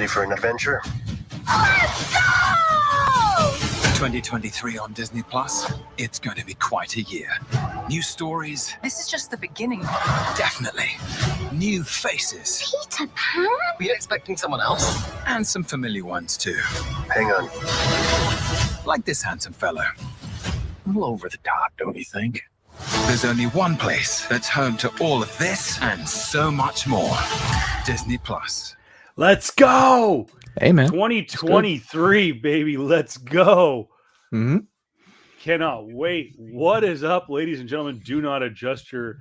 Ready for an adventure? Let's go! 2023 on Disney Plus. It's going to be quite a year. New stories. This is just the beginning. Definitely. New faces. Peter Pan? Were you expecting someone else? And some familiar ones too. Hang on. Like this handsome fellow. A little over the top, don't you think? There's only one place that's home to all of this and so much more. Disney Plus. Let's go! Hey, man. 2023, baby. Let's go. Mm-hmm. Cannot wait. What is up, ladies and gentlemen? Do not adjust your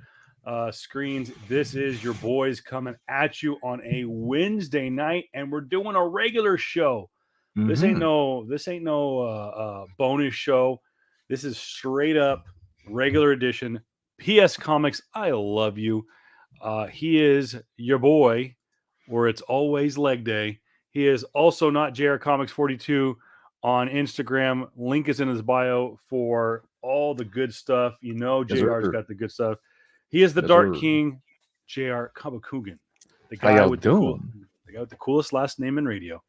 screens. This is your boys coming at you on a Wednesday night, and we're doing a regular show. Mm-hmm. This ain't no bonus show. This is straight up regular edition. PS Comics, I love you. He is your boy, where it's always leg day. He is also not JR Comics 42 on Instagram. Link is in his bio for all the good stuff. You know, JR's got the good stuff. He is the Dark King, JR Kabakugan. The guy with the coolest last name in radio.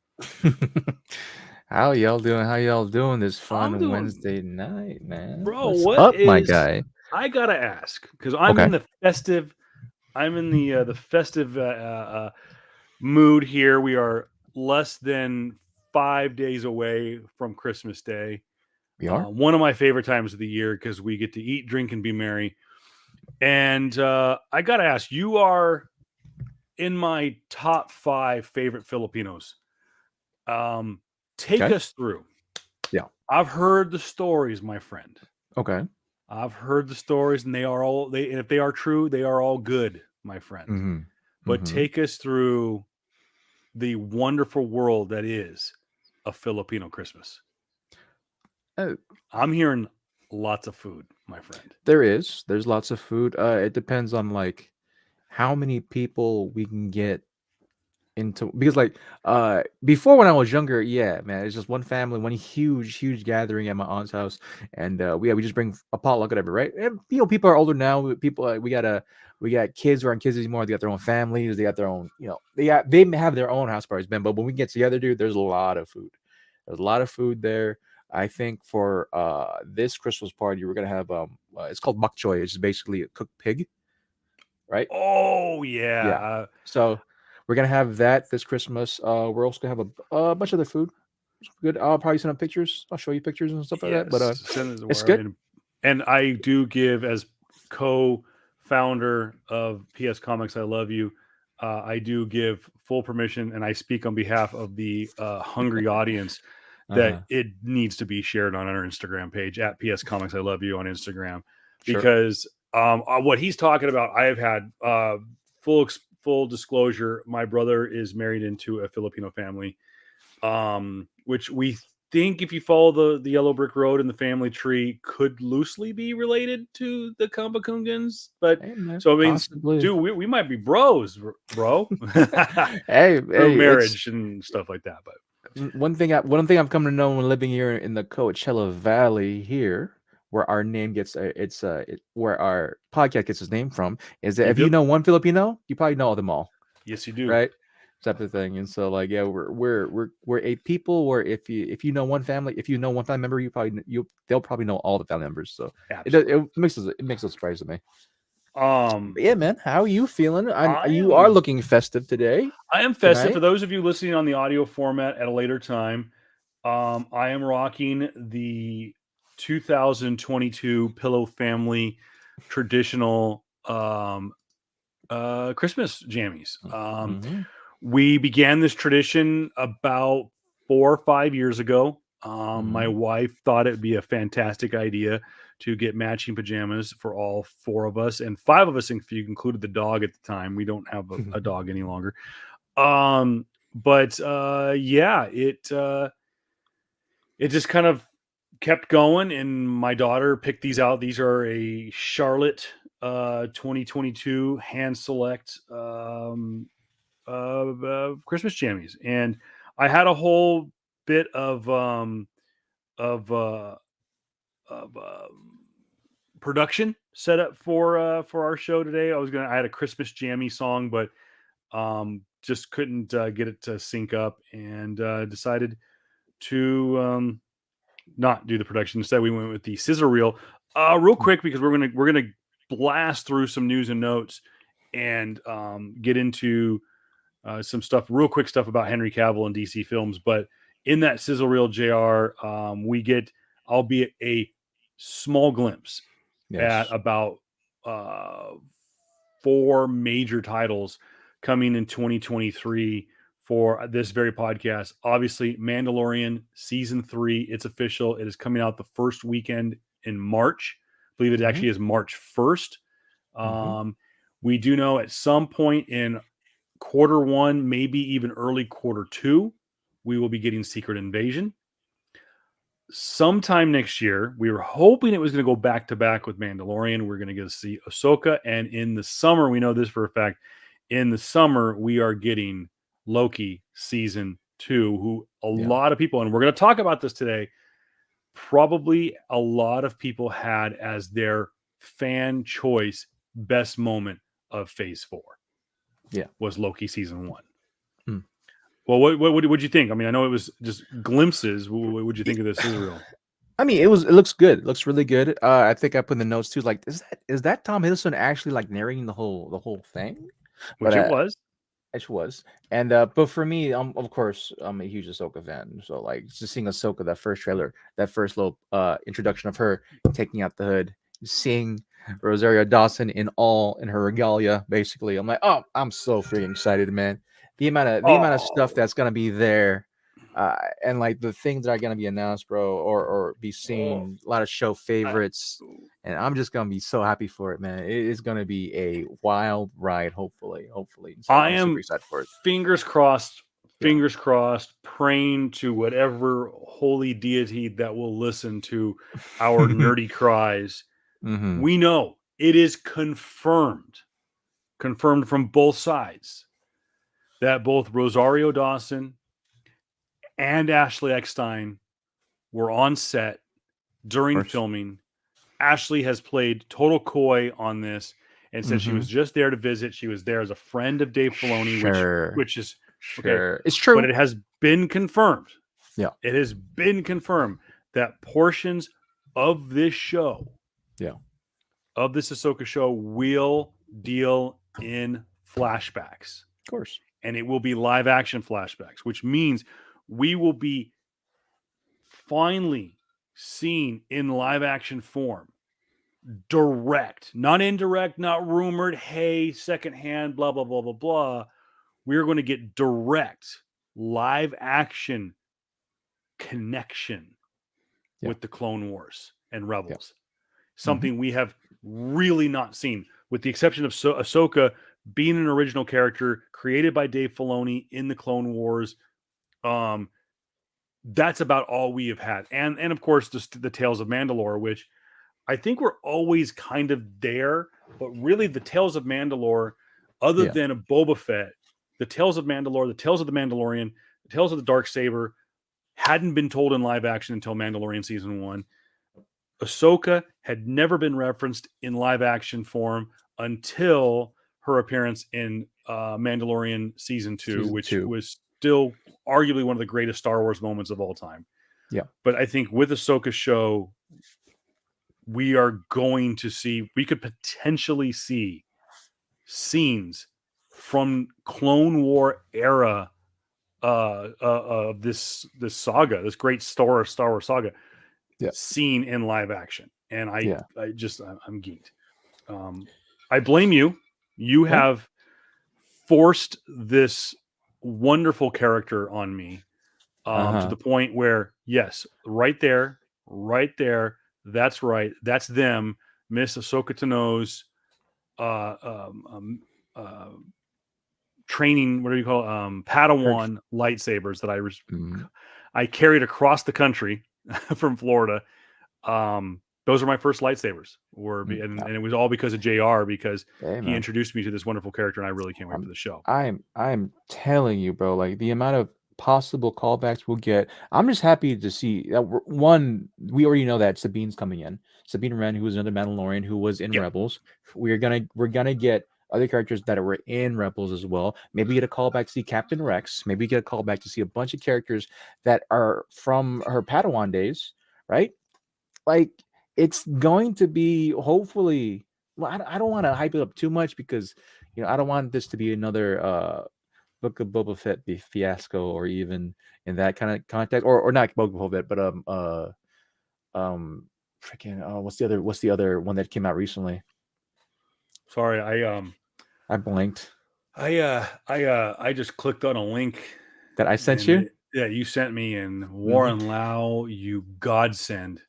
How y'all doing this fun Wednesday night, man? Bro, what's up, my guy? I gotta ask, because I'm in the festive. I'm in the festive mood here. We are less than 5 days away from Christmas Day. We are one of my favorite times of the year because we get to eat, drink, and be merry. And I gotta ask, you are in my top 5 favorite Filipinos. Take us through. Yeah, I've heard the stories, my friend. Okay, I've heard the stories, and and if they are true, they are all good, my friend. Mm-hmm. But take us through the wonderful world that is a Filipino Christmas. I'm hearing lots of food, my friend. There's lots of food. It depends on like how many people we can get into, because like before, when I was younger, yeah, man, it's just one family, one huge gathering at my aunt's house, and we just bring a potluck, whatever, right? And people are older now. People we got kids who aren't kids anymore. They got their own families. They got their own, they have their own house parties, man. But when we get together, dude, there's a lot of food. There's a lot of food there. I think for this Christmas party, we're gonna have it's called bok choy, which is basically a cooked pig, right? Oh yeah. So we're gonna have that this Christmas. We're also gonna have a bunch of other food. Good. I'll probably send up pictures. I'll show you pictures and stuff like that. But it's good. And I do give, as co-founder of PS Comics, I love you. I do give full permission, and I speak on behalf of the hungry audience that it needs to be shared on our Instagram page at PS Comics. I love you on Instagram, because what he's talking about, I have had full disclosure. My brother is married into a Filipino family, which we think, if you follow the yellow brick road in the family tree, could loosely be related to the Kabakungans. But so I mean, possibly. Dude, we might be bros, bro. hey, marriage and stuff like that. But one thing I've come to know when living here in the Coachella Valley here, where our name gets where our podcast gets its name from, is that if you know one Filipino, you probably know them all. Yes, you do. Right, type of thing. And so, like, yeah, we're a people where if you know one family, if you know one family member, they'll probably know all the family members. So it makes a surprise to me. Yeah, man, how are you feeling? You are looking festive today. I am festive. Tonight. For those of you listening on the audio format at a later time, I am rocking the 2022 Pillow Family traditional Christmas jammies. We began this tradition about 4 or 5 years ago. My wife thought it'd be a fantastic idea to get matching pajamas for all 4 of us, and 5 of us, if you included the dog at the time. We don't have a dog any longer. But it just kind of kept going, and my daughter picked these out. These are a Charlotte 2022 hand select Christmas jammies, and I had a whole bit of production set up for our show today. I had a Christmas jammy song, but Just couldn't get it to sync up, and decided to not do the production. Instead, we went with the scissor reel. Real quick, because we're gonna blast through some news and notes and get into some stuff, real quick stuff about Henry Cavill and DC films. But in that sizzle reel, JR, we get, albeit a small glimpse, Yes. at about 4 major titles coming in 2023 for this very podcast. Obviously, Mandalorian season 3, it's official. It is coming out the first weekend in March. I believe it actually is March 1st. We do know at some point in quarter 1, maybe even early quarter 2, we will be getting Secret Invasion. Sometime next year, we were hoping it was going to go back to back with Mandalorian. We're going to get to see Ahsoka. And in the summer, we know this for a fact, in the summer, we are getting Loki season 2, who a lot of people, and we're going to talk about this today, probably a lot of people had as their fan choice best moment of phase 4. Was Loki season 1. Well, what you think? I mean, I know it was just glimpses. What would you think of this Israel? I mean, it looks good. It looks really good. I think I put in the notes too. Like, is that Tom Hiddleston actually like narrating the whole thing? Which it was. It was. And but for me, of course, I'm a huge Ahsoka fan. So like just seeing Ahsoka, that first trailer, that first little introduction of her taking out the hood, seeing Rosario Dawson in her regalia, basically. I'm like, oh, I'm so freaking excited, man. The amount of stuff that's gonna be there, and like the things that are gonna be announced, bro, or be seen, a lot of show favorites, and I'm just gonna be so happy for it, man. It is gonna be a wild ride, hopefully. So I I'm am super excited for it. Fingers crossed, praying to whatever holy deity that will listen to our nerdy cries. We know it is confirmed from both sides, that both Rosario Dawson and Ashley Eckstein were on set during filming. Ashley has played total coy on this and said she was just there to visit. She was there as a friend of Dave Filoni, which is okay. It's true. But it has been confirmed. Yeah. It has been confirmed that portions of this show, of this Ahsoka show, will deal in flashbacks. Of course. And it will be live action flashbacks, which means we will be finally seen in live action form. Direct, not indirect, not rumored, hey, secondhand, blah, blah, blah, blah, blah. We're going to get direct live action connection with the Clone Wars and Rebels. Something we have really not seen, with the exception of Ahsoka being an original character created by Dave Filoni in the Clone Wars. That's about all we have had. And of course, the Tales of Mandalore, which I think we're always kind of there, but really the Tales of Mandalore, other than a Boba Fett, the Tales of Mandalore, the Tales of the Mandalorian, the Tales of the Darksaber hadn't been told in live action until Mandalorian season 1. Ahsoka had never been referenced in live action form until her appearance in Mandalorian season 2, which was still arguably one of the greatest Star Wars moments of all time. Yeah. But I think with Ahsoka's show, we could potentially see scenes from Clone War era of this saga, this great Star Wars saga, seen in live action. And I'm geeked. I blame you. You have forced this wonderful character on me to the point where, yes, right there, that's right, that's them, Miss Ahsoka Tano's training, whatever you call it, Padawan lightsabers that I carried across the country from Florida. Those are my first lightsabers, and it was all because of JR, because he introduced me to this wonderful character, and I really can't wait for the show. I'm telling you, bro, like the amount of possible callbacks we'll get. I'm just happy to see that. One, we already know that Sabine's coming in. Sabine Wren, who was another Mandalorian who was in Rebels. We're gonna get other characters that were in Rebels as well. Maybe get a callback to see Captain Rex. Maybe get a callback to see a bunch of characters that are from her Padawan days, right? Like it's going to be hopefully. Well, I don't want to hype it up too much because I don't want this to be another Book of Boba Fett fiasco, or even in that kind of context, or not Book of Boba Fett, but freaking what's the other one that came out recently? Sorry, I blanked. I just clicked on a link That I sent you. Yeah, you sent me, and Warren Lau, you godsend.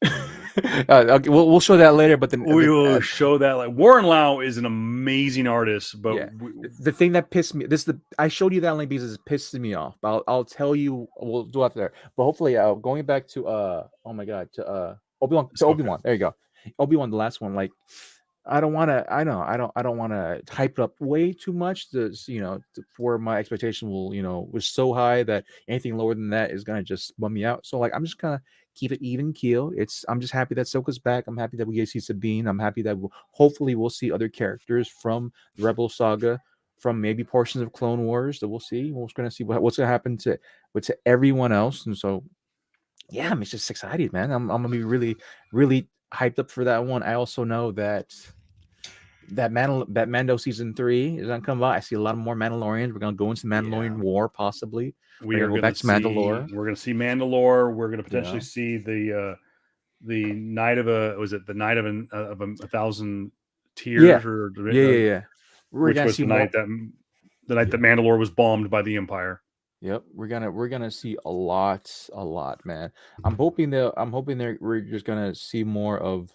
Okay, we'll show that later. But then We will show that. Like Warren Lau is an amazing artist, but yeah. The thing that pissed me, I showed you that only because it pissed me off. But I'll tell you, we'll do after there. But hopefully, going back to oh my god, to Obi-Wan. There you go, Obi-Wan, the last one. Like, I don't want to. I don't want to hype it up way too much. Where my expectation was so high that anything lower than that is gonna just bum me out. So like, I'm just gonna keep it even keel. I'm just happy that Ahsoka's back. I'm happy that we get to see Sabine. I'm happy that hopefully we'll see other characters from the Rebel Saga, from maybe portions of Clone Wars that we'll see. We're gonna see what's gonna happen to everyone else. And so, yeah, I'm just excited, man. I'm gonna be really, really hyped up for that one. I also know that Mando season 3 is gonna come out. I see a lot more Mandalorians. We're gonna go into Mandalorian War, possibly. We're gonna go back to Mandalore. We're gonna see Mandalore. We're gonna potentially see the night of the night of a thousand tears. Yeah. Yeah. Which was the night that Mandalore was bombed by the Empire. Yep, we're gonna see a lot, man. I'm hoping that we're just gonna see more of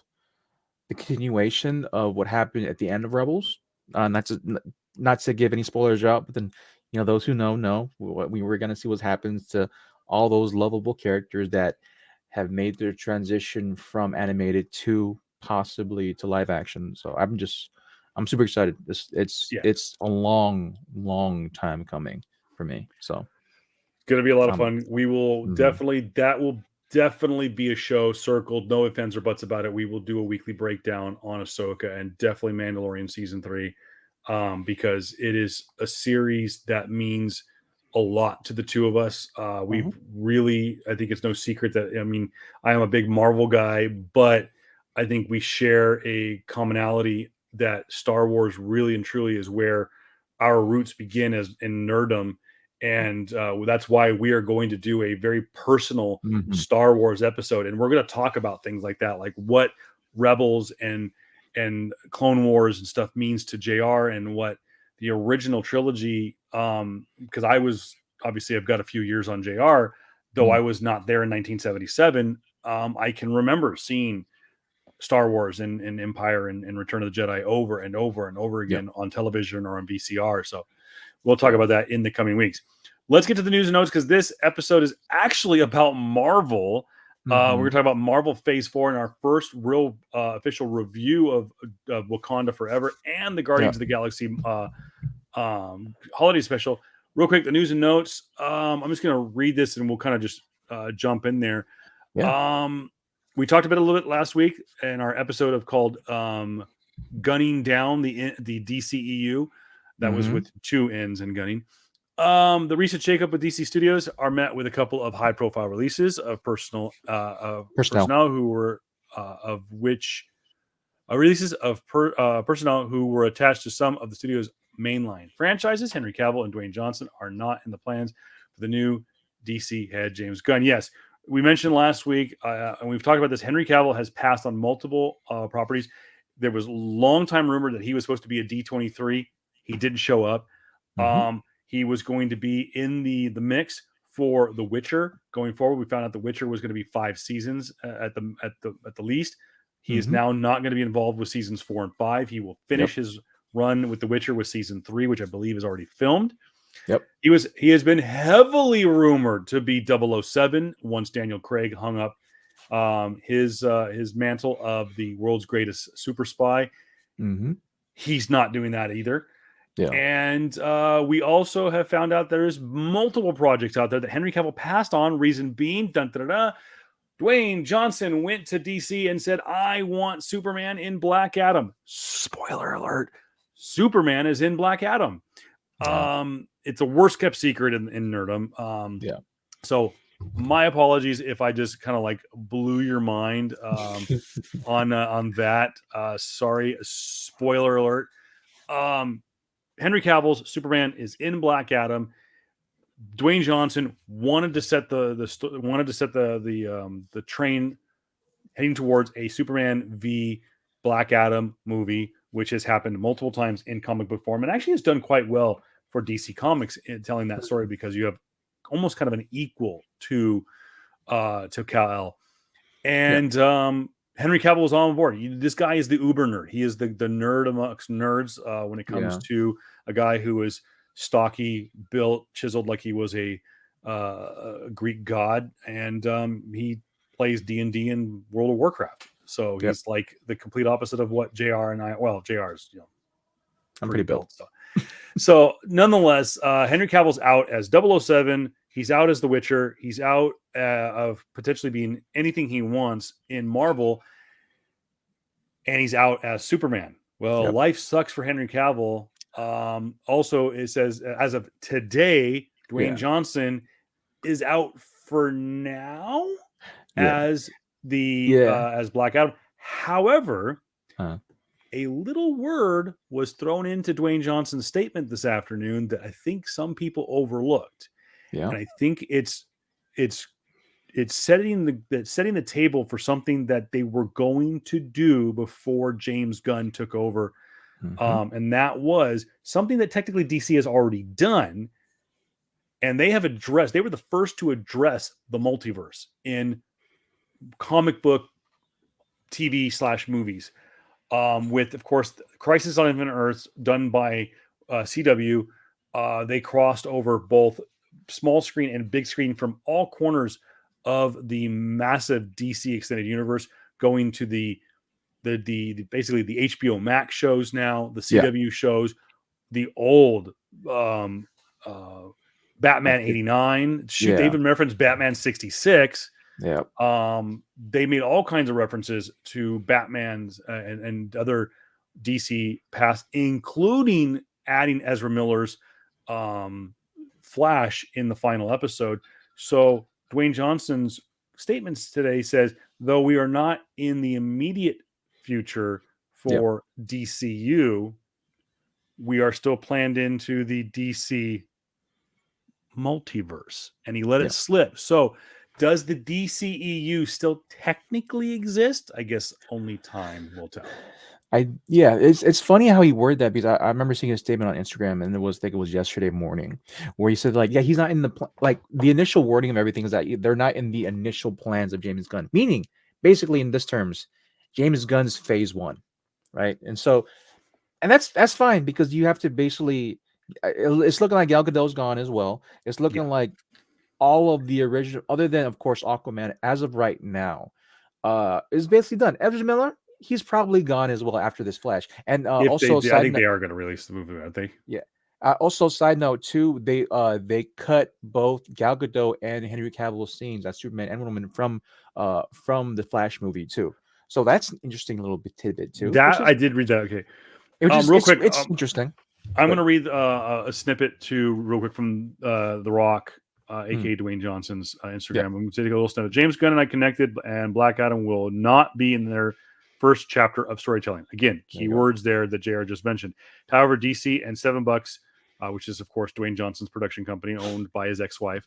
the continuation of what happened at the end of Rebels. Not to give any spoilers out, but then those who know what we were gonna see what happens to all those lovable characters that have made their transition from animated to possibly to live action. So I'm super excited. It's a long time coming for me. So it's gonna be a lot of fun. We will definitely be a show circled. No ifs, ands, or buts about it. We will do a weekly breakdown on Ahsoka and definitely Mandalorian season 3, because it is a series that means a lot to the two of us. We've really, I think it's no secret that, I am a big Marvel guy, but I think we share a commonality that Star Wars really and truly is where our roots begin as in nerddom. And that's why we are going to do a very personal Star Wars episode. And we're going to talk about things like that, like what Rebels and Clone Wars and stuff means to JR, and what the original trilogy, because I've got a few years on JR, though I was not there in 1977. I can remember seeing Star Wars and Empire and Return of the Jedi over and over and over again on television or on VCR. So we'll talk about that in the coming weeks. Let's get to the news and notes, because this episode is actually about Marvel. We're going to talk about Marvel Phase 4 in our first real official review of Wakanda Forever and the Guardians of the Galaxy holiday special. Real quick, the news and notes. I'm just going to read this and we'll kind of just jump in there. We talked about it a little bit last week in our episode called Gunning Down the DCEU. That was with 2 N's in gunning. The recent shakeup with DC Studios are met with a couple of high-profile releases of personnel who were personnel who were attached to some of the studio's mainline franchises. Henry Cavill and Dwayne Johnson are not in the plans for the new DC head, James Gunn. Yes, we mentioned last week, and we've talked about this. Henry Cavill has passed on multiple properties. There was long time rumor that he was supposed to be a D23. He didn't show up. He was going to be in the mix for The Witcher going forward. We found out The Witcher was going to be 5 seasons at the least. He is now not going to be involved with seasons 4 and 5. He will finish his run with The Witcher with season 3, which I believe is already filmed. He has been heavily rumored to be 007 once Daniel Craig hung up his mantle of the world's greatest super spy. He's not doing that either. And we also have found out there's multiple projects out there that Henry Cavill passed on. Reason being, Dwayne Johnson went to DC and said, "I want Superman in Black Adam." Spoiler alert. Superman is in Black Adam. It's a worst kept secret in nerdom. Yeah. So my apologies if I just kind of like blew your mind on that. Sorry, spoiler alert. Henry Cavill's Superman is in Black Adam. Dwayne Johnson wanted to set the train heading towards a Superman v Black Adam movie, which has happened multiple times in comic book form, and actually has done quite well for DC Comics in telling that story, because you have almost kind of an equal to Kal-El. And Henry Cavill was on board. This guy is the uber nerd. He is the nerd amongst nerds when it comes to a guy who is stocky, built, chiseled like he was a Greek god, and he plays D&D and World of Warcraft. So he's like the complete opposite of what JR and I. Well, JR's I'm pretty built. So nonetheless, Henry Cavill's out as 007. He's out as The Witcher. He's out of potentially being anything he wants in Marvel. And he's out as Superman. Well, life sucks for Henry Cavill. Also, it says, as of today, Dwayne Johnson is out for now as as Black Adam. However, a little word was thrown into Dwayne Johnson's statement this afternoon that I think some people overlooked. Yeah. And I think it's setting the table for something that they were going to do before James Gunn took over. And that was something that technically DC has already done. And they were the first to address the multiverse in comic book TV/movies. With, of course, Crisis on Infinite Earths done by CW. They crossed over both small screen and big screen from all corners of the massive DC extended universe, going to the basically the HBO Max shows now, the CW shows, the old Batman 89. Shoot, they even referenced Batman 66. Yeah. They made all kinds of references to Batman's and other DC past, including adding Ezra Miller's Flash in the final episode. So Dwayne Johnson's statements today says, though we are not in the immediate future for DCU, we are still planned into the DC multiverse. And he let it slip. So does the DCEU still technically exist? I guess only time will tell. It's funny how he worded that, because I remember seeing a statement on Instagram, and I think it was yesterday morning, where he said he's not in the the initial wording of everything is that they're not in the initial plans of James Gunn, meaning basically in this terms, James Gunn's phase 1, right? And so, and that's fine, because you have to basically, it's looking like Gal Gadot's gone as well. It's looking like all of the original, other than of course Aquaman, as of right now, is basically done. Ezra Miller, he's probably gone as well after this Flash. And also, I think they are going to release the movie, aren't they? Yeah. Also, side note too, they cut both Gal Gadot and Henry Cavill's scenes as Superman and Wonder Woman from the Flash movie too. So that's an interesting little bit tidbit too. I did read that. Okay. Real quick, it's interesting. I'm going to read a snippet real quick from The Rock, aka Dwayne Johnson's Instagram. I'm going to take a little snippet. James Gunn and I connected, and Black Adam will not be in their first chapter of storytelling. Again, keywords there that JR just mentioned. However, DC and $7, which is of course Dwayne Johnson's production company owned by his ex-wife,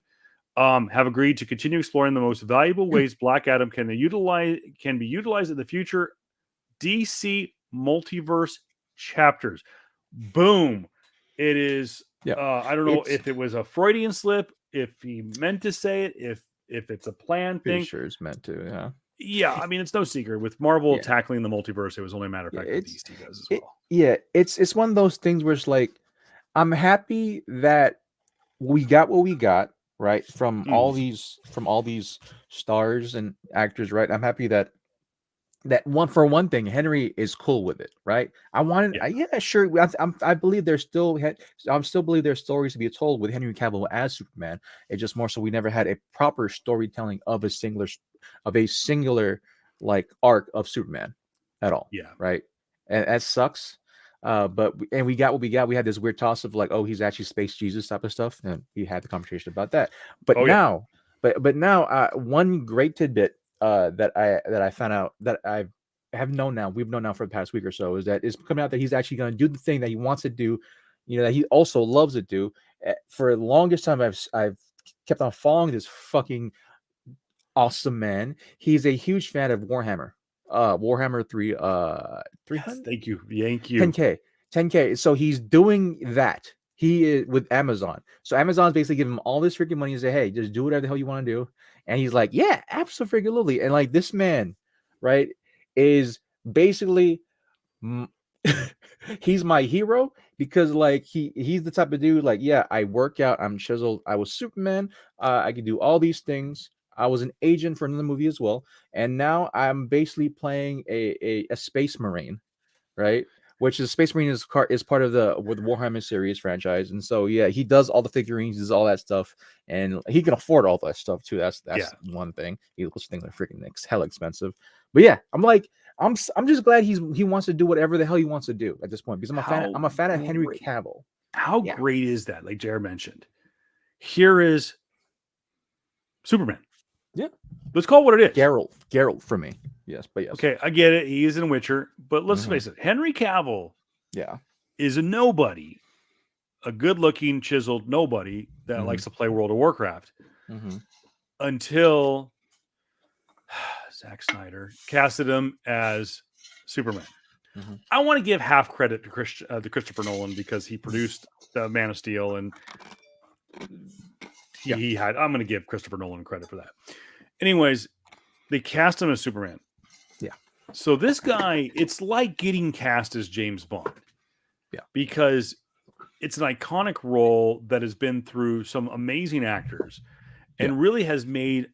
have agreed to continue exploring the most valuable ways Black Adam can be utilized in the future DC multiverse chapters. Boom. It is. I don't know if it was a Freudian slip, if he meant to say it, if it's a planned thing. Sure, it's meant to. Yeah, I mean, it's no secret with Marvel tackling the multiverse. It was only a matter of fact that DC does as well. It's one of those things where it's like, I'm happy that we got what we got, right, from all these stars and actors, right. I'm happy that one thing, Henry is cool with it, right. I wanted, sure. I believe I still believe there's stories to be told with Henry Cavill as Superman. It's just more so we never had a proper storytelling of a singular like arc of Superman at all. Yeah. Right. And that sucks. But we got what we got. We had this weird toss of like, oh, he's actually Space Jesus type of stuff, and we had the conversation about that. But Oh, yeah. now, but now, one great tidbit that I found out that we've known now for the past week or so is that it's coming out that he's actually going to do the thing that he wants to do, that he also loves to do. For the longest time, I've kept on following this fucking awesome man. He's a huge fan of Warhammer. Warhammer 300. Thank you. 10K. So he's doing that. He is with Amazon. So Amazon's basically giving him all this freaking money and say, hey, just do whatever the hell you want to do. And he's like, yeah, absolutely. And like this man, right, is basically he's my hero because like he's the type of dude like, yeah, I work out, I'm chiseled, I was Superman, I can do all these things. I was an agent for another movie as well, and now I'm basically playing a space marine, right? Which is Space Marine is part of the Warhammer series franchise, and so yeah, he does all the figurines, does all that stuff, and he can afford all that stuff too. That's one thing. Those things are freaking hell expensive, but yeah, I'm just glad he wants to do whatever the hell he wants to do at this point because I'm a fan of Henry Cavill. How great is that? Like Jared mentioned, here is Superman. Yeah, let's call it what it is. Geralt for me. Yes, but yes. Okay, I get it. He is in Witcher, but let's face it. Henry Cavill, is a nobody, a good-looking, chiseled nobody that likes to play World of Warcraft. Until Zack Snyder casted him as Superman. I want to give half credit to Christopher Nolan because he produced the Man of Steel and he had. I'm going to give Christopher Nolan credit for that. Anyways, they cast him as Superman. Yeah. So this guy, it's like getting cast as James Bond. Yeah. Because it's an iconic role that has been through some amazing actors and really has made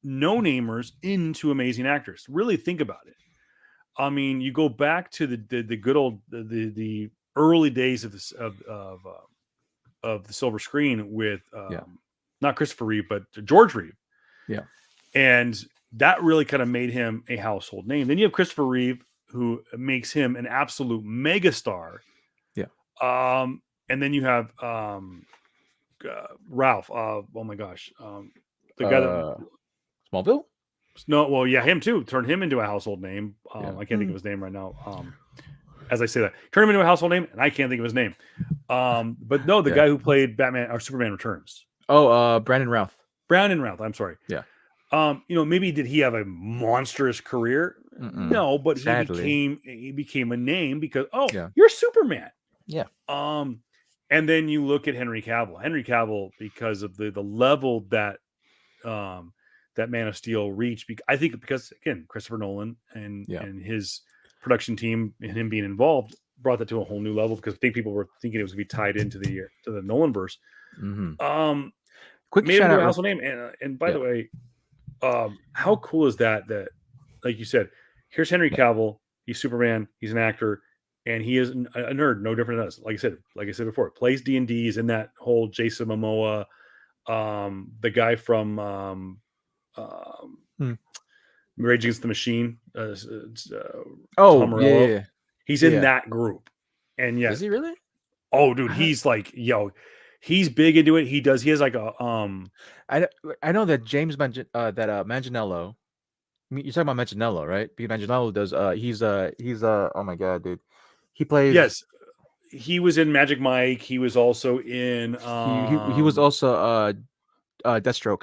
no-namers into amazing actors. Really think about it. I mean, you go back to the good old the early days of the silver screen with not Christopher Reeve but George Reeve. Yeah. And that really kind of made him a household name. Then you have Christopher Reeve, who makes him an absolute megastar. Yeah. And then you have Ralph. Oh my gosh. The guy that Smallville? No, well, yeah, him too. Turned him into a household name. I can't think of his name right now. As I say that, turn him into a household name, and I can't think of his name. But no, the guy who played Batman or Superman Returns. Oh, Brandon Routh. Brandon Routh. I'm sorry. Yeah. Maybe did he have a monstrous career? No, but Sadly. he became a name because you're Superman. Yeah. And then you look at Henry Cavill. Henry Cavill, because of the level that that Man of Steel reached, I think because again, Christopher Nolan and his production team and him being involved brought that to a whole new level because I think people were thinking it was going to be tied into the Nolanverse. Quick made shout him into out, a household name. And by the way, how cool is that? That, like you said, here's Henry Cavill. He's Superman. He's an actor, and he is a nerd, no different than us. Like I said before, plays D&D. Is in that whole Jason Momoa, the guy from Rage Against the Machine. Tom Morello. Yeah. He's in that group, and Is he really? Oh, dude, he's like, he's big into it. He has like a I know that James Manganiello. You're talking about Manganiello, right? Because Manganiello does. He's oh my god, dude. He plays. Yes, he was in Magic Mike. He was also in. He was also Deathstroke.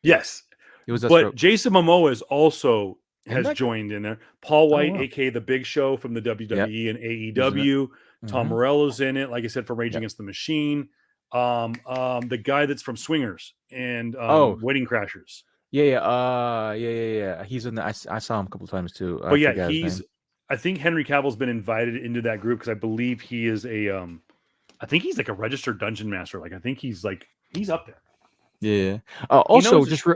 Yes, he was. Deathstroke. But Jason Momoa has joined in there. Paul White, aka the Big Show from the WWE and AEW. Tom Morello's in it. Like I said, from Rage Against the Machine. The guy that's from Swingers and Wedding Crashers. Yeah. He's in the. I saw him a couple times too. But I think Henry Cavill's been invited into that group because I believe he is I think he's like a registered dungeon master. Like I think he's up there. Yeah. Also, just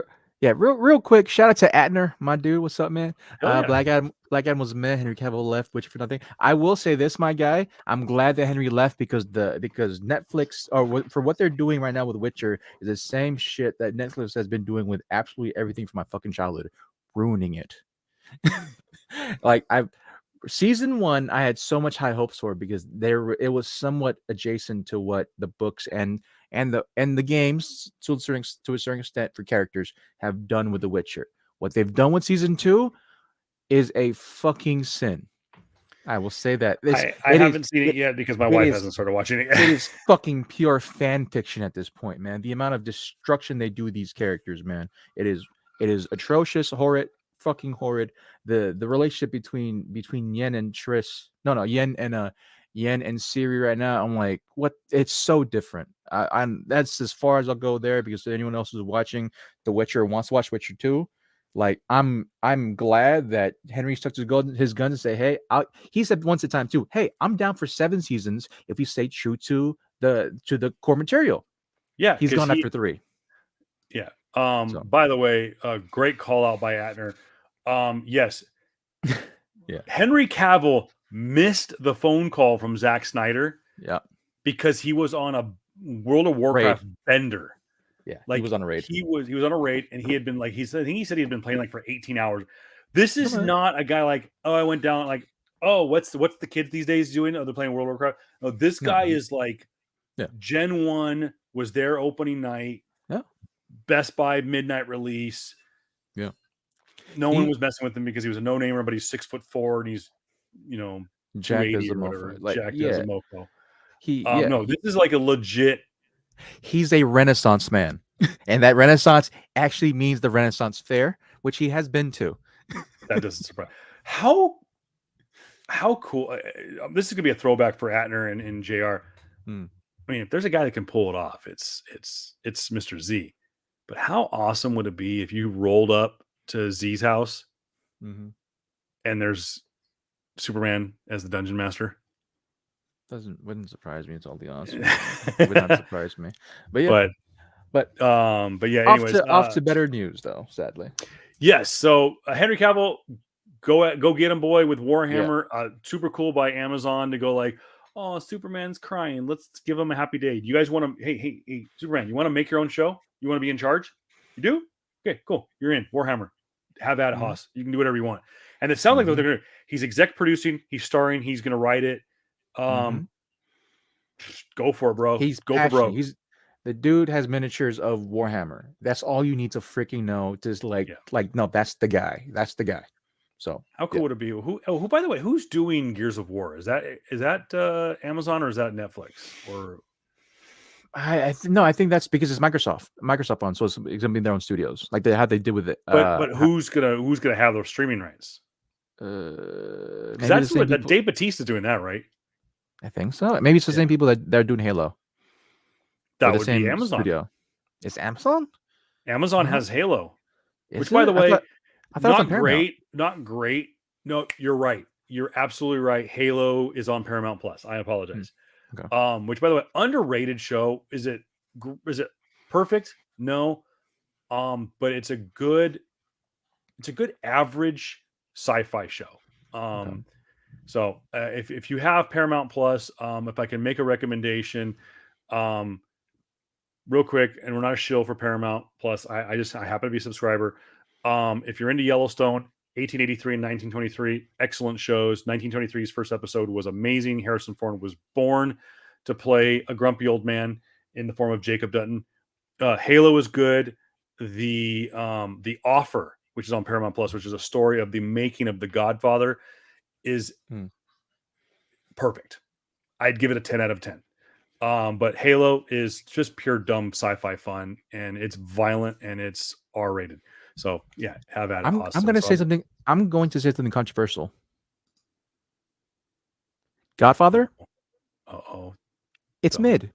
real quick, shout out to Atner, my dude. What's up, man? Black Adam was meh. Henry Cavill left, which for nothing. I will say this, my guy. I'm glad that Henry left because Netflix, or for what they're doing right now with Witcher, is the same shit that Netflix has been doing with absolutely everything from my fucking childhood, ruining it. season 1, I had so much high hopes for because it was somewhat adjacent to what the books and the games to a certain extent for characters have done with The Witcher. What they've done with season 2 is a fucking sin. I will say that. I haven't seen it yet because my wife hasn't started watching it. It is fucking pure fan fiction at this point, man. The amount of destruction they do with these characters, man. It is atrocious, horrid, fucking horrid. The relationship between Yen and Yen and Ciri right now. I'm like, what? It's so different. That's as far as I'll go there because anyone else who's watching The Witcher wants to watch Witcher 2. Like I'm glad that Henry stuck to his guns and say, hey, he said once at a time too, hey, I'm down for 7 seasons if we stay true to the core material. Yeah, he's gone after 3. Yeah. By the way, a great call out by Atner. Yes. Yeah. Henry Cavill missed the phone call from Zack Snyder. Yeah. Because he was on a World of Warcraft bender. Yeah, like he was on a raid. He was on a raid, and he had been like I think he said he had been playing like for 18 hours. This is not a guy like, oh, I went down like, oh, what's the kids these days doing? Oh, they're playing World of Warcraft. No, this guy is like, Gen 1 was their opening night. Yeah, Best Buy midnight release. Yeah, no one was messing with him because he was a no-namer, but he's 6'4" and he's jacked as a mofo. Like, jacked as a mofo. No, this is like a legit. He's a Renaissance man, and that Renaissance actually means the Renaissance Fair, which he has been to. That doesn't surprise. How cool! This is gonna be a throwback for Atner and JR. I mean, if there's a guy that can pull it off, it's Mr. Z. But how awesome would it be if you rolled up to Z's house and there's Superman as the dungeon master? Wouldn't surprise me. It's all the honest. Would not surprise me. But yeah, but yeah. Anyways, off to better news though. Sadly, yes. So Henry Cavill, go get him, boy, with Warhammer. Super cool by Amazon to go like, oh, Superman's crying. Let's give him a happy day. Do you guys want to? Hey, Superman, you want to make your own show? You want to be in charge? You do? Okay, cool. You're in Warhammer. Have at it, Haas. You can do whatever you want. And it sounds like they're gonna. He's exec producing. He's starring. He's gonna write it. Go for it, bro. For bro. The dude has miniatures of Warhammer. That's all you need to freaking know. Just no, that's the guy. That's the guy. So how cool would it be? Who? By the way, who's doing Gears of War? Is that Amazon or is that Netflix? Or I think that's because it's Microsoft on, so it's gonna be in their own studios, like how they did with it. But who's gonna have those streaming rights? That's what Dave Bautista doing that, right? I think so. Maybe it's the same people that are doing Halo. That would be Amazon. Studio. It's Amazon. Amazon has Halo, which, by the way, I thought not great. Not great. No, you're right. You're absolutely right. Halo is on Paramount Plus. I apologize. Okay. Which, by the way, underrated show. Is it perfect? No. But it's a good average sci-fi show. So if you have Paramount Plus, if I can make a recommendation, real quick, and we're not a shill for Paramount Plus. I happen to be a subscriber. If you're into Yellowstone, 1883 and 1923, excellent shows. 1923's first episode was amazing. Harrison Ford was born to play a grumpy old man in the form of Jacob Dutton. Halo is good. The Offer, which is on Paramount Plus, which is a story of the making of The Godfather, is perfect. I'd give it a 10 out of 10. But Halo is just pure dumb sci-fi fun, and it's violent and it's R-rated. So yeah, have at it. I'm going to say something. I'm going to say something controversial. Godfather. It's mid.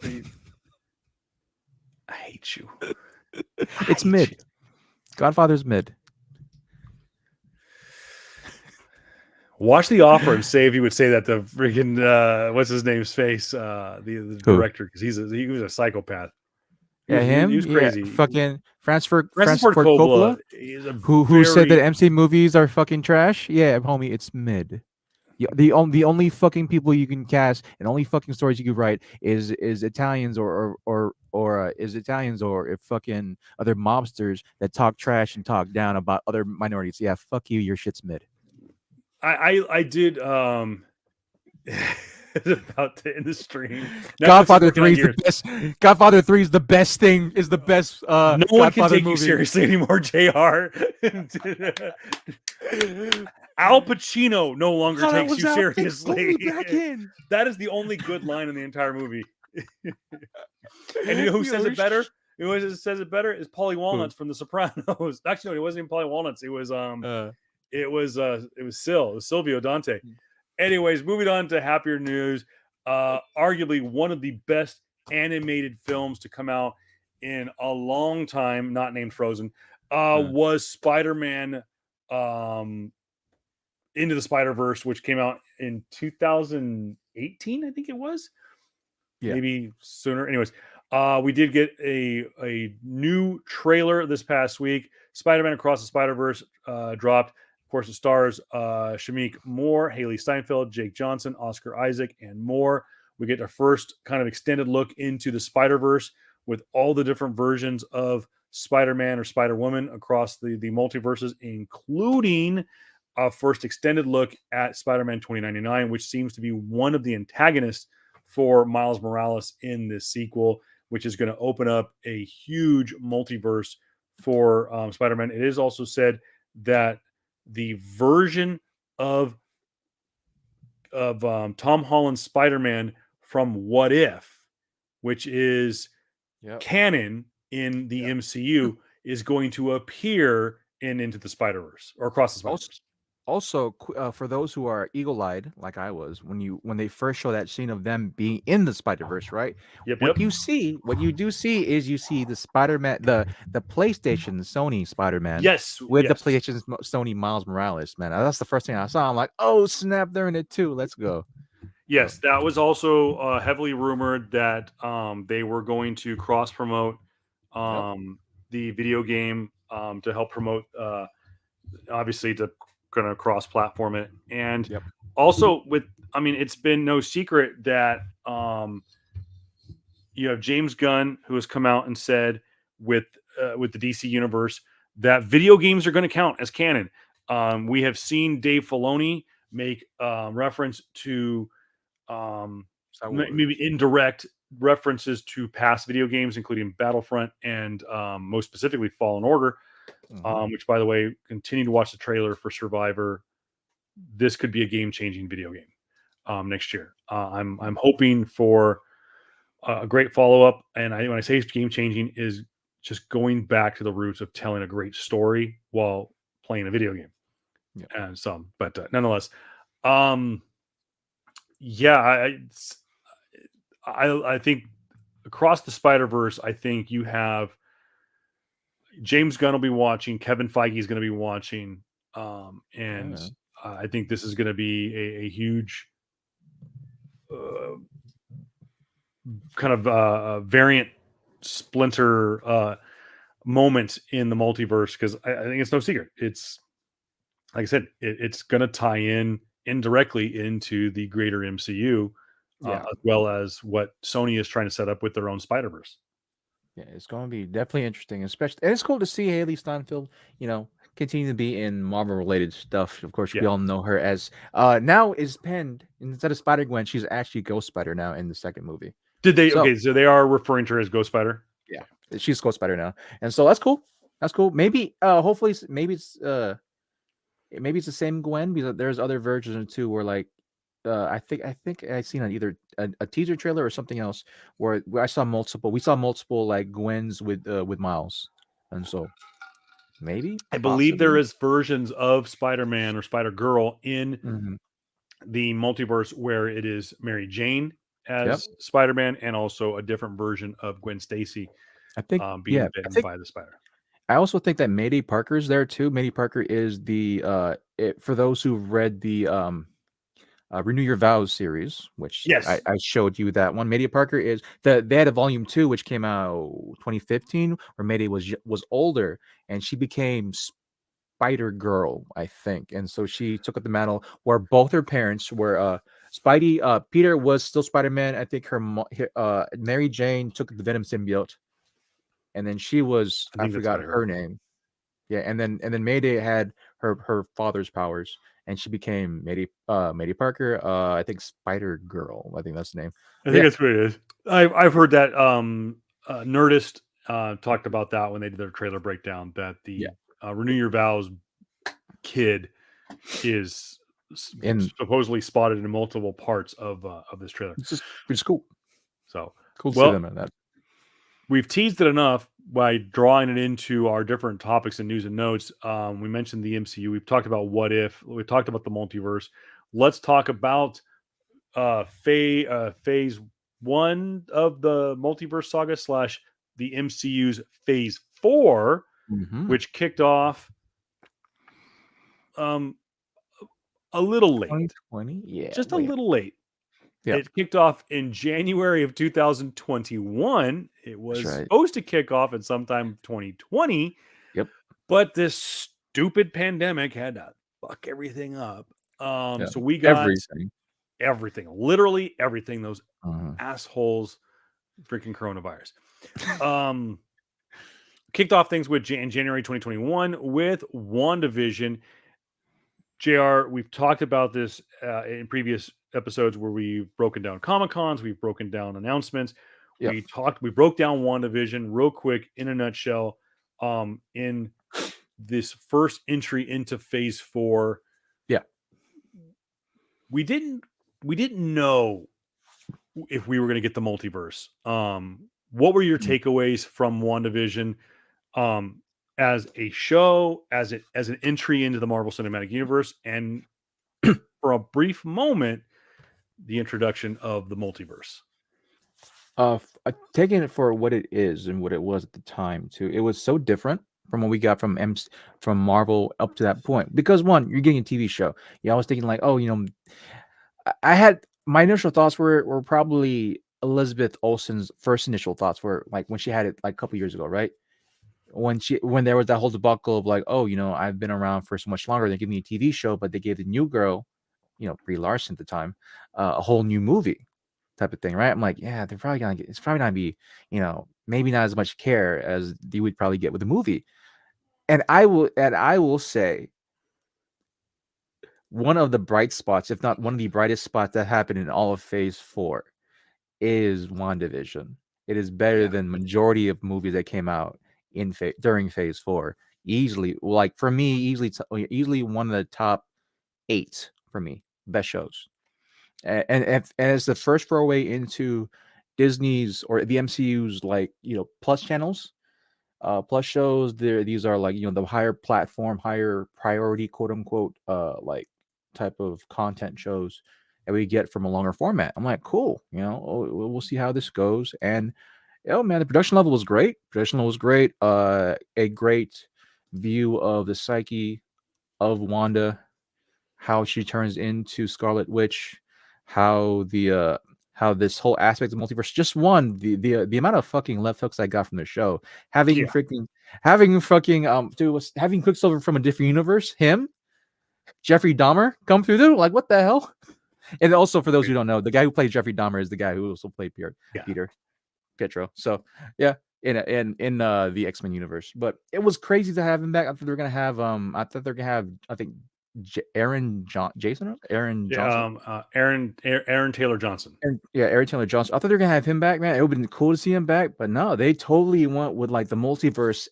I hate you. It's mid. Godfather's mid. Watch The Offer and say if you would say that the freaking what's his name's face, the director, because he was a psychopath. Yeah, him. He was crazy. Yeah, fucking Francis Ford Coppola. Who said that MC movies are fucking trash? Yeah, homie, it's mid. The only fucking people you can cast and only fucking stories you can write is Italians or if fucking other mobsters that talk trash and talk down about other minorities. Yeah, fuck you. Your shit's mid. I did about to end the stream. Netflix is Godfather working on 3 is the yours. best. Godfather 3 is the best thing. Is the best No one can Godfather take you movie. seriously anymore, JR. Al Pacino no longer Oh, that takes was you Al Pacino. seriously. Back in. That is the only good line in the entire movie. And you know who says Yo, it better? You know who says it better is Paulie Who? Walnuts from The Sopranos. Actually, no, it wasn't even Paulie Walnuts. It was Uh, it was Silvio Dante. Anyways, moving on to happier news. Arguably one of the best animated films to come out in a long time, not named Frozen, was Spider-Man Into the Spider-Verse, which came out in 2018, I think it was. Yeah. Maybe sooner. Anyways, we did get a new trailer this past week. Spider-Man Across the Spider-Verse dropped. Of course, it stars Shamik Moore, Haley Steinfeld, Jake Johnson, Oscar Isaac, and more. We get our first kind of extended look into the Spider-Verse with all the different versions of Spider-Man or Spider-Woman across the multiverses, including a first extended look at Spider-Man 2099, which seems to be one of the antagonists for Miles Morales in this sequel, which is going to open up a huge multiverse for Spider-Man. It is also said that the version of Tom Holland's Spider-Man from What If, which is canon in the MCU, is going to appear in Into the Spider-Verse or Across the Spider-Verse. Also, for those who are eagle-eyed, like I was, when they first show that scene of them being in the Spider-Verse, right? Yep. What you do see is you see the Spider-Man, the PlayStation Sony Spider-Man, Yes. with the PlayStation Sony Miles Morales. Man, that's the first thing I saw. I'm like, oh snap, they're in it too. Let's go. Yes, that was also heavily rumored that they were going to cross promote the video game to help promote, obviously, to going to cross platform it. And also, it's been no secret that you have James Gunn, who has come out and said with the DC universe that video games are going to count as canon. We have seen Dave Filoni make reference to maybe indirect references to past video games, including Battlefront and most specifically Fallen Order, which, by the way, continue to watch the trailer for Survivor. This could be a game-changing video game next year. I'm hoping for a great follow-up, and when I say game-changing, is just going back to the roots of telling a great story while playing a video game. And but nonetheless, I think Across the Spider-Verse, I think you have James Gunn will be watching, Kevin Feige is going to be watching, and I think this is going to be a huge kind of variant splinter moment in the multiverse, because I think it's no secret. It's, like I said, it's going to tie in indirectly into the greater MCU, as well as what Sony is trying to set up with their own Spider-Verse. Yeah, it's going to be definitely interesting, especially, and it's cool to see Haley Steinfeld, continue to be in Marvel-related stuff. Of course, we all know her as now is penned, instead of Spider-Gwen, she's actually Ghost Spider now in the second movie. Did they? So they are referring to her as Ghost Spider. Yeah, she's Ghost Spider now, and so that's cool. That's cool. Maybe, hopefully, maybe it's the same Gwen, because there's other versions too where, like, I think I seen on either a teaser trailer or something else where we saw multiple like Gwens with Miles, and so maybe I believe there is versions of Spider-Man or Spider-Girl in the multiverse where it is Mary Jane as Spider-Man, and also a different version of Gwen Stacy, I think, being bitten by the spider. I also think that Mayday Parker's there too. Mayday Parker is the for those who've read the Renew Your Vows series, which I showed you that one. Mayday Parker is they had a volume 2 which came out 2015, where Mayday was older and she became Spider Girl, I think, and so she took up the mantle where both her parents were Spidey. Peter was still Spider-Man. I think her Mary Jane took the Venom symbiote, and then she was, I forgot her name. Yeah, and then Mayday had her father's powers, and she became Mayday Parker. I think Spider Girl. I think that's the name. I But think yeah, that's what it is. I've heard that Nerdist talked about that when they did their trailer breakdown, that yeah, the Renew Your Vows kid is and supposedly spotted in multiple parts of this trailer. it's cool. So, Cool to see well, them in that. we've teased it enough by drawing it into our different topics and news and notes. We mentioned the MCU. We've talked about what if. We've talked about the multiverse. Let's talk about phase one of the multiverse saga slash the MCU's phase 4, Mm-hmm. which kicked off a little late, 2020, yeah, just a wait, little late. yeah, It kicked off in January of 2021. It that's was right. supposed to kick off at sometime 2020, Yep, but this stupid pandemic had to fuck everything up. yeah, So we got everything. everything, literally everything. Those Uh-huh. assholes, freaking coronavirus. Kicked off things with in January 2021 with WandaVision. JR, we've talked about this in previous episodes where we've broken down Comic Cons, we've broken down announcements. Yeah. We broke down WandaVision real quick in a nutshell. In this first entry into phase 4, Yeah. we didn't know if we were going to get the multiverse. What were your takeaways from WandaVision as a show, as an entry into the Marvel Cinematic Universe, and for a brief moment, the introduction of the multiverse? Taking it for what it is and what it was at the time too, it was so different from what we got from from Marvel up to that point. Because one, you're getting a TV show. Yeah, I was thinking like, oh, I had my initial thoughts were probably Elizabeth Olsen's first initial thoughts were like when she had it like a couple years ago, right? When there was that whole debacle of like, oh, I've been around for so much longer. They give me a TV show, but they gave the new girl, Brie Larson at the time, a whole new movie type of thing, right? I'm like, yeah, they're probably gonna get. It's probably gonna be, maybe not as much care as you would probably get with the movie. And I will say, one of the bright spots, if not one of the brightest spots that happened in all of Phase 4, is WandaVision. It is better Yeah. than majority of movies that came out during Phase 4. Easily, like for me, easily one of the top 8 for me best shows. And it's the first foray into Disney's or the MCU's like plus channels, plus shows. These are like the higher platform, higher priority, quote unquote, like type of content shows that we get from a longer format. I'm like, cool, we'll see how this goes. And man, the production level was great. Production level was great. A great view of the psyche of Wanda, how she turns into Scarlet Witch, how this whole aspect of multiverse. Just the amount of fucking left hooks I got from the show, having Yeah. having Quicksilver from a different universe, him, Jeffrey Dahmer come through there, like what the hell? And also for those who don't know, the guy who played Jeffrey Dahmer is the guy who also played Peter Pietro. So yeah, in the X-Men universe. But it was crazy to have him back. I thought they're gonna have I think Aaron Johnson. Aaron Taylor Johnson. Aaron Taylor Johnson. I thought they were gonna have him back, man. It would have been cool to see him back, but no, they totally went with like the multiverse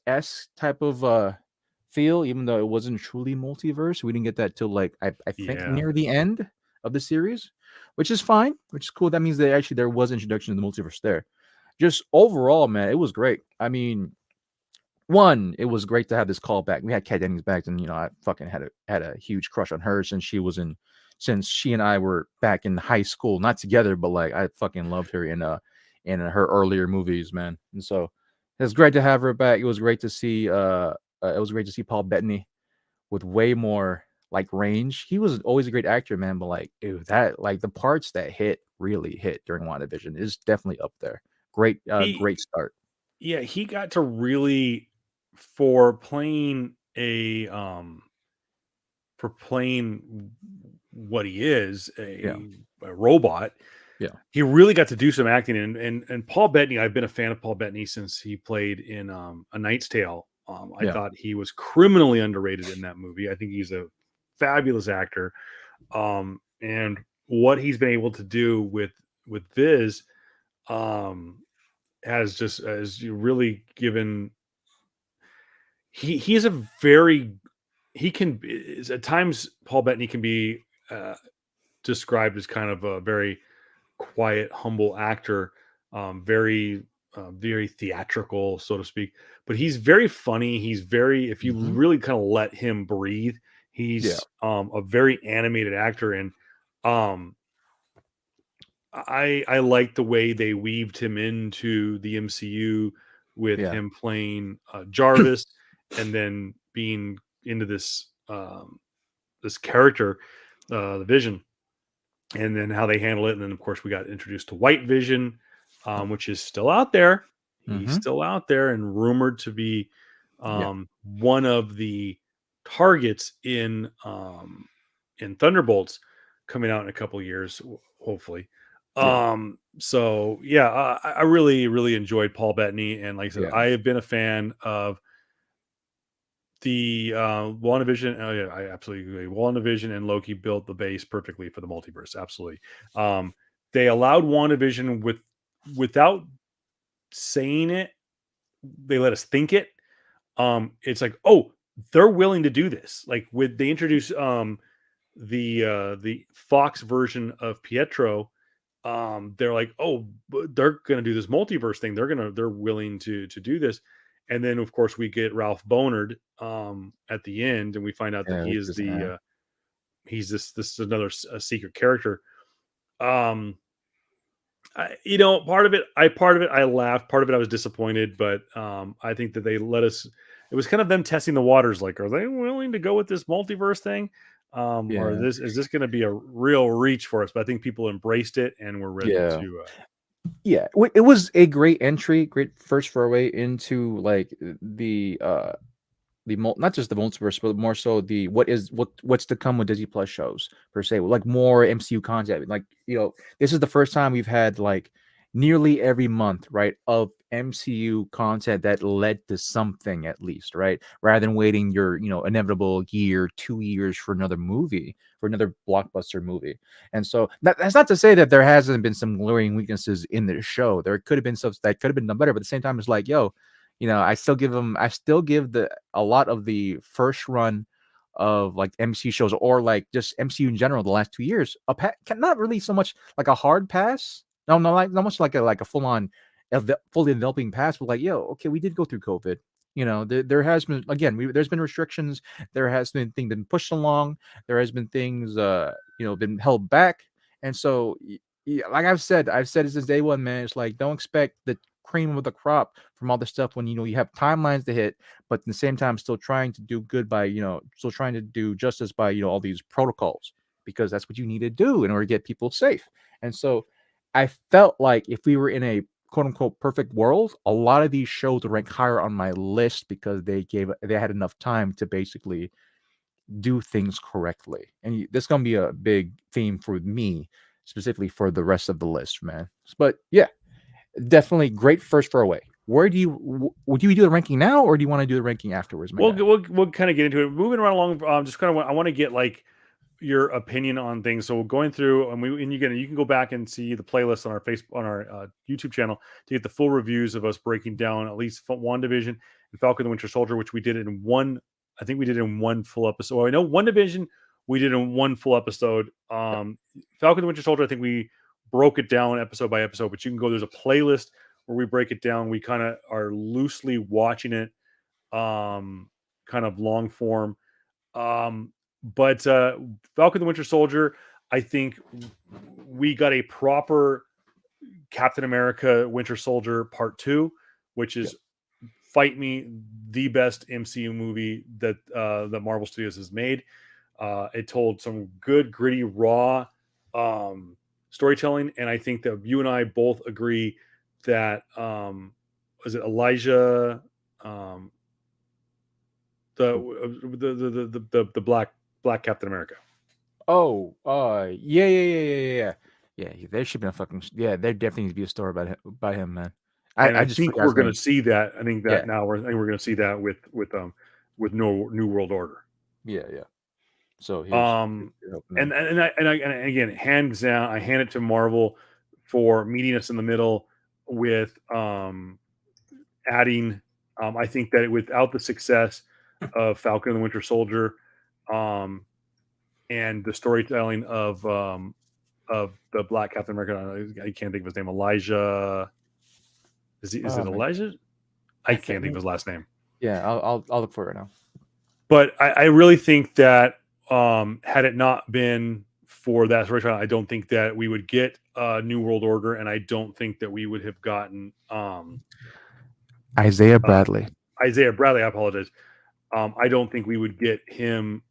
type of feel, even though it wasn't truly multiverse. We didn't get that till like I think near the end of the series, which is fine, which is cool. That means that actually there was introduction to the multiverse there. Just overall, man, it was great. I mean, one, it was great to have this call back. We had Kat Dennings back, and I fucking had a huge crush on her since she and I were back in high school, not together, but like I fucking loved her in her earlier movies, man. And so it was great to have her back. It was great to see Paul Bettany with way more like range. He was always a great actor, man, but like that like the parts that really hit during WandaVision is definitely up there. Great start. Yeah, he got to really for playing what he is, a robot. Yeah. He really got to do some acting, and Paul Bettany. I've been a fan of Paul Bettany since he played in A Knight's Tale I Yeah. thought he was criminally underrated in that movie. I think he's a fabulous actor, and what he's been able to do with Viz has really given. He is a very he can at times Paul Bettany can be described as kind of a very quiet, humble actor, very theatrical, so to speak. But he's very funny. He's very, if you Mhm. really kind of let him breathe, Yeah. he's a very animated actor, and um, I like the way they weaved him into the MCU with Yeah. him playing Jarvis, and then being into this character, the Vision, and then how they handle it. And then, of course, we got introduced to White Vision, which is still out there. He's Mhm. still out there and rumored to be Yeah. one of the targets in Thunderbolts coming out in a couple years, hopefully. Yeah. So yeah, I really, really enjoyed Paul Bettany, and like I said, Yeah. I have been a fan of the WandaVision. Oh yeah, I absolutely agree. WandaVision and Loki built the base perfectly for the multiverse. Absolutely. They allowed WandaVision without saying it. They let us think it. It's like, oh, they're willing to do this. Like with they introduce the Fox version of Pietro. They're like, oh, they're gonna do this multiverse thing. They're willing to do this. And then of course we get Ralph Bonard at the end, and we find out that Yeah. he Which is is he's this is another secret character. Um, part of it I laughed, part of it I was disappointed, but I think that they let us. It was kind of them testing the waters. Like, are they willing to go with this multiverse thing? Or yeah. this is this going to be a real reach for us? But I think people embraced it and were ready Yeah. to. Yeah. It was a great entry, great first foray into like not just the multiverse, but more so the what's to come with Disney Plus shows per se, like more MCU content. Like this is the first time we've had like nearly every month, right, of MCU content that led to something at least, right, rather than waiting your inevitable year, 2 years for another movie, for another blockbuster movie. And so that's not to say that there hasn't been some glaring weaknesses in this show. There could have been stuff that could have been done better, but at the same time, it's like, yo, I still give a lot of the first run of like MCU shows or like just MCU in general the last 2 years not really so much like a hard pass. No, not much like a full on fully enveloping pass, but like, yo, okay, we did go through COVID. There has been again, there's been restrictions. There has been things been pushed along. There has been things been held back, and so yeah, like I've said it since day one, man. It's like don't expect the cream of the crop from all the stuff when you have timelines to hit, but at the same time still trying to do good by still trying to do justice by all these protocols, because that's what you need to do in order to get people safe. And so I felt like if we were in a quote unquote perfect world, a lot of these shows would rank higher on my list because they had enough time to basically do things correctly. And this is gonna be a big theme for me, specifically for the rest of the list, man. But yeah, definitely great first foray. Where do would you do the ranking now, or do you want to do the ranking afterwards, my guy? We'll kind of get into it. Moving right along. Just kind of I want to get like your opinion on things. So going through, and you can go back and see the playlist on our YouTube channel to get the full reviews of us breaking down at least WandaVision and Falcon the Winter Soldier, which we did in one. I think we did in one full episode. Well, I know WandaVision we did in one full episode. Falcon the Winter Soldier, I think we broke it down episode by episode. But you can go. There's a playlist where we break it down. We kind of are loosely watching it, kind of long form. But Falcon the Winter Soldier, I think we got a proper Captain America Winter Soldier Part 2, which is fight me the best MCU movie that Marvel Studios has made. It told some good, gritty, raw storytelling, and I think that you and I both agree that was it Elijah the black Captain America. Oh, yeah. There should be a fucking there definitely needs to be a story about him, man. And I just think forgot we're his going name. to see that. I think Yeah. that now we're going to see that with New World Order. Yeah. So here's Um, helping them. and again, hands down, I hand it to Marvel for meeting us in the middle with adding. I think that without the success of Falcon and the Winter Soldier, um, and the storytelling of the Black Captain America, I can't think of his name. Elijah. Is it Oh my, Elijah? I can't think of his last name. yeah, I'll look for it now. But I really think that had it not been for that storytelling, I don't think that we would get New World Order, and I don't think that we would have gotten Isaiah Bradley. Isaiah Bradley. I apologize. I don't think we would get him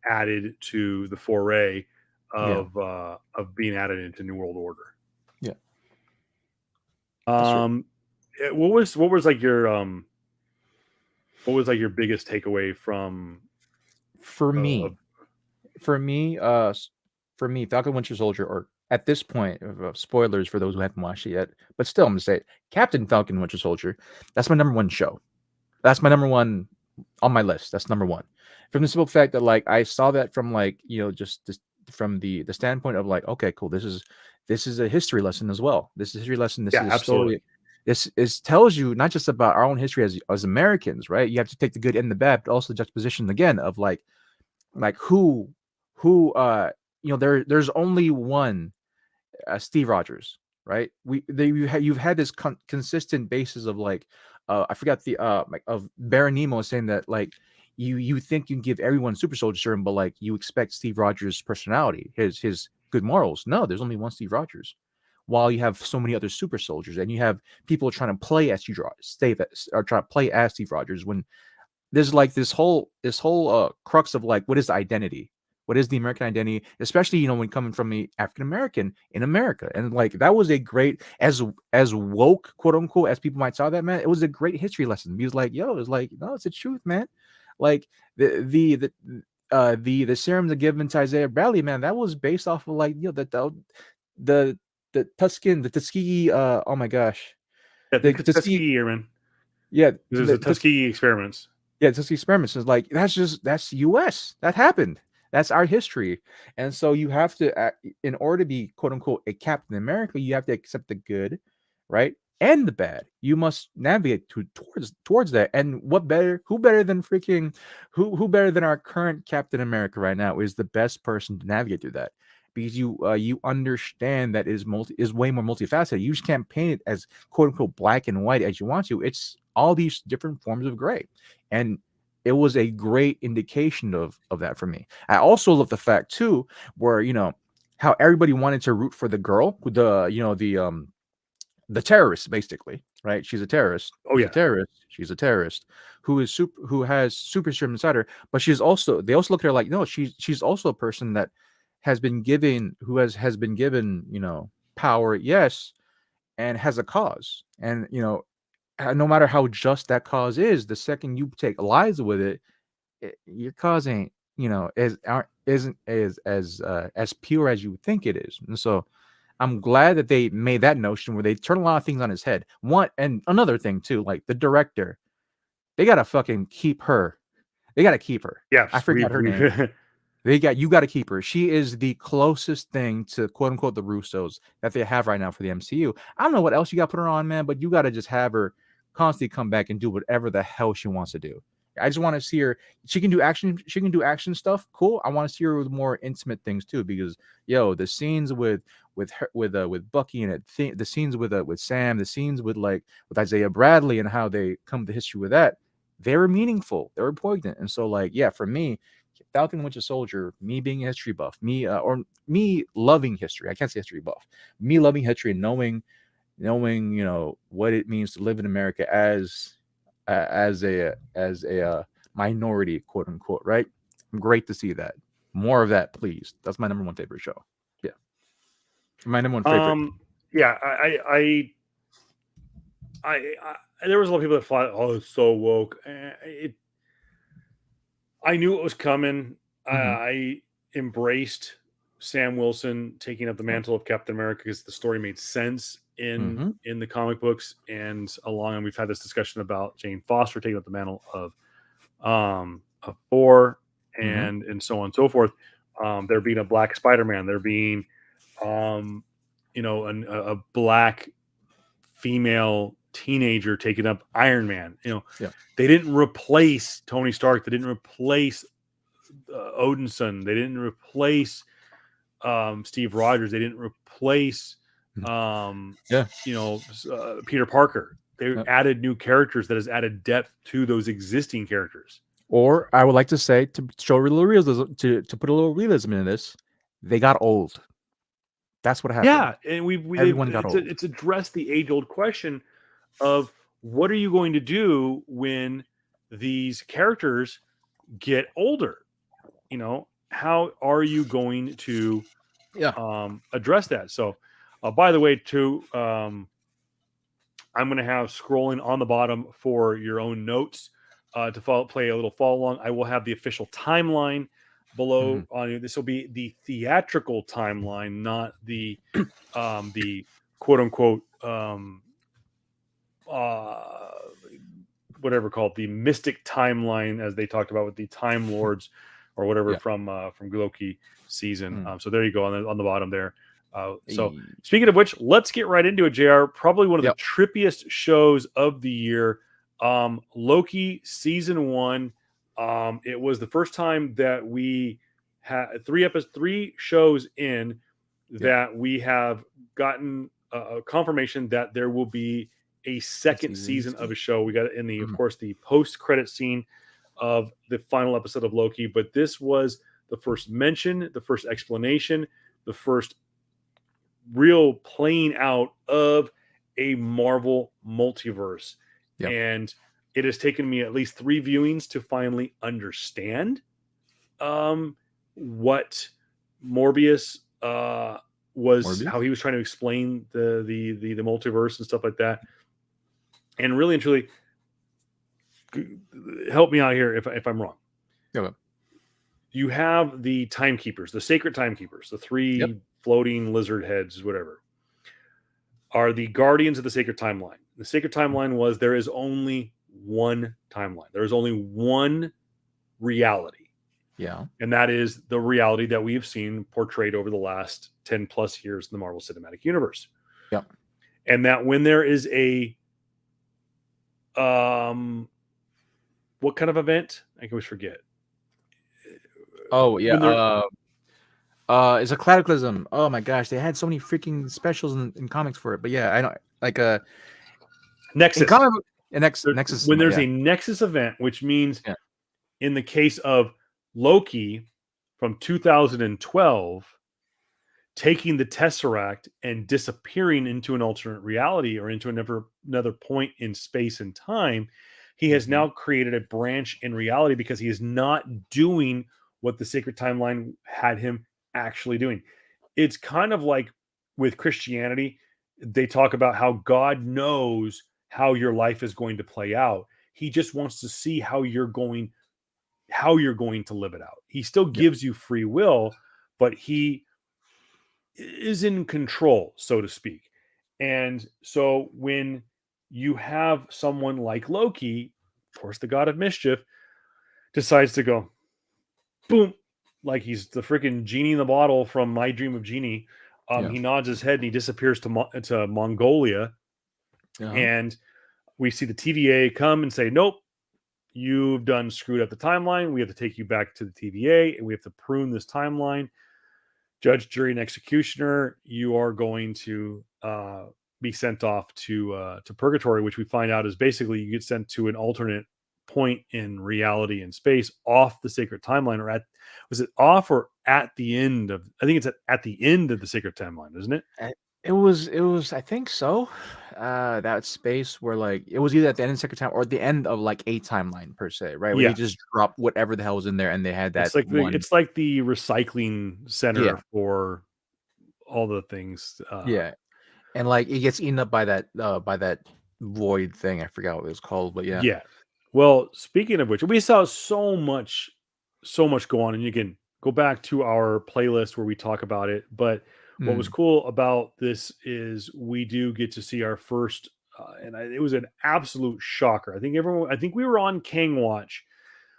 added to the foray of being added into New World Order. Yeah. What was like your biggest takeaway from For me, Falcon Winter Soldier, or at this point, spoilers for those who haven't watched it yet, but still, I'm gonna say it. Captain Falcon Winter Soldier. That's my number one show. That's my number one on my list. That's number one. From the simple fact that like I saw that from like just this, from the standpoint of like, okay, cool. This is a history lesson as well. This is a history lesson. This is a story. This tells you not just about our own history as Americans, right? You have to take the good and the bad, but also the juxtaposition again of like who there's only one Steve Rogers, right? You've had this consistent basis of like I forgot the of Baron Nemo saying that like you think you can give everyone super soldier serum, but like you expect Steve Rogers' personality, his good morals. No, there's only one Steve Rogers. While you have so many other super soldiers, and you have people trying to play as Steve Rogers, when there's like this whole crux of like, what is the identity? What is the American identity? Especially, when coming from the African American in America. And like that was a great, as woke, quote unquote, as people might saw that, man, it was a great history lesson. He was like, yo, it's like, no, it's the truth, man. Like the serum that given to Isaiah Bradley, man, that was based off of like, the Tuskegee, oh my gosh. Yeah, the Tuskegee Airmen. Yeah. There's the Tuskegee experiments. Yeah, Tuskegee experiments is like, that's US. That happened. That's our history. And so you have to, in order to be quote unquote a Captain America, you have to accept the good, right? And the bad. You must navigate towards that. And who better than our current Captain America right now is the best person to navigate through that. Because you understand that is way more multifaceted. You just can't paint it as quote unquote black and white as you want to. It's all these different forms of gray. And it was a great indication of that for me. I also love the fact too, where how everybody wanted to root for the girl, the terrorist, basically, right? She's a terrorist. Oh yeah, She's a terrorist who has super serum inside her. But they also look at her like, no, she's also a person that has been given power, yes, and has a cause. And no matter how just that cause is, the second you take lives with it, your cause ain't isn't as pure as you think it is. And so I'm glad that they made that notion where they turn a lot of things on his head. One, and another thing too, like the director, they gotta fucking keep her. They gotta keep her. Yeah, I forgot her name. You got to keep her. She is the closest thing to quote unquote the Russos that they have right now for the MCU. I don't know what else you got to put her on, man, but you got to just have her constantly come back and do whatever the hell she wants to do. I just want to see her. She can do action. She can do action stuff. Cool. I want to see her with more intimate things too, because the scenes with her, with Bucky and the scenes with Sam, the scenes with Isaiah Bradley and how they come to history with that, they were meaningful. They were poignant. And so for me, Falcon Winter Soldier, me being a history buff, me loving history. I can't say history buff. Me loving history and knowing what it means to live in America as a minority, quote unquote, right? Great to see that. More of that, please. That's my number one favorite show. Yeah, my number one favorite. Yeah, I there was a lot of people that thought, oh, it's so woke. I knew it was coming. I embraced Sam Wilson taking up the mantle of Captain America because the story made sense. in the comic books, and we've had this discussion about Jane Foster taking up the mantle of Thor, and so on and so forth. There being a black Spider-Man, there being a black female teenager taking up Iron Man. They didn't replace Tony Stark. They didn't replace Odinson. They didn't replace Steve Rogers. They didn't replace Peter Parker. They added new characters that has added depth to those existing characters. Or I would like to say, to show a little realism, to put a little realism in this, they got old. That's what happened. Yeah, and everyone got old. It's addressed the age-old question of what are you going to do when these characters get older? How are you going to address that? So, by the way, too, I'm going to have scrolling on the bottom for your own notes to play a little follow along. I will have the official timeline below on you. This will be the theatrical timeline, not the quote unquote whatever called the mystic timeline, as they talked about with the Time Lords or whatever from Loki season. So there you go on the bottom there. So speaking of which, let's get right into it, JR. Probably one of the trippiest shows of the year. Loki season 1. It was the first time that we had 3 shows in that we have gotten a confirmation that there will be a second season of a show. We got it in of course, the post-credit scene of the final episode of Loki, but this was the first mention, the first explanation, the first real playing out of a Marvel multiverse. And it has taken me at least 3 viewings to finally understand what Morbius was, how he was trying to explain the multiverse and stuff like that. And really and truly, help me out here if I'm wrong. You have the timekeepers, the sacred timekeepers, the 3 floating lizard heads, whatever, are the guardians of the sacred timeline. The sacred timeline was there is only one timeline. There is only one reality. And that is the reality that we have seen portrayed over the last 10 plus years in the Marvel Cinematic Universe. And that when there is a what kind of event? I always forget. It's a cataclysm. Oh my gosh, they had so many freaking specials in comics for it. But I know, like a Nexus. Nexus. When there's a Nexus event, which means in the case of Loki from 2012 taking the Tesseract and disappearing into an alternate reality or into another point in space and time, he has now created a branch in reality because he is not doing what the sacred timeline had him actually doing. It's kind of like with Christianity, they talk about how God knows how your life is going to play out. He just wants to see how you're going to live it out. He still gives you free will, but he is in control, so to speak. And so when you have someone like Loki, of course, the god of mischief, decides to go boom, like he's the freaking genie in the bottle from My Dream of Genie. He nods his head and he disappears to Mongolia. And we see the TVA come and say, nope, you've done screwed up the timeline. We have to take you back to the TVA and we have to prune this timeline. Judge, jury, and executioner, you are going to be sent off to purgatory, which we find out is basically you get sent to an alternate point in reality and space off the sacred timeline, or was it off or at the end of? I think it's at the end of the sacred timeline, isn't it? It was. I think so. That space where like it was either at the end of the sacred time or at the end of like a timeline per se, right? Where they just dropped whatever the hell was in there, and they had that. It's like the recycling center for all the things. And like it gets eaten up by that void thing. I forgot what it was called, but yeah. Well, speaking of which, we saw so much go on, and you can go back to our playlist where we talk about it. But What was cool about this is we do get to see our first, it was an absolute shocker. I think we were on Kang Watch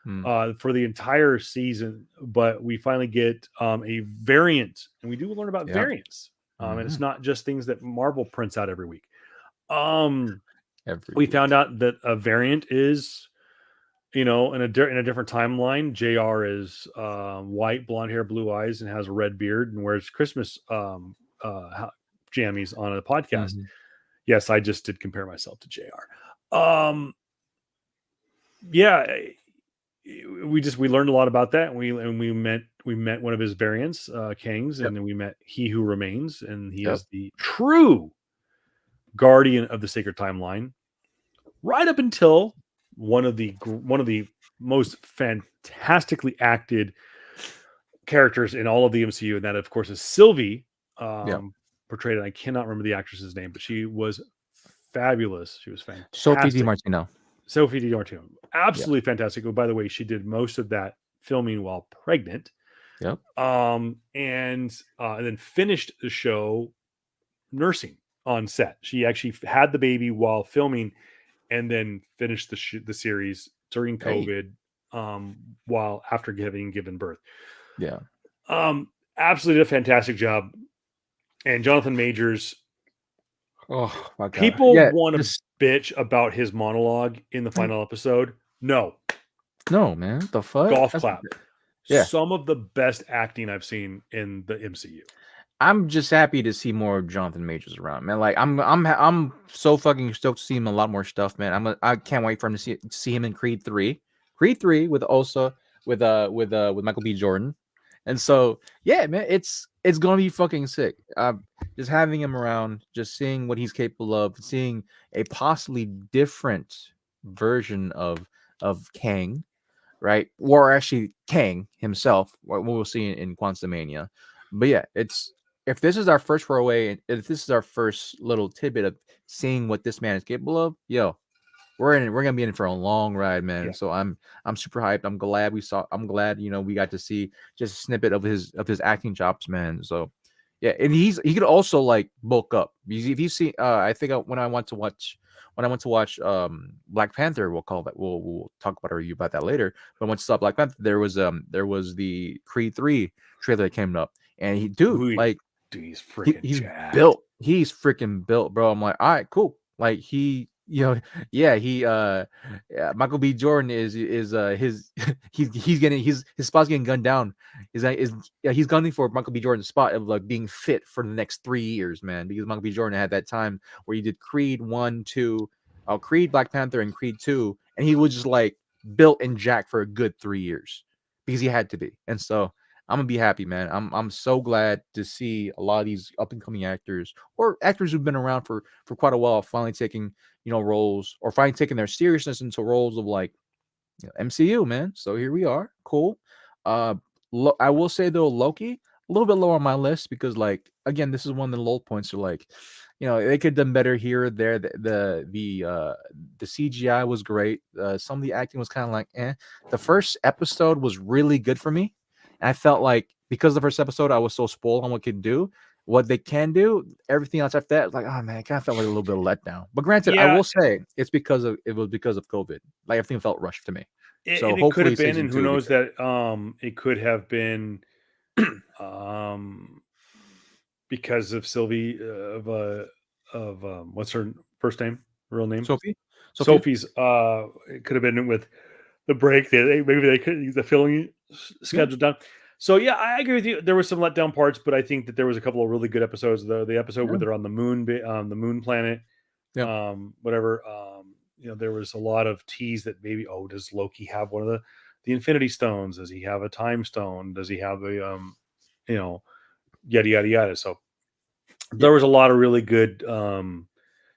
for the entire season, but we finally get a variant, and we do learn about Yep. variants. And it's not just things that Marvel prints out every week. We found out that a variant is, in a different timeline. JR is white, blonde hair, blue eyes, and has a red beard and wears Christmas jammies on a podcast. Yes, I just did compare myself to JR. Yeah, we learned a lot about that. And we met one of his variants, Kang's, and then we met He Who Remains, and he is the true guardian of the sacred timeline. Right up until one of the most fantastically acted characters in all of the MCU, and that of course is Sylvie, portrayed. And I cannot remember the actress's name, but she was fabulous. She was fantastic. Sophie DiMartino, absolutely fantastic. Oh, by the way, she did most of that filming while pregnant. Yep. And then finished the show nursing on set. She actually had the baby while filming, and then finished the series during COVID, while after having given birth. Yeah. Absolutely a fantastic job. And Jonathan Majors, oh my God, people want to bitch about his monologue in the final episode. No, man, the fuck? Golf clap. Some of the best acting I've seen in the MCU. I'm just happy to see more of Jonathan Majors around, man. Like I'm so fucking stoked to see him in a lot more stuff, man. I can't wait for him to see him in Creed 3 with Osa with Michael B. Jordan. And so yeah, man, it's gonna be fucking sick. Just having him around, just seeing what he's capable of, seeing a possibly different version of Kang, right? Or actually Kang himself, what we'll see in Quantumania. But yeah, if this is our first foray, and if this is our first little tidbit of seeing what this man is capable of, we're gonna be in for a long ride, man. Yeah. So I'm super hyped. I'm glad we got to see just a snippet of his acting chops, man. So yeah, and he could also like bulk up. If you see, I think when I went to watch Black Panther, we'll talk about a review about that later. But once I saw Black Panther, there was the Creed 3 trailer that came up, and he's freaking he's jacked. Built. He's freaking built, bro. I'm like, all right, cool. Like Michael B. Jordan is his spot's getting gunned down. He's gunning for Michael B. Jordan's spot of like being fit for the next 3 years, man. Because Michael B. Jordan had that time where he did Creed 1, 2, Creed, Black Panther, and Creed 2, and he was just like built and jacked for a good 3 years because he had to be. And so I'm gonna be happy, man. I'm so glad to see a lot of these up and coming actors or actors who've been around for quite a while finally taking roles, or finally taking their seriousness into roles of like MCU, man. So here we are. Cool. I will say though, Loki a little bit lower on my list because like again, this is one of the low points. Are like, they could have done better here or there. The CGI was great. Some of the acting was kind of like eh. The first episode was really good for me. And I felt like because the first episode, I was so spoiled on what they can do. Everything else after that, like, oh man, I kind of felt like a little bit of letdown. But granted, I will say it was because of COVID. Like everything felt rushed to me. So it could have been, and who knows that it could have been because of Sylvie of what's her first name, real name? Sophie's. It could have been with the break. Maybe they could use the filming schedule done. So yeah, I agree with you. There were some letdown parts, but I think that there was a couple of really good episodes. The episode where they're on the moon planet, whatever. There was a lot of tease that maybe, does Loki have one of the Infinity Stones? Does he have a Time Stone? Does he have a yada yada yada? So there was a lot of really good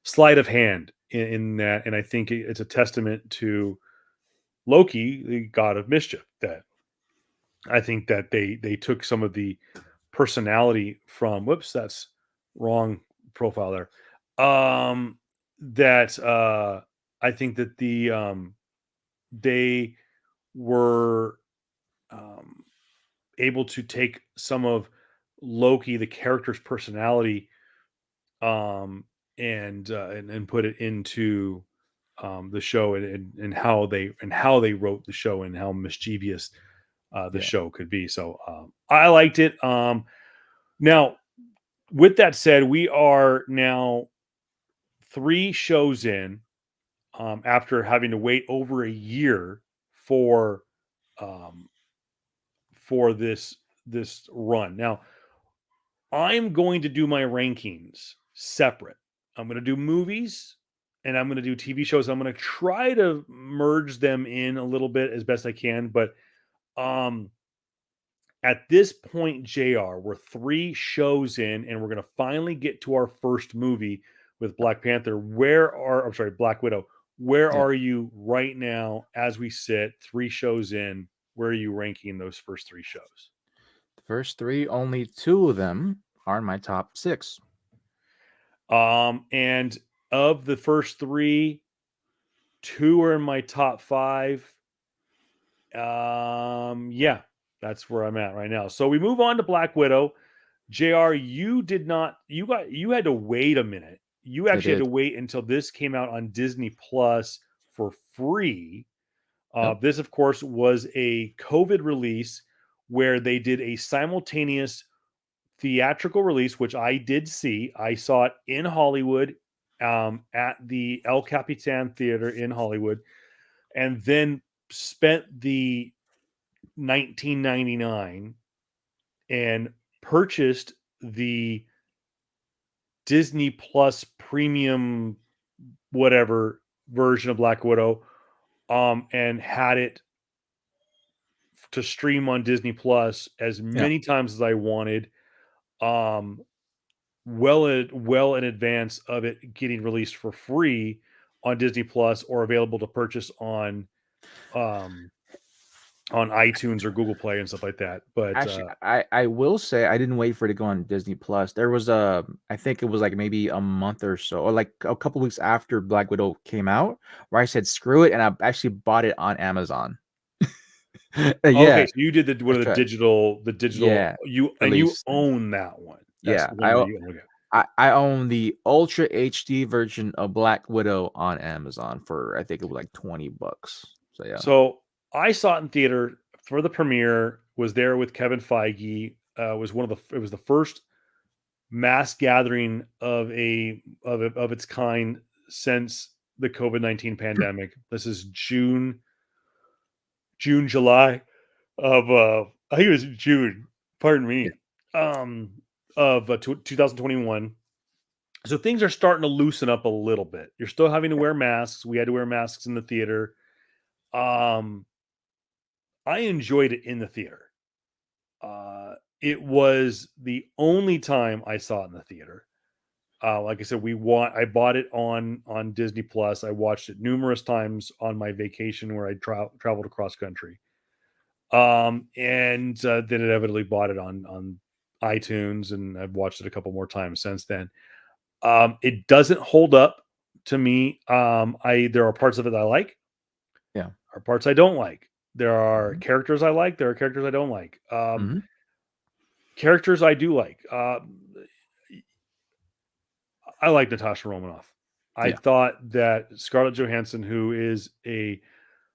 sleight of hand in that, and I think it's a testament to Loki, the god of mischief, that I think that they took some of the personality from that's wrong profile there. That I think that they were able to take some of Loki, the character's personality, and put it into the show, and how they wrote the show, and how mischievous the Yeah. show could be. So I liked it. Now, with that said, we are now 3 shows in, after having to wait over a year for um, this run. Now, I'm going to do my rankings separate. I'm going to do movies and I'm going to do TV shows. I'm going to try to merge them in a little bit as best I can, but um at this point, JR, we're 3 shows in, and we're going to finally get to our first movie with Black Panther. Black Widow. Where Yeah. are you right now as we sit 3 shows in? Where are you ranking those first 3 shows? The first 3, only 2 of them are in my top 6. And of the first 3, 2 are in my top 5. Yeah, that's where I'm at right now. So we move on to Black Widow. JR, you had to wait a minute. You actually had to did. wait until this came out on Disney Plus for free. Yep. This, of course, was a COVID release where they did a simultaneous theatrical release, which I did see. I saw it in Hollywood, at the El Capitan Theater in Hollywood, and then spent the $19.99 and purchased the Disney Plus premium whatever version of Black Widow, and had it to stream on Disney Plus as many times as I wanted, um, well in advance of it getting released for free on Disney Plus, or available to purchase um, on iTunes or Google Play and stuff like that. But Actually, I will say I didn't wait for it to go on Disney Plus. There was a, I think it was like maybe a month or so, or like a couple weeks after Black Widow came out, where I said screw it, and I actually bought it on Amazon. okay, Yeah, so you did the that's right. the digital Yeah, you release. own that one. That's Yeah, the one that you own. Okay. I own the Ultra HD version of Black Widow on Amazon for, I think it was like $20. So yeah. So I saw it in theater for the premiere. Was there with Kevin Feige. It was the first mass gathering of its kind since the COVID-19 pandemic. This is June, July of I think it was June. Pardon me. Of 2021. So things are starting to loosen up a little bit. You're still having to wear masks. We had to wear masks in the theater. I enjoyed it in the theater. It was the only time I saw it in the theater. Like I said, I bought it on Disney Plus. I watched it numerous times on my vacation where I traveled across country. And then inevitably bought it on iTunes, and I've watched it a couple more times since then. It doesn't hold up to me. There are parts of it that I like. Yeah. There are parts I don't like. There are characters I like. There are characters I don't like. Characters I do like. I like Natasha Romanoff. I thought that Scarlett Johansson, who is a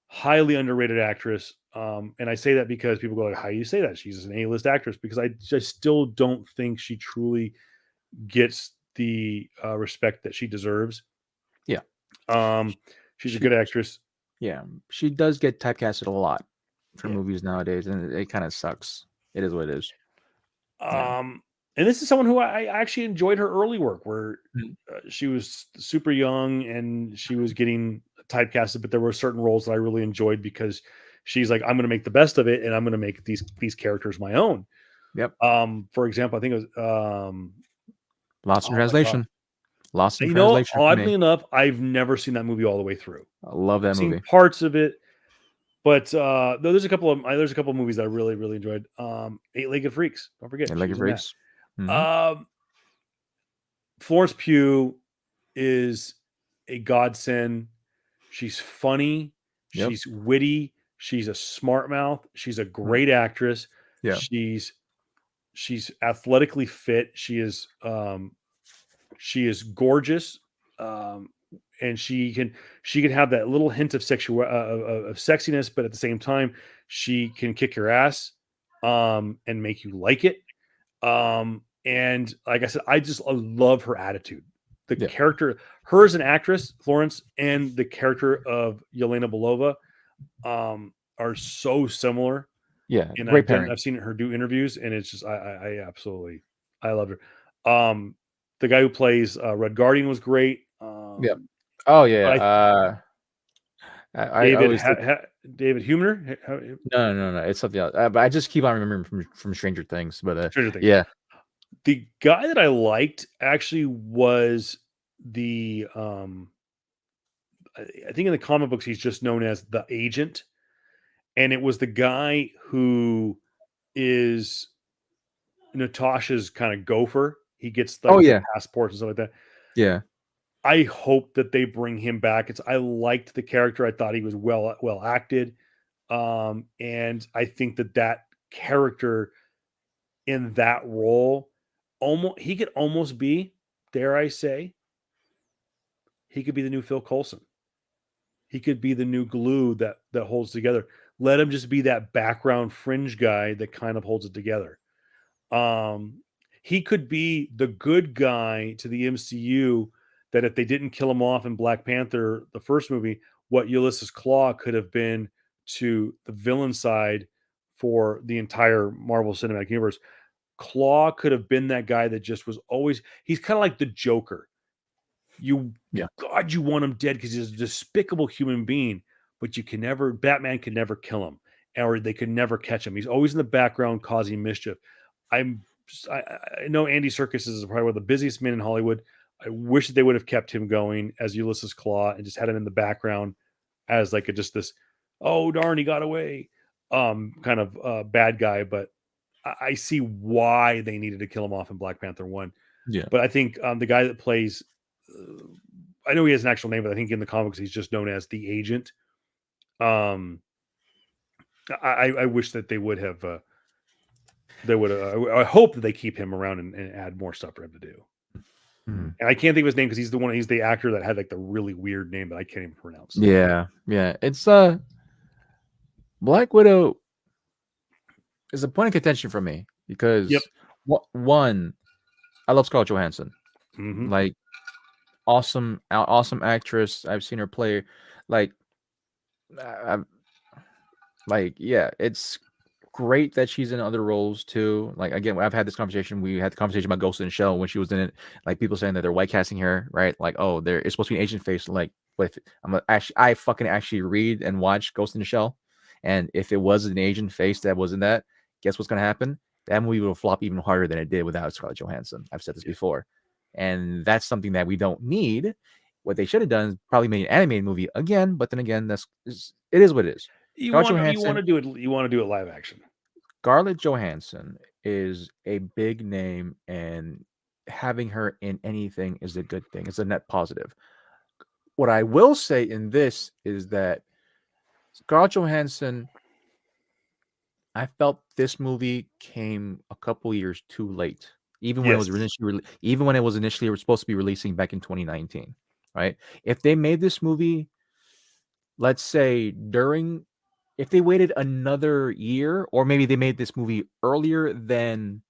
highly underrated actress, and I say that because people go like, "How do you say that? She's an A-list actress." Because I just still don't think she truly gets the respect that she deserves. Yeah. She's a good actress. Yeah, she does get typecasted a lot for movies nowadays, and it kind of sucks. It is what it is. And this is someone who I actually enjoyed her early work, where she was super young and she was getting typecasted, but there were certain roles that I really enjoyed because she's like, I'm going to make the best of it, and I'm going to make these characters my own. Yep. For example, I think it was Lost in Translation. Lost in you know, Translation. oddly enough, I've never seen that movie all the way through. I love that I've movie. seen parts of it, but there's a couple of movies that I really, really enjoyed. Eight-Legged Freaks. Don't forget. Eight-Legged Freaks. Florence Pugh is a godsend. She's funny. Yep. She's witty. She's a smart mouth. She's a great actress. Yeah. She's athletically fit. She is gorgeous, and she can have that little hint of of sexiness, but at the same time, she can kick your ass, and make you like it. And like I said, I love her attitude. The Yeah. character, her as an actress, Florence, and the character of Yelena Belova, are so similar. Yeah, And great pairing. I've seen her do interviews, and it's just I absolutely I loved her. The guy who plays Red Guardian was great. Yeah. Oh but yeah. I David always think, David Humner, no. It's something else. But I just keep on remembering from Stranger Things. But Stranger Things. yeah, The guy that I liked actually was the I think in the comic books he's just known as the Agent, and it was the guy who is Natasha's kind of gopher. He gets like Oh, yeah. passports and stuff like that. yeah. I hope that they bring him back. I liked the character. I thought he was well acted, and I think that character in that role, he could almost be, dare I say, he could be the new Phil Coulson. He could be the new glue that holds together. Let him just be that background fringe guy that kind of holds it together. He could be the good guy to the MCU, that if they didn't kill him off in Black Panther, the first movie, what Ulysses Claw could have been to the villain side for the entire Marvel Cinematic Universe. Claw could have been that guy that just was always, he's kind of like the Joker. God, you want him dead because he's a despicable human being, but Batman could never kill him, or they could never catch him. He's always in the background causing mischief. I know Andy Serkis is probably one of the busiest men in Hollywood. I wish that they would have kept him going as Ulysses Claw and just had him in the background as like just this, oh darn, he got away, kind of bad guy. But I see why they needed to kill him off in Black Panther 1. Yeah. But I think the guy that plays, I know he has an actual name, but I think in the comics he's just known as the Agent. I wish that they would have. I hope that they keep him around and add more stuff for him to do. Mhm. And I can't think of his name because he's the actor that had like the really weird name that I can't even pronounce. Yeah. It's Black Widow is a point of contention for me because one, I love Scarlett Johansson. Mhm. Like, awesome actress. I've seen her play. Like, yeah, it's great that she's in other roles too. Like, again, I've had this conversation. We had the conversation about Ghost in the Shell when she was in it. Like, people saying that they're white casting her, right? Like, oh, it's supposed to be an Asian face. Like, what if I fucking actually read and watch Ghost in the Shell, and if it was an Asian face that was in that, guess what's gonna happen? That movie will flop even harder than it did without Scarlett Johansson. I've said this before, and that's something that we don't need. What they should have done is probably made an animated movie again. But then again, it is what it is. You want to do it. You want to do it live action. Scarlett Johansson is a big name, and having her in anything is a good thing. It's a net positive. What I will say in this is that Scarlett Johansson, I felt this movie came a couple years too late, even when it was initially supposed to be releasing back in 2019. Right? If they made this movie, let's say if they waited another year, or maybe they made this movie earlier than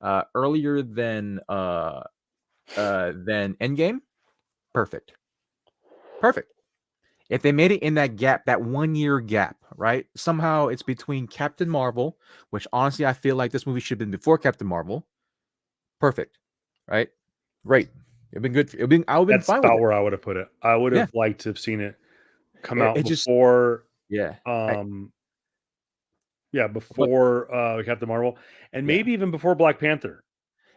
Endgame, perfect. If they made it in that gap, that 1 year gap, right? Somehow it's between Captain Marvel, which honestly I feel like this movie should have been before Captain Marvel. Perfect, right? Great. It'd been good. I would have been fine with it. That's about where I would have put it. I would have liked to have seen it come out before. Before Captain Marvel, and maybe even before Black Panther.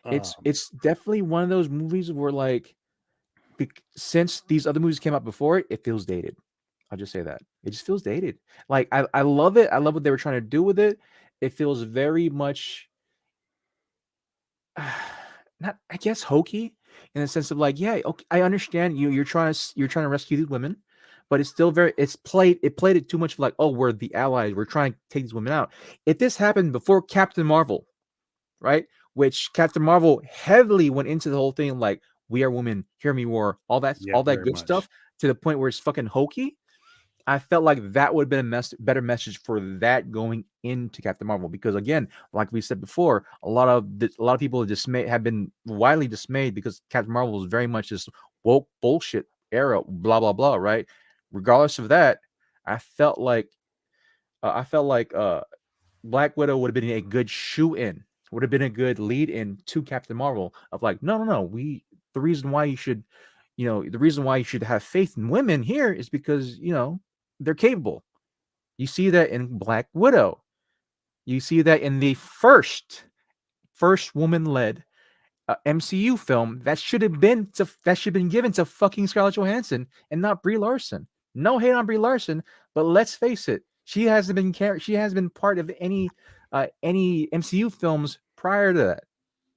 It's definitely one of those movies where, like, since these other movies came out before it feels dated. I'll just say that. It just feels dated. Like, I love it. I love what they were trying to do with it. It feels very much not, I guess, hokey in the sense of like, yeah, okay, I understand you're trying to rescue these women, but it's still it played it too much like, oh, we're the allies, we're trying to take these women out. If this happened before Captain Marvel, right, which Captain Marvel heavily went into the whole thing, like we are women, hear me roar, all that Yeah, very good much. stuff, to the point where it's fucking hokey. I felt like that would have been a better message for that going into Captain Marvel, because again, like we said before, a lot of people have been widely dismayed because Captain Marvel was very much this woke bullshit era, blah blah blah, right? Regardless of that, I felt like Black Widow would have been a good shoe in, would have been a good lead in to Captain Marvel of like, no, the reason why you should, the reason why you should have faith in women here is because, they're capable. You see that in Black Widow. You see that in the first woman-led MCU film that should have been given to fucking Scarlett Johansson and not Brie Larson. No hate on Brie Larson, but let's face it, she hasn't been part of any MCU films prior to that.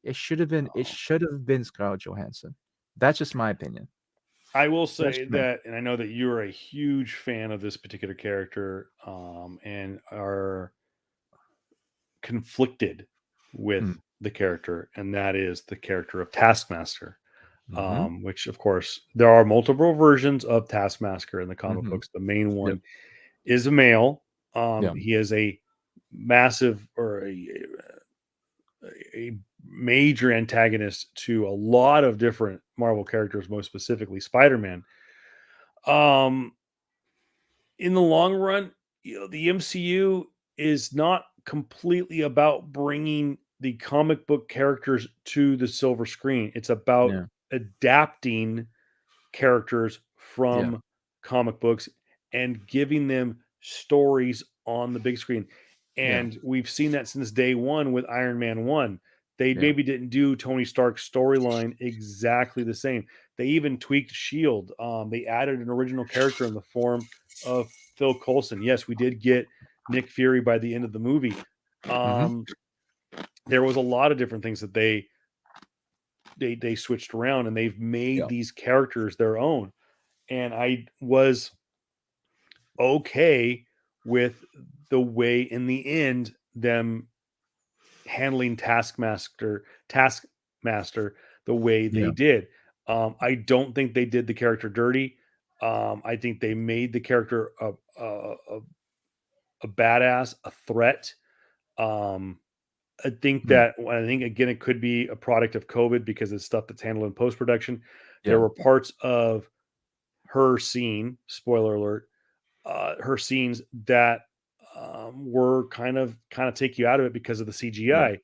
It should have been Scarlett Johansson. That's just my opinion. I will say that, and I know that you're a huge fan of this particular character, and are conflicted with the character, and that is the character of Taskmaster. Which, of course, there are multiple versions of Taskmaster in the comic books. The main one is a male. He is a massive, or a major antagonist to a lot of different Marvel characters, most specifically Spider-Man. In the long run, the MCU is not completely about bringing the comic book characters to the silver screen. It's about adapting characters from comic books and giving them stories on the big screen. And we've seen that since day one with Iron Man 1. They maybe didn't do Tony Stark's storyline exactly the same. They even tweaked Shield. They added an original character in the form of Phil Coulson. Yes, we did get Nick Fury by the end of the movie. There was a lot of different things that they switched around, and they've made these characters their own. And I was okay with the way, in the end, them handling Taskmaster the way they did. I don't think they did the character dirty. I think they made the character a badass, a threat. I think again, it could be a product of COVID because it's stuff that's handled in post production. There were parts of her scene, spoiler alert, her scenes that were kind of take you out of it because of the CGI.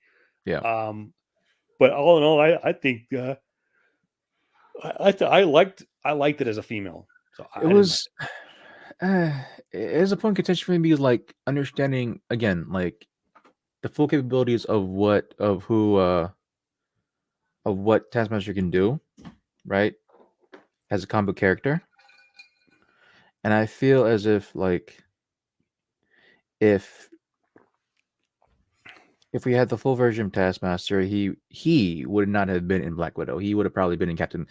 But all in all, I think I liked it as a female. So it is a point of contention for me, because like understanding again, like the full capabilities of what Taskmaster can do, right? As a comic book character. And I feel as if like if we had the full version of Taskmaster, he would not have been in Black Widow. He would have probably been in Captain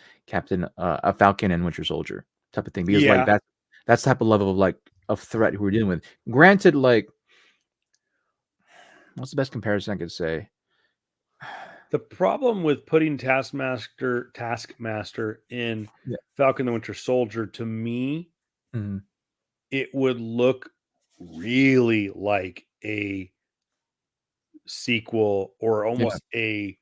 Falcon and Winter Soldier type of thing, because like that's the type of level of like of threat who we're dealing with. Granted, like what's the best comparison I could say? The problem with putting Taskmaster in Falcon the Winter Soldier, to me, it would look really like a sequel, or almost a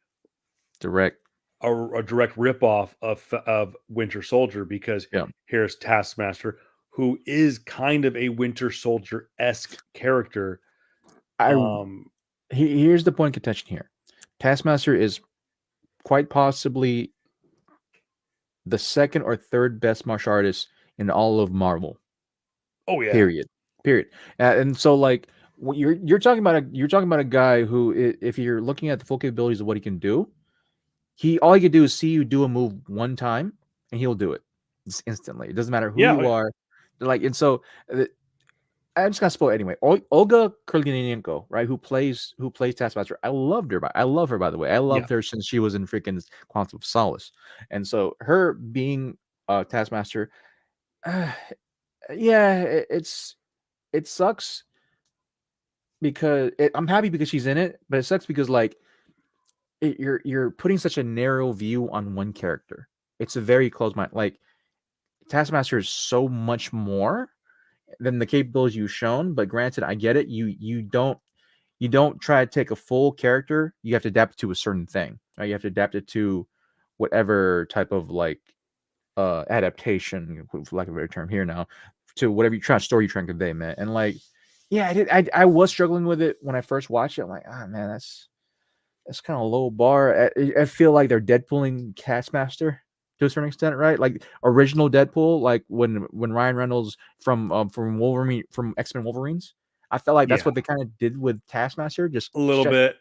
direct ripoff of Winter Soldier, because here's Taskmaster, who is kind of a Winter Soldier-esque character. Here's the point of contention here. Taskmaster is quite possibly the second or third best martial artist in all of Marvel. Oh yeah. Period. And so like you're talking about a guy who, if you're looking at the full capabilities of what he can do, all he can do is see you do a move one time and he'll do it instantly. It doesn't matter who you are. Like, and so I'm just gonna spoil it anyway. Olga Kurylenko, right, who plays Taskmaster. I love her, by the way. I loved her since she was in freaking Quantum of Solace. And so her being Taskmaster, it sucks because I'm happy because she's in it, but it sucks because like you're putting such a narrow view on one character. It's a very close mind. Like Taskmaster is so much more than the capabilities you've shown. But granted, I get it. You don't try to take a full character. You have to adapt it to a certain thing. Right? You have to adapt it to whatever type of like adaptation, for lack of a better term here now, to whatever story you're trying to convey, man. And like, yeah, I was struggling with it when I first watched it. I'm like, man, that's kind of low bar. I feel like they're Deadpooling Taskmaster to a certain extent, right? Like original Deadpool, like when Ryan Reynolds from Wolverine, from X-Men Wolverines. I felt like that's Yeah. what they kind of did with Taskmaster, just A little bit.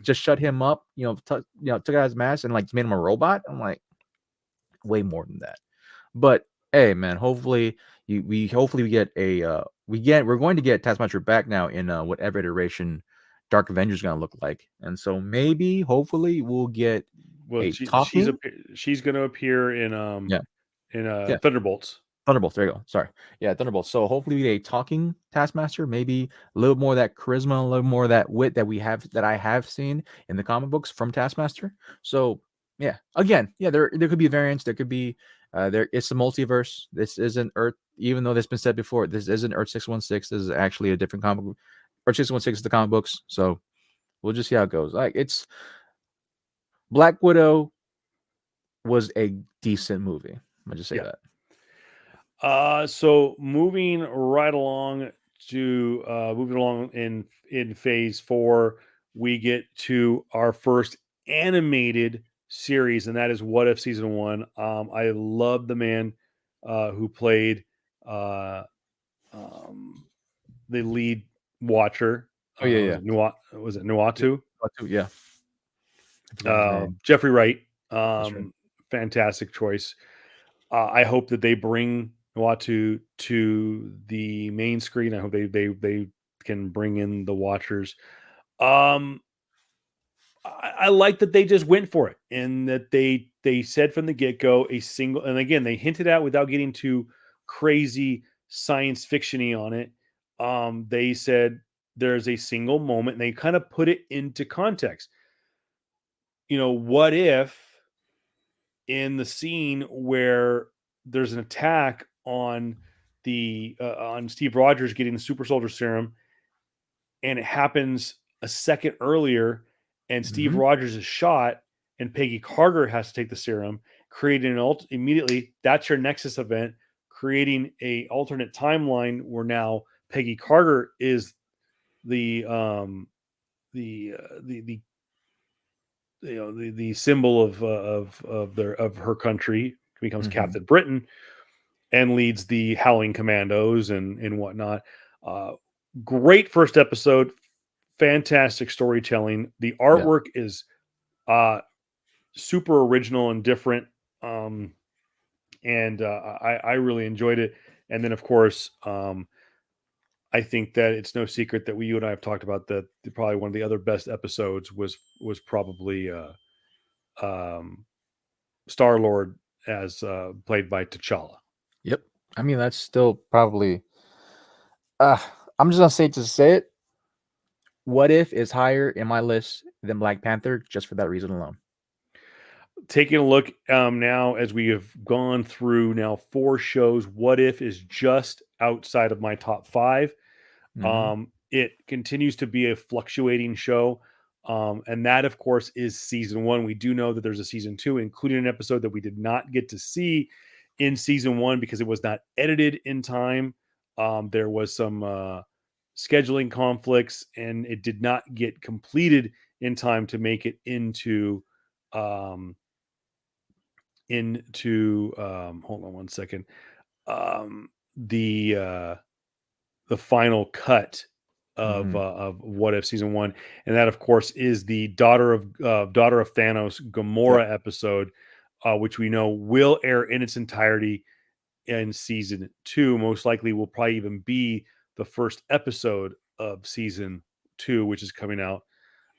shut him up, took out his mask and like made him a robot. I'm like, way more than that. But hey, man, hopefully we get a we're going to get Taskmaster back now in whatever iteration Dark Avengers is going to look like, and so maybe hopefully we'll get she's going to appear in Yeah. Thunderbolts. Thunderbolts. There you go. Sorry. Yeah, Thunderbolts. So hopefully we get a talking Taskmaster, maybe a little more of that charisma, a little more of that wit that I have seen in the comic books from Taskmaster. So yeah, again, yeah, there could be variants. There could be it's a multiverse. This isn't Earth, even though this has been said before. This isn't Earth 616. This is actually a different comic book. Earth 616 is the comic books. So we'll just see how it goes. Like it's Black Widow was a decent movie. I'll just say that. So moving along in phase 4, we get to our first animated series, and that is What If season 1. I love the man who played the lead Watcher. Oh yeah. Was it Nuatu? Yeah. Jeffrey Wright. right. Fantastic choice. I hope that they bring Nuatu to the main screen. I hope they can bring in the Watchers. I like that they just went for it, and that they said from the get-go a single, and again they hinted at without getting too crazy science fiction-y on it. They said there's a single moment, and they kind of put it into context. What if in the scene where there's an attack on on Steve Rogers getting the super soldier serum, and it happens a second earlier, and Steve Rogers is shot, and Peggy Carter has to take the serum, creating immediately. That's your Nexus event, creating a alternate timeline where now Peggy Carter is the symbol of her country, becomes Captain Britain, and leads the Howling Commandos and whatnot. Great first episode, fantastic storytelling. The artwork is super original and different, and I really enjoyed it. And then, of course, I think that it's no secret that you and I have talked about that probably one of the other best episodes was probably Star-Lord as played by T'Challa. Yep. I mean, that's still probably I'm just gonna say it. What If is higher in my list than Black Panther just for that reason alone. Taking a look now as we have gone through now 4 shows, What If is just outside of my top 5. It continues to be a fluctuating show. And that, of course, is season 1. We do know that there's a season 2, including an episode that we did not get to see in season 1 because it was not edited in time. There was some scheduling conflicts, and it did not get completed in time to make it into hold on one second. The final cut of What If season 1, and that, of course, is the daughter of Thanos Gamora episode, which we know will air in its entirety in season 2. Most likely will probably even be the first episode of season 2, which is coming out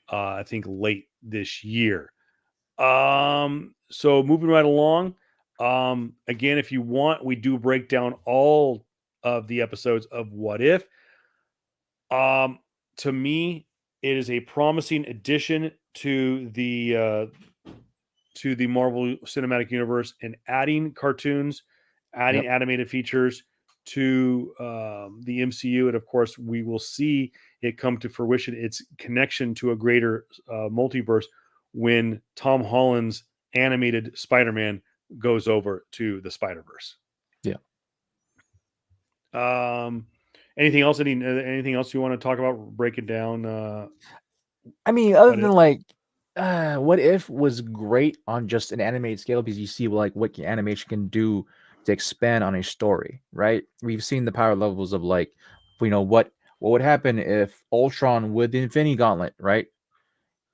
I think late this year. So moving right along, again, if you want, we do break down all of the episodes of What If. To me, It is a promising addition to the Marvel Cinematic Universe, and adding cartoons, adding animated features to the MCU, and of course, we will see it come to fruition. Its connection to a greater multiverse when Tom Holland's animated Spider-Man goes over to the Spider-Verse. Yeah. Anything else? Anything else you want to talk about? Break it down. I mean, other What than if? like, What If was great on just an animated scale because you see like what animation can do to expand on a story, right? We've seen the power levels of like, what would happen if Ultron with the Infinity Gauntlet, right,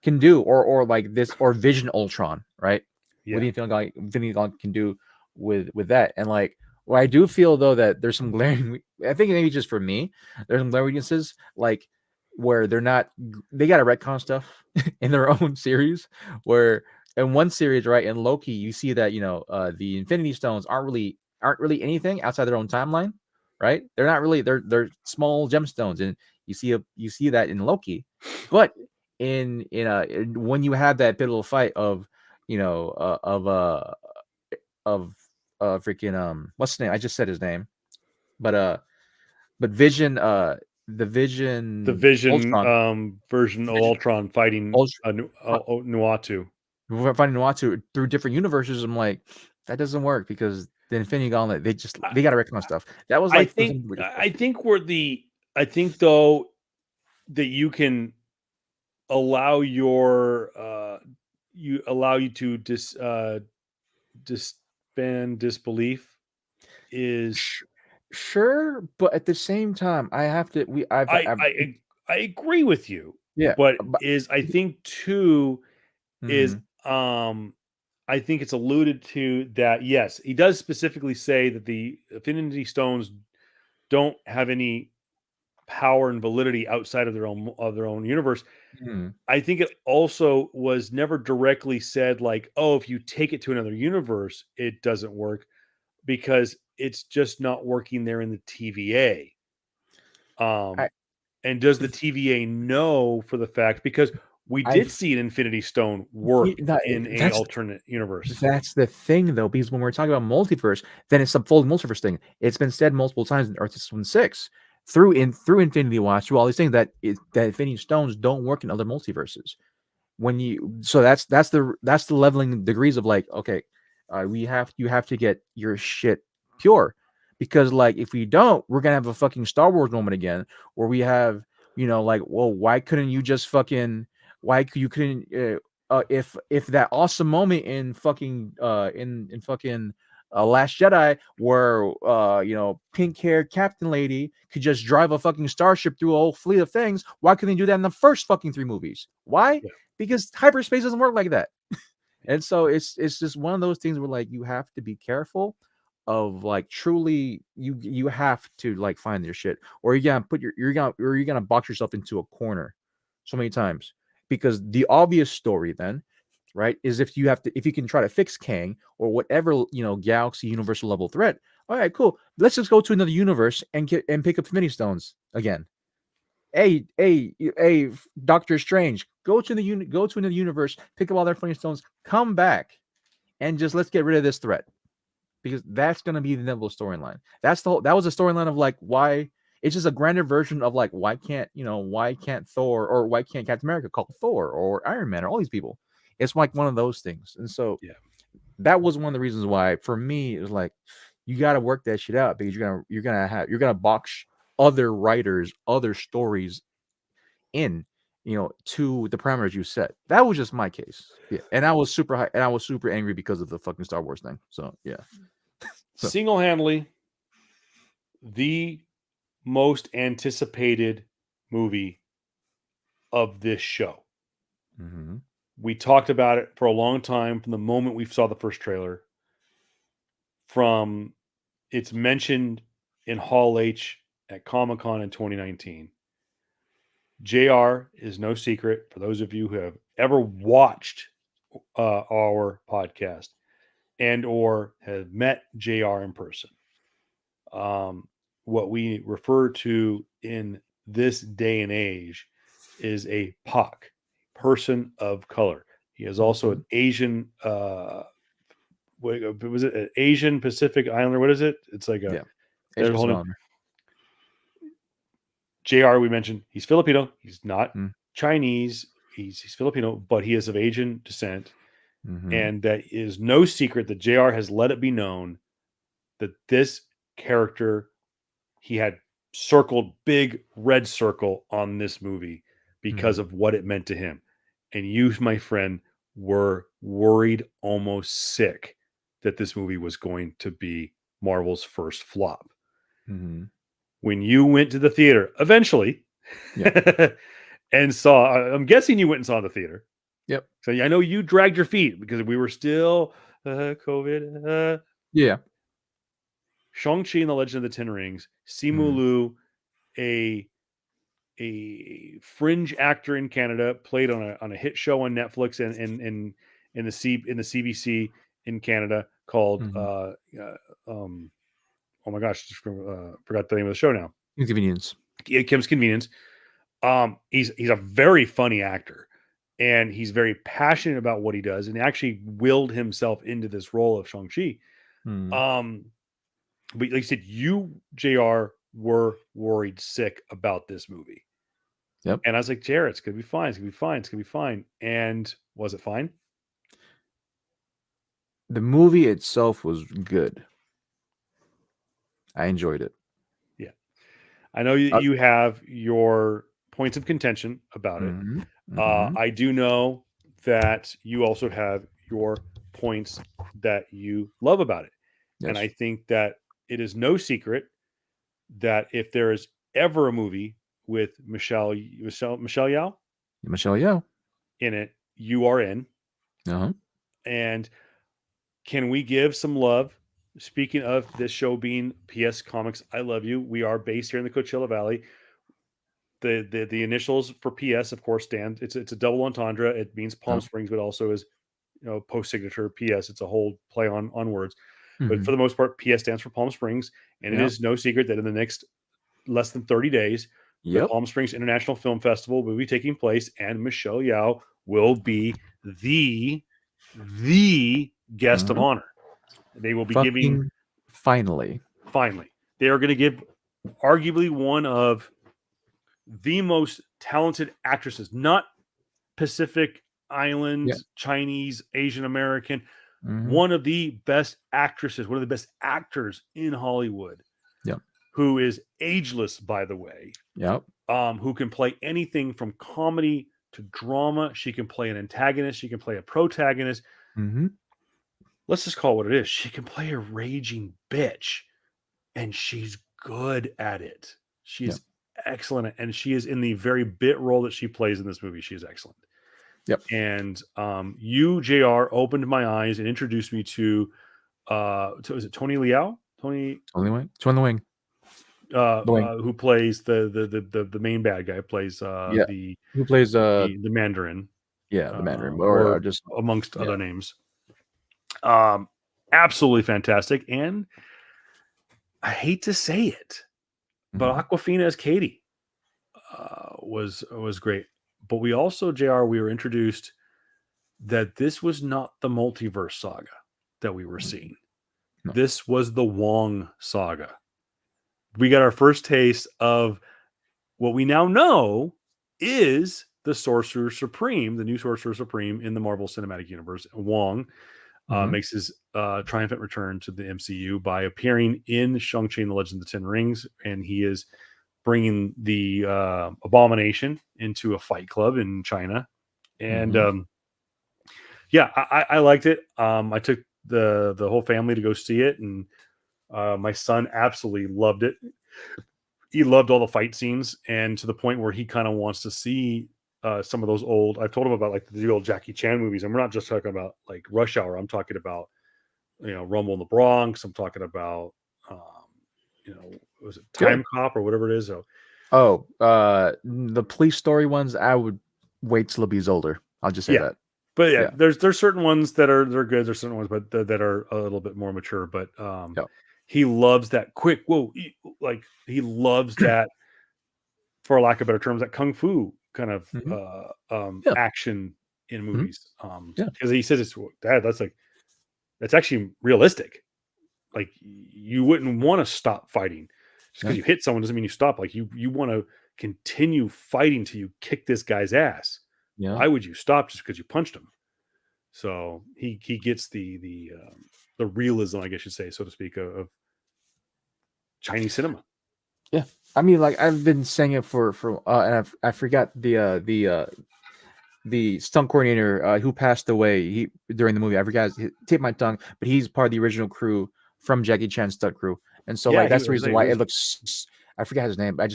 can do, or like this, or Vision Ultron, right, with Yeah. the Infinity Gauntlet can do with that, and like. Well, I do feel though that there's some glaring. I think maybe just for me, there's some glaring weaknesses, like where they got to retcon stuff in their own series. Where in one series, right, in Loki, you see that the Infinity Stones aren't really anything outside their own timeline, right? They're not really they're small gemstones, and you see that in Loki, but when you have that pivotal fight of you know of freaking what's his name? I just said his name, but Vision the The Vision Vision Ultron version of Vision Ultron fighting Nuatu. finding Watu through different universes. I'm like, that doesn't work because the Infinity Gauntlet, they got to recognize stuff. That was I like think I think though that you can allow you to disband disbelief is Sure, but at the same time, I have to. I agree with you, Yeah, but but I think too is mhm, I think it's alluded to that yes, he does specifically say that the Affinity Stones don't have any power and validity outside of their own universe. mhm. I think it also was never directly said like, oh, if you take it to another universe, it doesn't work because it's just not working there in the TVA. I And does the TVA know for the fact because we I did see an Infinity Stone work that, in a that's alternate universe. That's the thing, though, because when we're talking about multiverse, then it's a full multiverse thing. It's been said multiple times in Earth System 6 through Infinity Watch, through all these things that Infinity Stones don't work in other multiverses. That's the leveling degrees of like, okay, you have to get your shit pure, because like if we don't, we're gonna have a fucking Star Wars moment again where we have like, well, why couldn't you just fucking why could you couldn't if that awesome moment in fucking in fucking Last Jedi where pink haired Captain Lady could just drive a fucking starship through a whole fleet of things, why couldn't they do that in the first fucking 3 movies? Why? Yeah. Because hyperspace doesn't work like that. And so it's just one of those things where like you have to be careful of like truly you have to like find your shit, or you're gonna box yourself into a corner so many times, because the obvious story then, right, is if you can try to fix Kang or whatever galaxy universal level threat. All right, cool. Let's just go to another universe and pick up Infinity Stones again. Hey, Doctor Strange, go to another universe, pick up all their Infinity Stones, come back, and just let's get rid of this threat, because that's gonna be the Neville storyline. That was a storyline of like why it's just a grander version of like why can't Thor, or why can't Captain America call Thor or Iron Man or all these people? It's like one of those things, and so Yeah. that was one of the reasons why for me it was like you got to work that shit out, because you're gonna box other writers, other stories in to the parameters you set. That was just my case. Yeah, and I was super high, and I was super angry because of the fucking Star Wars thing. So yeah. So Single-handedly the most anticipated movie of this show. mhm. We talked about it for a long time from the moment we saw the first trailer. From it's mentioned in Hall H at Comic-Con in 2019. JR is no secret for those of you who have ever watched our podcast and or have met JR in person. What we refer to in this day and age is a POC, person of color. He is also an Asian. What was it? An Asian Pacific Islander? What is it? It's like a. Yeah. There's Asian a whole Pacific JR. We mentioned he's Filipino. He's not Mm. Chinese. He's Filipino, but he is of Asian descent, Mhm. and that is no secret that JR has let it be known that this character he had circled big red circle on this movie because of what it meant to him. And you, my friend, were worried, almost sick that this movie was going to be Marvel's first flop. Mhm. When you went to the theater, eventually, and saw, I'm guessing you went and saw in the theater. Yep. So I know you dragged your feet because we were still COVID. Yeah. Shang-Chi and the Legend of the Ten Rings, Simu Liu, a fringe actor in Canada, played on a hit show on Netflix and in the CBC in Canada called oh my gosh, just forgot the name of the show now. Inconvenience. Kim's Convenience. He's a very funny actor, and he's very passionate about what he does, and he actually willed himself into this role of Shang-Chi. But like I said, you, JR, were worried sick about this movie. Yep. And I was like, Jared, it's going to be fine. It's going to be fine. It's going to be fine. And was it fine? The movie itself was good. I enjoyed it. Yeah. I know you have your points of contention about it. I do know that you also have your points that you love about it. Yes. And I think that it is no secret that if there is ever a movie with Michelle Yeoh in it, you are in. And can we give some love? Speaking of this show being PS Comics, I Love You. We are based here in the Coachella Valley. The initials for PS, of course, stand. It's a double entendre. It means Palm Springs, but also is post signature PS. It's a whole play on words. But for the most part, PS stands for Palm Springs, and it is no secret that in the next less than 30 days, the Palm Springs International Film Festival will be taking place, and Michelle Yeoh will be the guest of honor. They will be giving finally. They are going to give arguably one of the most talented actresses, not Pacific Island, Chinese, Asian American, one of the best actresses, one of the best actors in Hollywood. Who is ageless, by the way. Who can play anything from comedy to drama. She can play an antagonist. She can play a protagonist. Let's just call it what it is. She can play a raging bitch, and she's good at it. She is excellent, and she is in the very bit role that she plays in this movie. She is excellent. And you, JR, opened my eyes and introduced me to is it Tony Leal? Tony Wing. Who plays the main bad guy? Plays who plays the Mandarin? The Mandarin, or just amongst other names. Absolutely fantastic, and I hate to say it, but Awkwafina as Katie was great. But we also, JR, we were introduced that this was not the multiverse saga that we were seeing. This was the Wong saga. We got our first taste of what we now know is the Sorcerer Supreme, the new Sorcerer Supreme in the Marvel Cinematic Universe. Wong makes his triumphant return to the MCU by appearing in Shang-Chi and the Legend of the Ten Rings, and he is bringing the Abomination into a fight club in China. And I liked it. I took the whole family to go see it, and my son absolutely loved it. He loved all the fight scenes, and to the point where he kind of wants to see some of those old. I've told him about like the old Jackie Chan movies, and we're not just talking about like Rush Hour. I'm talking about Rumble in the Bronx. I'm talking about was it Time Cop or whatever it is? The police story ones. I would wait till he's older. I'll just say that. But there's certain ones they're good. There's certain ones, but that are a little bit more mature. But he loves that quick. He loves that, for lack of better terms, that kung fu kind of Yeah. action in movies. Yeah. Because he says it's Dad, that's actually realistic. Like you wouldn't want to stop fighting just because Yeah. you hit someone doesn't mean you stop. Like you want to continue fighting till you kick this guy's ass. Yeah. Why would you stop just because you punched him? So he gets the realism, I guess you'd say, so to speak, of Chinese cinema. Yeah. I mean, like I've been saying it for and I forgot the stunt coordinator who passed away during the movie. I forgot tip my tongue, but he's part of the original crew from Jackie Chan's stunt crew, and so Yeah, like that's he the was reason like, why it was- it looks. I forgot his name. But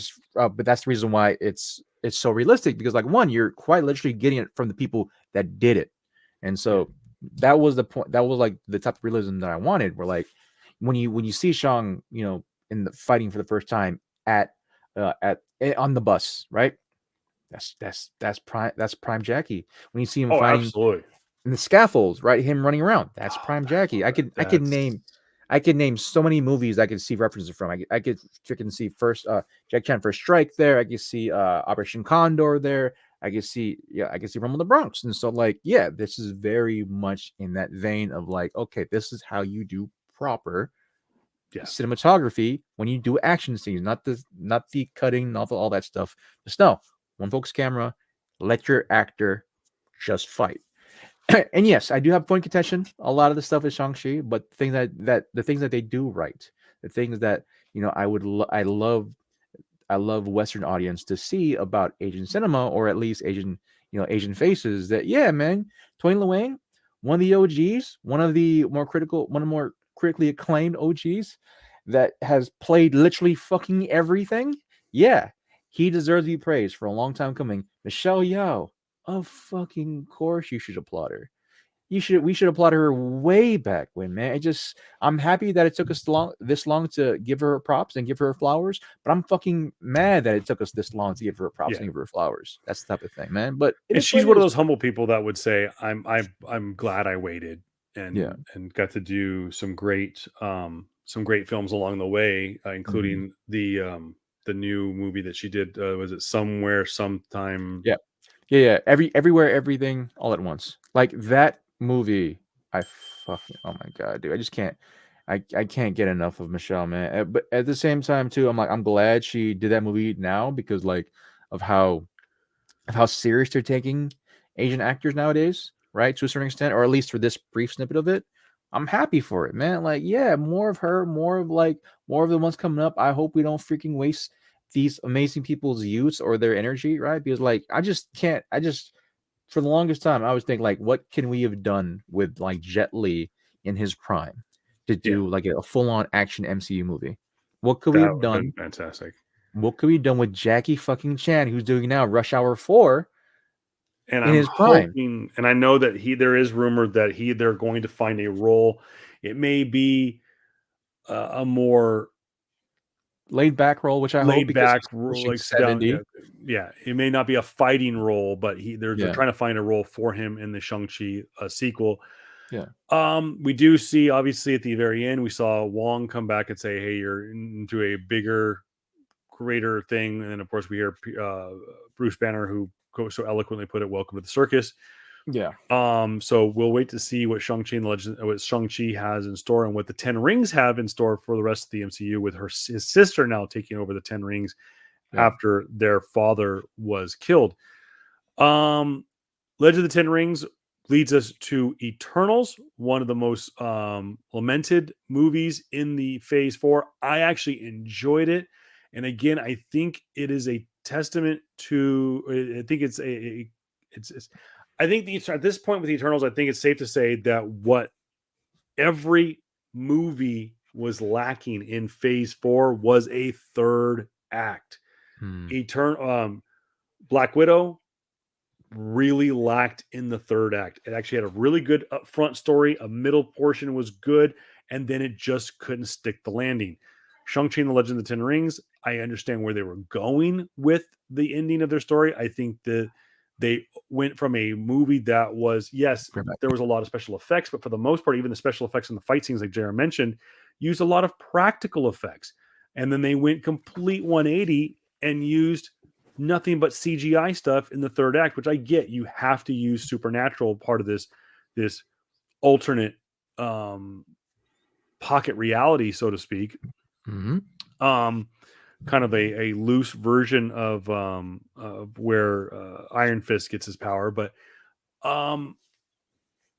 that's the reason why it's so realistic because like one, you're quite literally getting it from the people that did it, and so that was the point. That was like the type of realism that I wanted. Where like when you see Shang, in the fighting for the first time on the bus, right? That's prime Jackie. When you see him oh, fighting absolutely. in the scaffolds, right? Him running around. That's Oh, prime man, Jackie. I could name so many movies I could see references from. I could freaking see first Jackie Chan First Strike there. I could see Operation Condor there. I could see Rumble in the Bronx. And so like, yeah, this is very much in that vein of like, okay, this is how you do proper cinematography when you do action scenes, not the cutting, not all that stuff. Just no, one focus camera, let your actor just fight. And yes, I do have point contention. A lot of the stuff is Shang-Chi, but the things the things that they do right, the things that I love Western audience to see about Asian cinema or at least Asian faces. That yeah, man, Twain Luang, one of the OGs, one of the more critically acclaimed OGs that has played literally fucking everything. Yeah, he deserves to be praised for a long time coming. Michelle Yeoh, of fucking course you should applaud her. We should applaud her way back when, man. I'm happy that it took us this long to give her props and give her flowers, but I'm fucking mad that it took us this long to give her props and give her flowers. That's the type of thing, man. But and she's one of those humble people that would say, I'm glad I waited and got to do some great films along the way, including the new movie that she did. Was it Somewhere Sometime? Yeah. Everywhere, everything, all at once. Like that movie. Oh my god, dude! I just can't. I can't get enough of Michelle, man. But at the same time, too, I'm glad she did that movie now because like of how serious they're taking Asian actors nowadays, right? To a certain extent, or at least for this brief snippet of it. I'm happy for it, man. Like, yeah, more of her, more of the ones coming up. I hope we don't freaking waste these amazing people's youth or their energy, right? Because like for the longest time I was thinking like what can we have done with like Jet Li in his prime to do like a full-on action MCU movie? What could we have done? Fantastic. What could we have done with Jackie fucking Chan, who's doing now Rush Hour 4 and in I'm his prime? hoping, and I know that there is rumored that they're going to find a role. It may be a more laid back role, which I hope because back he's role, pushing like sit down. 70. Yeah, it may not be a fighting role, but they're Yeah. trying to find a role for him in the Shang-Chi sequel. Yeah. We do see obviously at the very end we saw Wong come back and say, "Hey, you're into a bigger, greater thing," and then of course we hear Bruce Banner, who so eloquently put it, "Welcome to the circus." Yeah. So we'll wait to see what what Shang-Chi has in store and what the 10 Rings have in store for the rest of the MCU with his sister now taking over the 10 Rings after their father was killed. Legend of the 10 Rings leads us to Eternals, one of the most lamented movies in the Phase 4. I actually enjoyed it. And again, I think it is a testament to, I think it's I think at this point with the Eternals, I think it's safe to say that what every movie was lacking in Phase 4 was a third act. Black Widow really lacked in the third act. It actually had a really good upfront story. A middle portion was good, and then it just couldn't stick the landing. Shang-Chi and the Legend of the Ten Rings, I understand where they were going with the ending of their story. I think that they went from a movie that was, yes, there was a lot of special effects, but for the most part, even the special effects in the fight scenes, like Jared mentioned, used a lot of practical effects. And then they went complete 180 and used nothing but CGI stuff in the third act, which I get. You have to use supernatural part of this alternate pocket reality, so to speak. Mm-hmm. Kind of a loose version of where Iron Fist gets his power, but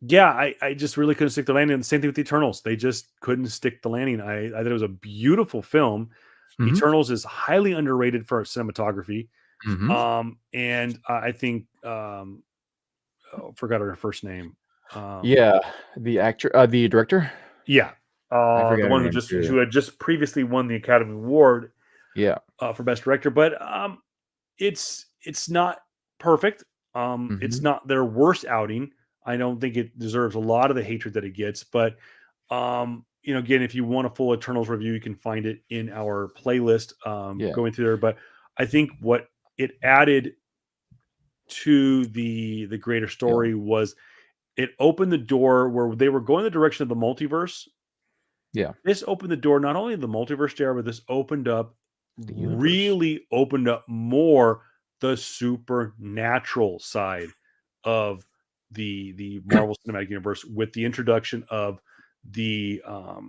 yeah, I just really couldn't stick the landing. And the same thing with the Eternals; they just couldn't stick the landing. I thought it was a beautiful film. Mhm. Eternals is highly underrated for its cinematography. Mm-hmm. And I think forgot her first name. Yeah, the actor, the director. Yeah, I forget the her one name too. who had just previously won the Academy Award Yeah. for Best Director, but it's not perfect. It's Mm-hmm. not their worst outing. I don't think it deserves a lot of the hatred that it gets, but again, if you want a full Eternals review, you can find it in our playlist Yeah. going through there. But I think what it added to the greater story was it opened the door where they were going the direction of the multiverse. Yeah. This opened the door not only the multiverse, JR, but this The universe. really opened up more the supernatural side of the Marvel Cinematic Universe with the introduction of the of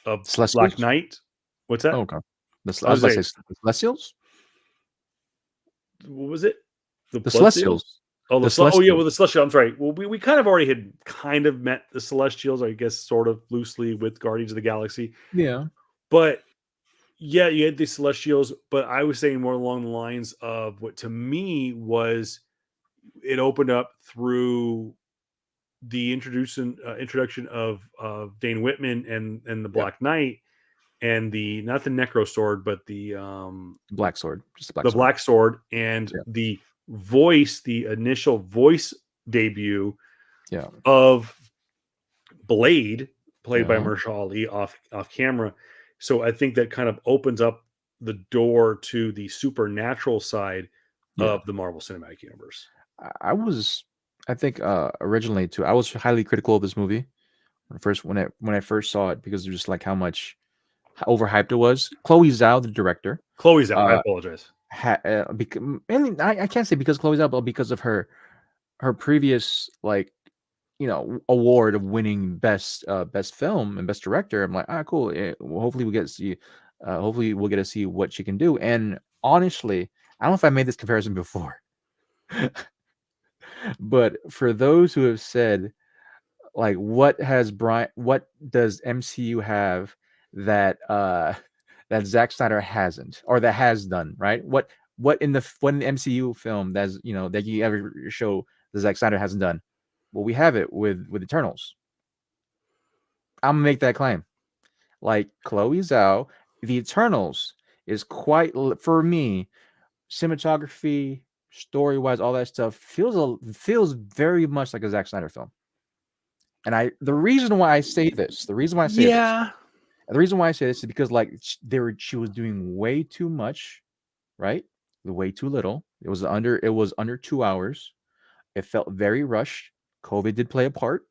Black Celestials. Knight. What's that? Oh, okay. I I was was about say, to say Celestials. what was it? The The Blood Seals? Celestials. Oh, The oh yeah, Celestials. well the Celestial. I'm sorry. Well, we kind of already had kind of met the Celestials, I guess, sort of loosely with Guardians of the Galaxy. Yeah. But yeah, you had the Celestials, but I was saying more along the lines of what to me was it opened up through the introduction of Dane Whitman and the Yeah. Black Knight and the not the Necro Sword, but the Black Sword. Just the Black the Sword. Black Sword and Yeah. the initial voice debut Yeah. of Blade, played by Yeah. Mahershala Ali off camera. So I think that kind of opens up the door to the supernatural side Yeah. of the Marvel Cinematic Universe. I was, I think, originally too. I was highly critical of this movie when I first saw it because of just like how much overhyped it was. Chloe Zhao, the director, Chloe's out. I uh, apologize. mainly I can't say because Chloe Zhao, but because of her previous like award of winning best film and best director. I'm like, cool. Well, hopefully we get to see. Hopefully we'll get to see what she can do. And honestly, I don't know if I made this comparison before, but for those who have said like, what does MCU have that that Zack Snyder hasn't or that has done, right? What in the MCU film that's that you ever show that Zack Snyder hasn't done? Well, we have it with Eternals. I'm gonna make that claim. Like Chloe Zhao, the Eternals is quite for me, cinematography, story wise, all that stuff feels very much like a Zack Snyder film. And the reason why I say this, the reason why I say this is because like she was doing way too much, right? Way too little. It was under 2 hours. It felt very rushed. COVID did play a part.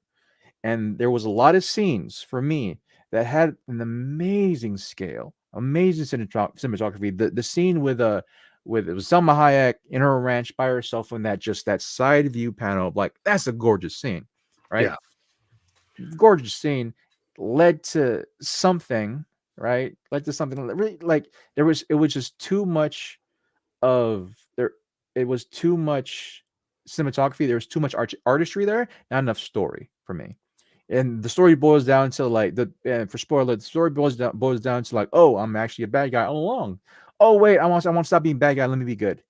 And there was a lot of scenes for me that had an amazing scale, amazing cinematography. The scene with it was Selma Hayek in her ranch by herself in that side view panel, like that's a gorgeous scene, right? Yeah. Gorgeous scene led to something, right? Led to something really like it was just too much of there. It was too much cinematography. There was too much artistry there, not enough story for me. And the story boils down to like for spoiler, the story boils down to like, oh, I'm actually a bad guy all along. Oh wait, I want to stop being bad guy. Let me be good.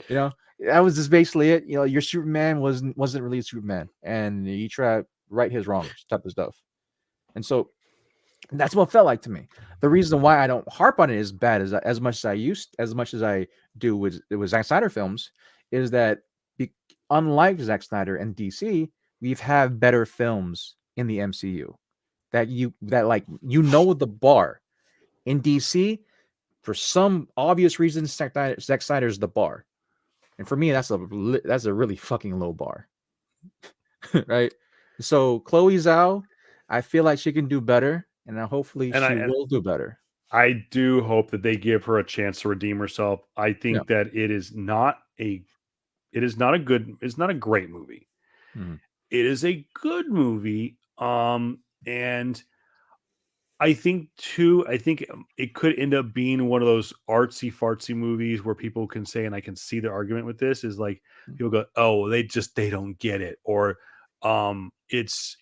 That was just basically it. Your Superman wasn't really Superman, and you try to right his wrongs type of stuff. And so that's what it felt like to me. The reason why I don't harp on it as bad as much as I do with Zack Snyder films is that unlike Zack Snyder and DC, we've had better films in the MCU that the bar. In DC, for some obvious reasons, Zack Snyder's the bar, and for me, that's a really fucking low bar, right? So Chloe Zhao, I feel like she can do better, and hopefully And she will do better. I do hope that they give her a chance to redeem herself. I think that it is not a it's not a great movie. Mhm. It is a good movie. And I think too, it could end up being one of those artsy fartsy movies where people can say, and I can see the argument with this is like people go, oh, they don't get it, or it's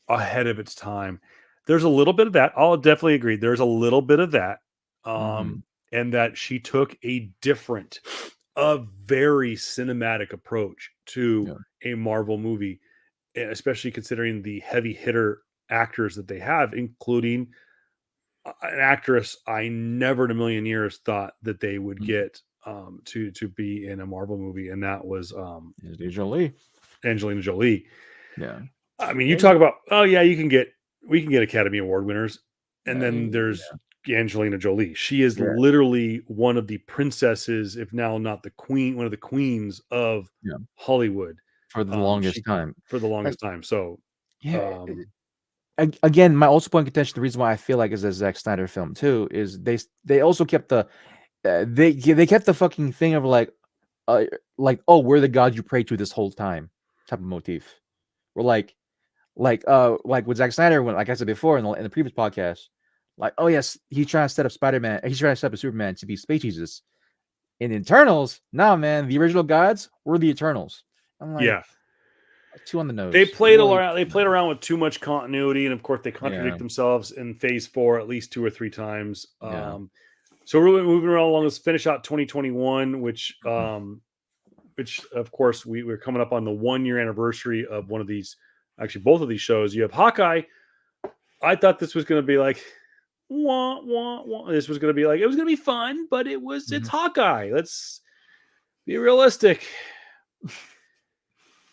ahead of its time. There's a little bit of that. I'll definitely agree. There's a little bit of that. Mhm. And that she took a very cinematic approach to Yeah. a Marvel movie, especially considering the heavy hitter actors that they have, including an actress I never in a million years thought that they would Mhm. get to be in a Marvel movie, and that was Angelina Jolie. Angelina Jolie. Yeah. I mean, you And talk about, oh yeah, we can get Academy Award winners, and yeah, then there's Angelina Jolie. She is yeah, literally one of the princesses, if now not the queen, one of the queens of yeah, Hollywood. for the She longest time. for the Like, longest time. So yeah. um Again, my also point of contention. The reason why I feel like it's a Zack Snyder film too is they also kept the they kept the fucking thing of like, oh, we're the gods you pray to this whole time type of motif. We're like with Zack Snyder, when, like I said before in the previous podcast, like, oh yes, he's trying to set up Spider-Man, he's trying to set up Superman to be Space Jesus. In Eternals, nah, man, the original gods were the Eternals. I'm like, yeah. two on the They nose. played around. They played around with too much continuity, and of course, they Yeah, contradict themselves in Phase 4 at least 2 or 3 times. yeah. So we're really moving around along. Let's finish out 2021, which of course we're coming up on the 1 year anniversary of one of these. Actually, both of these shows. You have Hawkeye. I thought this was going to be like, wah, wah, wah. This was going to be like, it was going to be fun, but it's Mhm. Hawkeye. Let's be realistic.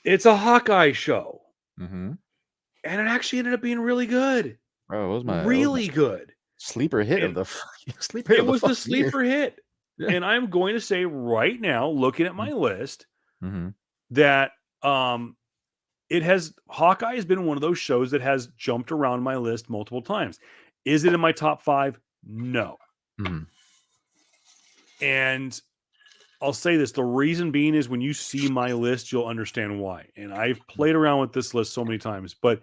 It's a Hawkeye show. Mm-hmm. And it actually ended up being really good. Bro, it was my Really good. sleeper hit of And the sleeper hit it of the was the fucking year. sleeper hit. Yeah. And I'm going to say right now, looking at my list, Mm-hmm. that Hawkeye has been one of those shows that has jumped around my list multiple times. Is it in my top 5? No. Mm-hmm. And I'll say this, the reason being is when you see my list, you'll understand why. And I've played around with this list so many times, but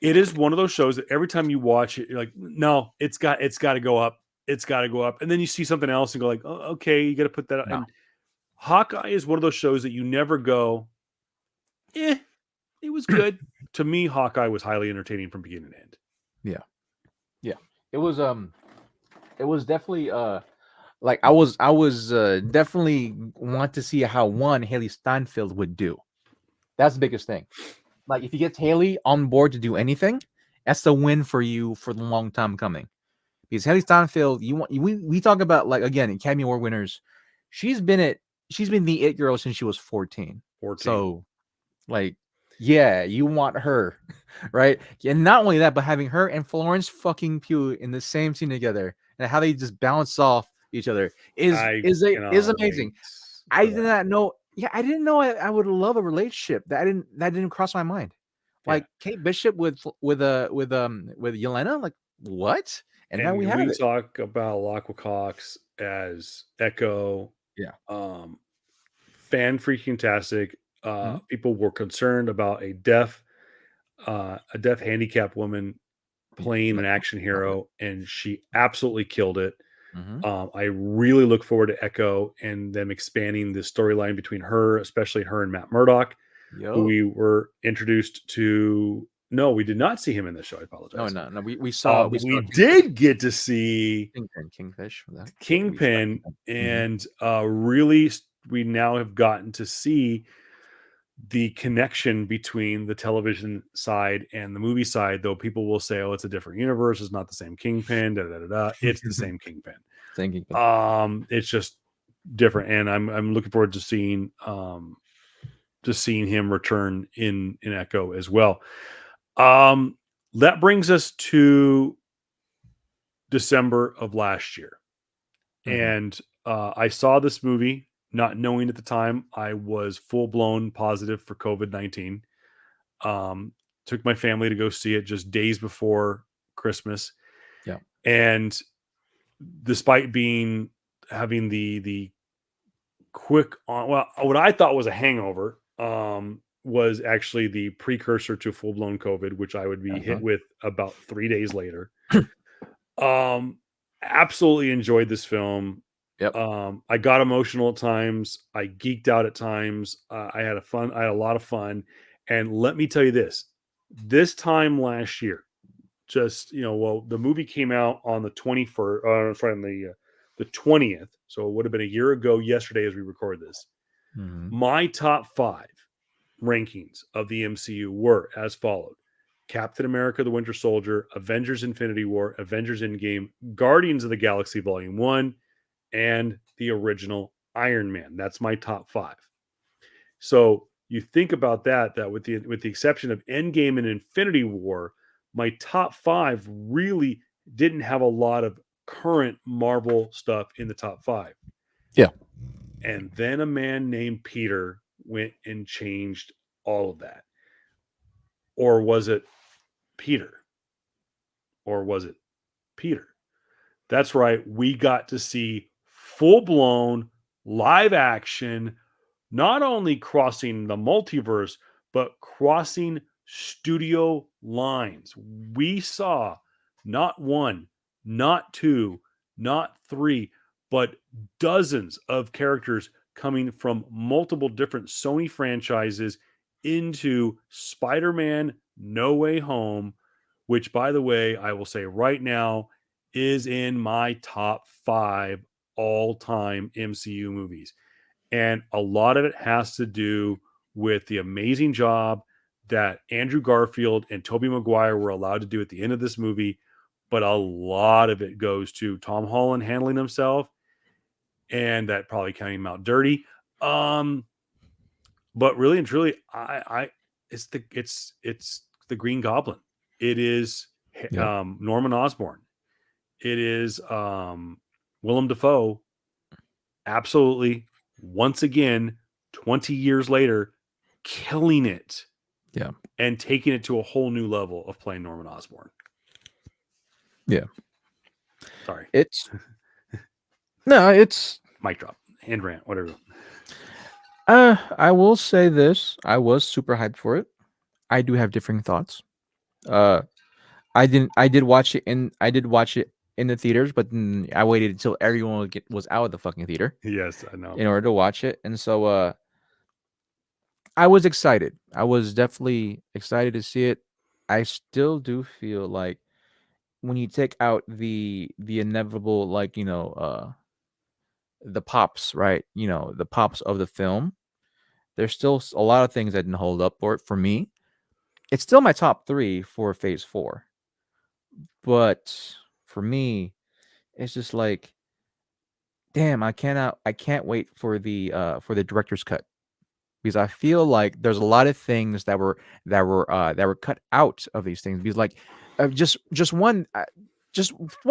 it is one of those shows that every time you watch it, you're like, no, it's got to go up. It's got to go up. And then you see something else and go like, oh, okay, you got to put that up. No. And Hawkeye is one of those shows that you never go, it was good. To me, Hawkeye was highly entertaining from beginning to end. Yeah. Yeah. It was definitely like I was definitely want to see how Haley Steinfeld would do. That's the biggest thing. Like, if you get Haley on board to do anything, that's the win for you for the long time coming. Because Haley Steinfeld, we talk about, like, again, Academy Award winners. She's been the it girl since she was 14. 14. So, like, yeah, you want her, right? And not only that, but having her and Florence fucking Pugh in the same scene together and how they just bounce off each other is amazing. Wait I for did that. not know. Yeah, I didn't know I would love a relationship. That didn't cross my mind. Like, Kate Bishop with Yelena, like, what? And now we have it. Talk about Laqua Cox as Echo. Yeah. Fan freaking tastic. People were concerned about a deaf handicapped woman playing an action hero, and she absolutely killed it. I really look forward to Echo and them expanding the storyline between her, especially her and Matt Murdock, who we were introduced to. No, we did not see him in this show. I apologize. No. We saw. We did get to see Kingfish. Kingpin, and really, we now have gotten to see the connection between the television side and the movie side, though people will say, oh, it's a different universe, it's not the same Kingpin, it's the same Kingpin. It's just different, and I'm looking forward to seeing him return in Echo as well. That brings us to December of last year, and I saw this movie not knowing at the time I was full-blown positive for COVID-19. Took my family to go see it just days before Christmas. Yeah. And despite having the quick on, well, what I thought was a hangover, was actually the precursor to full blown COVID, which I would be hit with about 3 days later. Absolutely enjoyed this film. Yep. I got emotional at times. I geeked out at times. I had a lot of fun. And let me tell you this time last year, just, well, the movie came out on the 21st, sorry, on the 20th. So it would have been a year ago yesterday as we record this. My top 5 rankings of the MCU were as followed: Captain America, the Winter Soldier, Avengers Infinity War, Avengers Endgame, Guardians of the Galaxy Volume 1, and the original Iron Man. That's my top 5. So you think about that with the exception of Endgame and Infinity War, my top 5 really didn't have a lot of current Marvel stuff in the top 5. Yeah. And then a man named Peter went and changed all of that. Or was it Peter? Or was it Peter? That's right. We got to see full-blown live action, not only crossing the multiverse, but crossing studio lines. We saw not 1, not 2, not 3, but dozens of characters coming from multiple different Sony franchises into Spider-Man No Way Home, which, by the way, I will say right now is in my top 5 all-time MCU movies. And a lot of it has to do with the amazing job that Andrew Garfield and Tobey Maguire were allowed to do at the end of this movie. But a lot of it goes to Tom Holland handling himself, and that probably came out dirty. But really and truly, it's the Green Goblin. It is Norman Osborn. It is Willem Dafoe. Absolutely, once again, 20 years later, killing it. Yeah. And taking it to a whole new level of playing Norman Osborn. Yeah. Sorry. It's mic drop, hand rant, whatever. I will say this. I was super hyped for it. I do have differing thoughts. I did watch it in the theaters, but then I waited until everyone was out of the fucking theater. Yes, I know. In order to watch it. And so I was excited. I was definitely excited to see it. I still do feel like when you take out the inevitable, like, the pops, right? The pops of the film, there's still a lot of things that didn't hold up for it. For me, it's still my top 3 for Phase 4. But for me, it's just like, damn, I can't wait for the director's cut, because I feel like there's a lot of things that were cut out of these things. Because, like, just one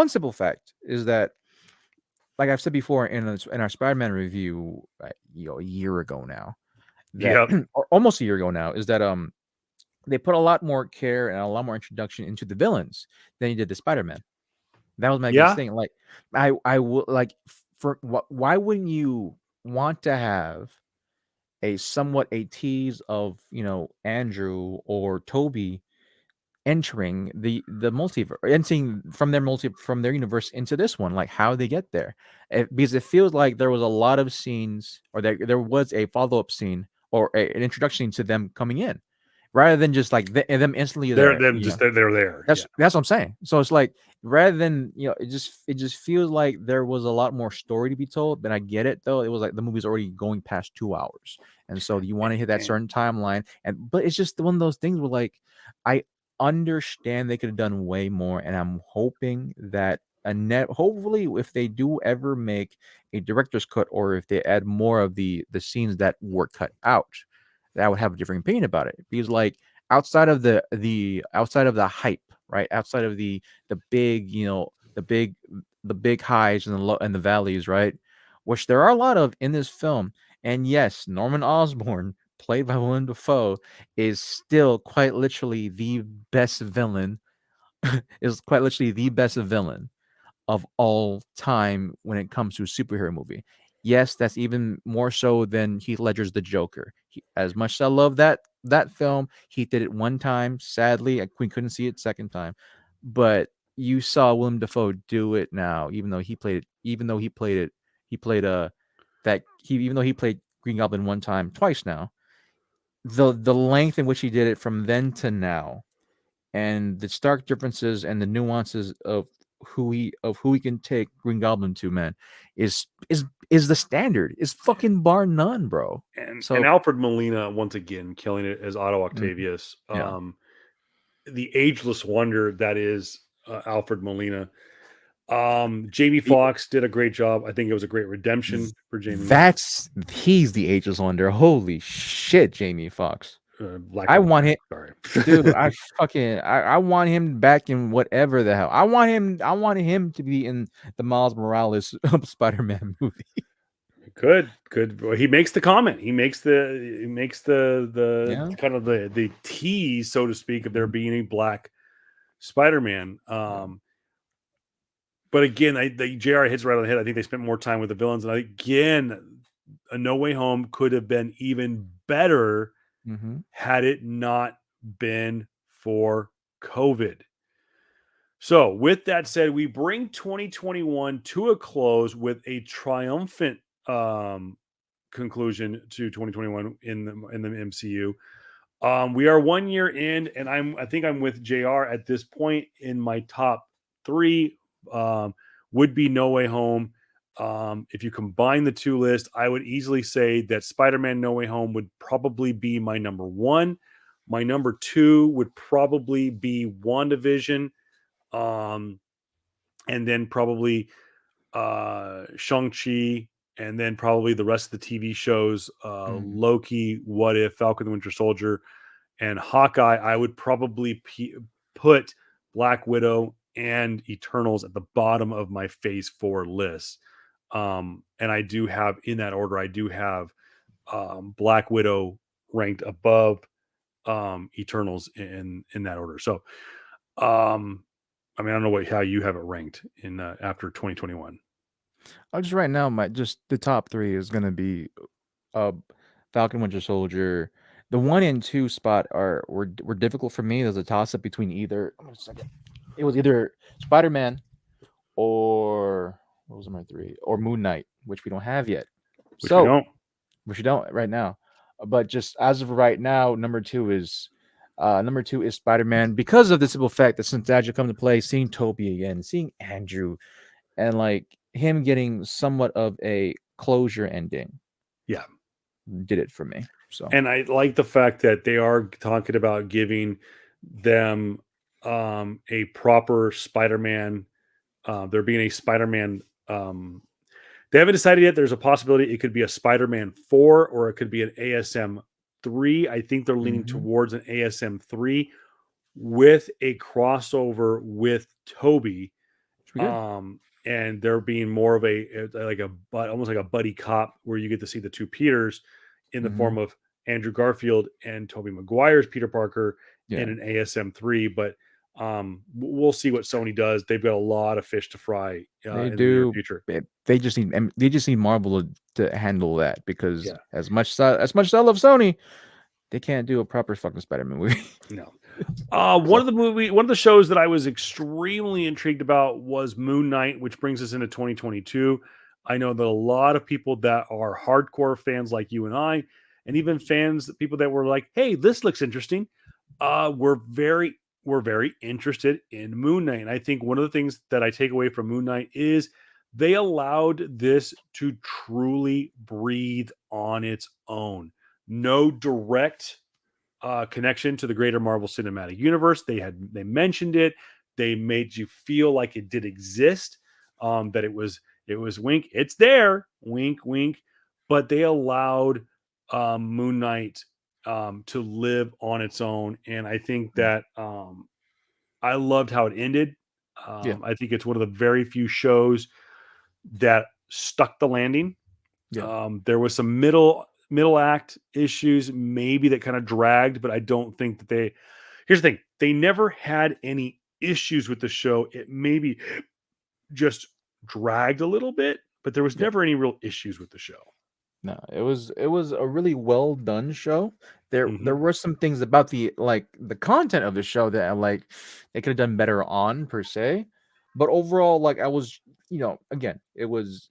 simple fact is that, like I've said before in our Spider-Man review, a year ago now, or almost a year ago now, is that they put a lot more care and a lot more introduction into the villains than he did the Spider-Man. That was my biggest thing. Like, I will, like, why wouldn't you want to have somewhat a tease of, Andrew or Toby entering the multiverse, entering from their universe into this one? Like, how they get there? Because it feels like there was a lot of scenes, or there was a follow-up scene, or an introduction to them coming in, rather than just like them instantly they're there. there. That's what I'm saying. So it's like, rather than, it just feels like there was a lot more story to be told. But I get it, though. It was like the movie's already going past 2 hours, and so you want to hit that certain timeline. But it's just one of those things where, like, I understand they could have done way more, and I'm hoping that hopefully, if they do ever make a director's cut, or if they add more of the scenes that were cut out, that I would have a different opinion about it. Because, like, outside of the hype, right? Outside of the big, the big highs and the low and the valleys, right? Which there are a lot of in this film. And yes, Norman Osborn, played by Willem Dafoe, is still quite literally the best villain is quite literally the best villain of all time when it comes to a superhero movie. Yes, that's even more so than Heath Ledger's The Joker. As much as I love that film, he did it one time. Sadly, we couldn't see it second time, but you saw Willem Dafoe do it now. Even though he played it, he played even though he played Green Goblin one time, twice now. The length in which he did it from then to now, and the stark differences and the nuances of who he can take Green Goblin to, man, is the standard. Is fucking bar none, bro. And So Alfred Molina once again killing it as Otto Mhm. Octavius. Yeah. The ageless wonder that is Alfred Molina. Jamie He- Foxx did a great job. I think it was a great redemption for Jamie. he's the ageless wonder. Holy shit, Jamie Foxx. Black I Widow, want him, sorry. dude. I want him back in whatever the hell. I want him to be in the Miles Morales Spider-Man movie. Good. Well, he makes the comment. He makes the Yeah. kind of the tease, so to speak, of there being a black Spider-Man. But again, the JR hits right on the head. I think they spent more time with the villains, and again, A No Way Home could have been even better Mm-hmm. had it not been for COVID. So, with that said, we bring 2021 to a close with a triumphant conclusion to 2021 in the MCU. We are 1 year in, and I think I'm with JR at this point in my top three. Would be No Way Home. If you combine the two lists, I would easily say that Spider-Man No Way Home would probably be my number one. My number two would probably be WandaVision. And then probably Shang-Chi, and then probably the rest of the TV shows, Loki, What If, Falcon the Winter Soldier, and Hawkeye. I would probably put Black Widow and Eternals at the bottom of my Phase 4 list. And I do have, in that order, I do have Black Widow ranked above Eternals in that order. So, I mean, I don't know how you have it ranked in after 2021. I'll just right now, just the top three is gonna be Falcon Winter Soldier. The 1 and 2 spot were difficult for me. There's a toss up between either. It was either Spider-Man or what was my 3? Or Moon Knight, which we don't have yet. Which we don't. Which we don't right now. But just as of right now, number two is Spider-Man, because of the simple fact that since that should come to play, seeing Toby again, seeing Andrew, and like him getting somewhat of a closure ending. Yeah. Did it for me. So, and I like the fact that they are talking about giving them a proper Spider-Man. There being a Spider-Man. They haven't decided yet. There's a possibility it could be a Spider-Man 4 or it could be an ASM 3. I think they're leaning towards an ASM 3 with a crossover with Toby. And there being more of almost like a buddy cop where you get to see the two Peters in the form of Andrew Garfield and Tobey Maguire's Peter Parker in an ASM 3. But we'll see what Sony does. They've got a lot of fish to fry in the near future. They just need Marvel to handle that, because as much as I love Sony, they can't do a proper fucking Spider-Man movie. No. One of the shows that I was extremely intrigued about was Moon Knight, which brings us into 2022. I know that a lot of people that are hardcore fans like you and I, and even people that were like, "Hey, this looks interesting," we're very interested in Moon Knight. And I think one of the things that I take away from Moon Knight is they allowed this to truly breathe on its own. No direct connection to the greater Marvel Cinematic Universe. They mentioned it. They made you feel like it did exist. That it was wink. It's there, wink, wink. But they allowed Moon Knight to live on its own, and I think that I loved how it ended. I think it's one of the very few shows that stuck the landing. There was some middle act issues maybe that kind of dragged, but I don't think that here's the thing, they never had any issues with the show. It maybe just dragged a little bit, but there was Yeah. never any real issues with the show. No, it was a really well done show. There Mhm. were some things about the content of the show that like they could have done better on per se, but overall, like I was, again, it was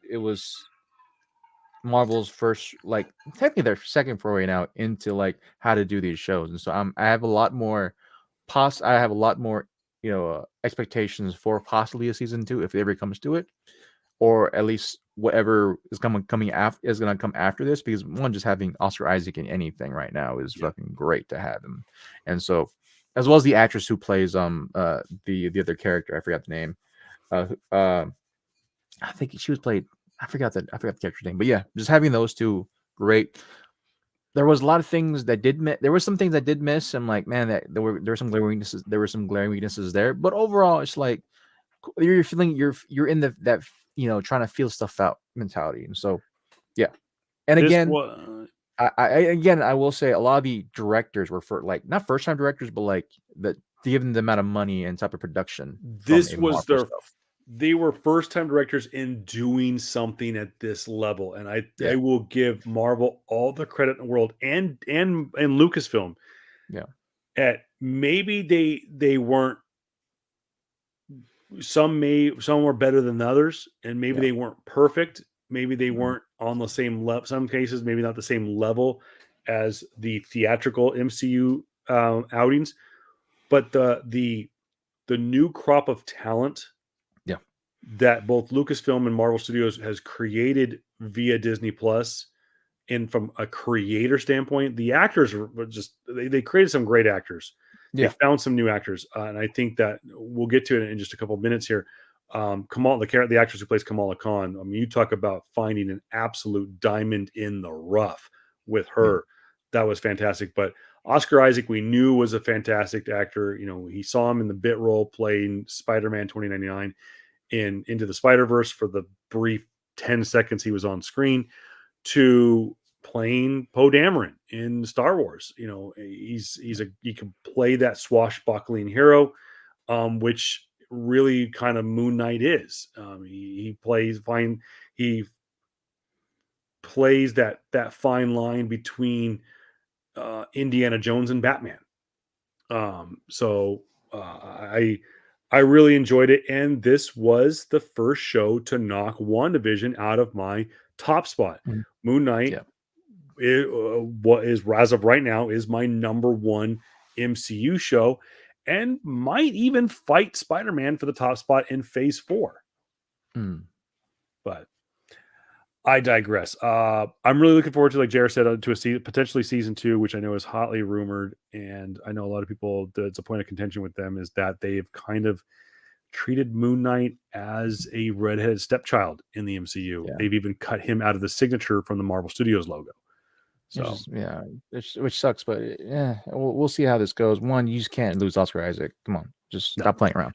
Marvel's first, like technically their second foray now into like how to do these shows, and so I have a lot more I have a lot more expectations for possibly a season 2 if it ever comes to it, or at least whatever is coming after is going to come after this, because one, just having Oscar Isaac in anything right now is fucking great to have him, and so as well as the actress who plays the other character, I forgot the name, I think she was played. I forgot the character's name, but yeah, just having those two, great. There was a lot of things that did miss. There were some things I did miss. I'm like, man, that there were some glaring weaknesses. There were some glaring weaknesses there, but overall, it's like you're feeling you're in that trying to feel stuff out mentality, and so yeah. And This again, was I will say a lot of the directors were for like not first time directors, but like the given the amount of money and type of production from this a was Marvel their stuff. they were first time directors in doing something at this level, and I Yeah, will give Marvel all the credit in the world, and Lucasfilm, yeah, at maybe they weren't, some were better than others, and maybe yeah. they weren't perfect, maybe they Mhm. weren't on the same level, some cases maybe not the same level as the theatrical MCU outings, but the new crop of talent Yeah. that both Lucasfilm and Marvel Studios has created via Disney Plus, and from a creator standpoint, the actors were just they created some great actors. They Yeah. found some new actors, and I think that we'll get to it in just a couple of minutes here. The actress who plays Kamala Khan. I mean, you talk about finding an absolute diamond in the rough with Yeah. her. That was fantastic. But Oscar Isaac, we knew was a fantastic actor. You know, he saw him in the bit role playing Spider-Man 2099 in Into the Spider-Verse for the brief 10 seconds he was on screen, to playing Poe Dameron in Star Wars. You know, he can play that swashbuckling hero, which really kind of Moon Knight is. He plays fine. He plays that fine line between Indiana Jones and Batman. So I really enjoyed it, and this was the first show to knock WandaVision out of my top spot. Mhm. Moon Knight, Yeah. what is, as of right now, is my number one MCU show, and might even fight Spider-Man for the top spot in Phase 4. Mm. But I digress. I'm really looking forward to, like Jared said, to potentially season 2, which I know is hotly rumored, and I know a lot of people. It's a point of contention with them is that they've kind of treated Moon Knight as a redheaded stepchild in the MCU. Yeah. They've even cut him out of the signature from the Marvel Studios logo. It's So just, yeah, which sucks, but yeah, we'll see how this goes. One, you just can't lose Oscar Isaac. Come on, just no. stop playing around.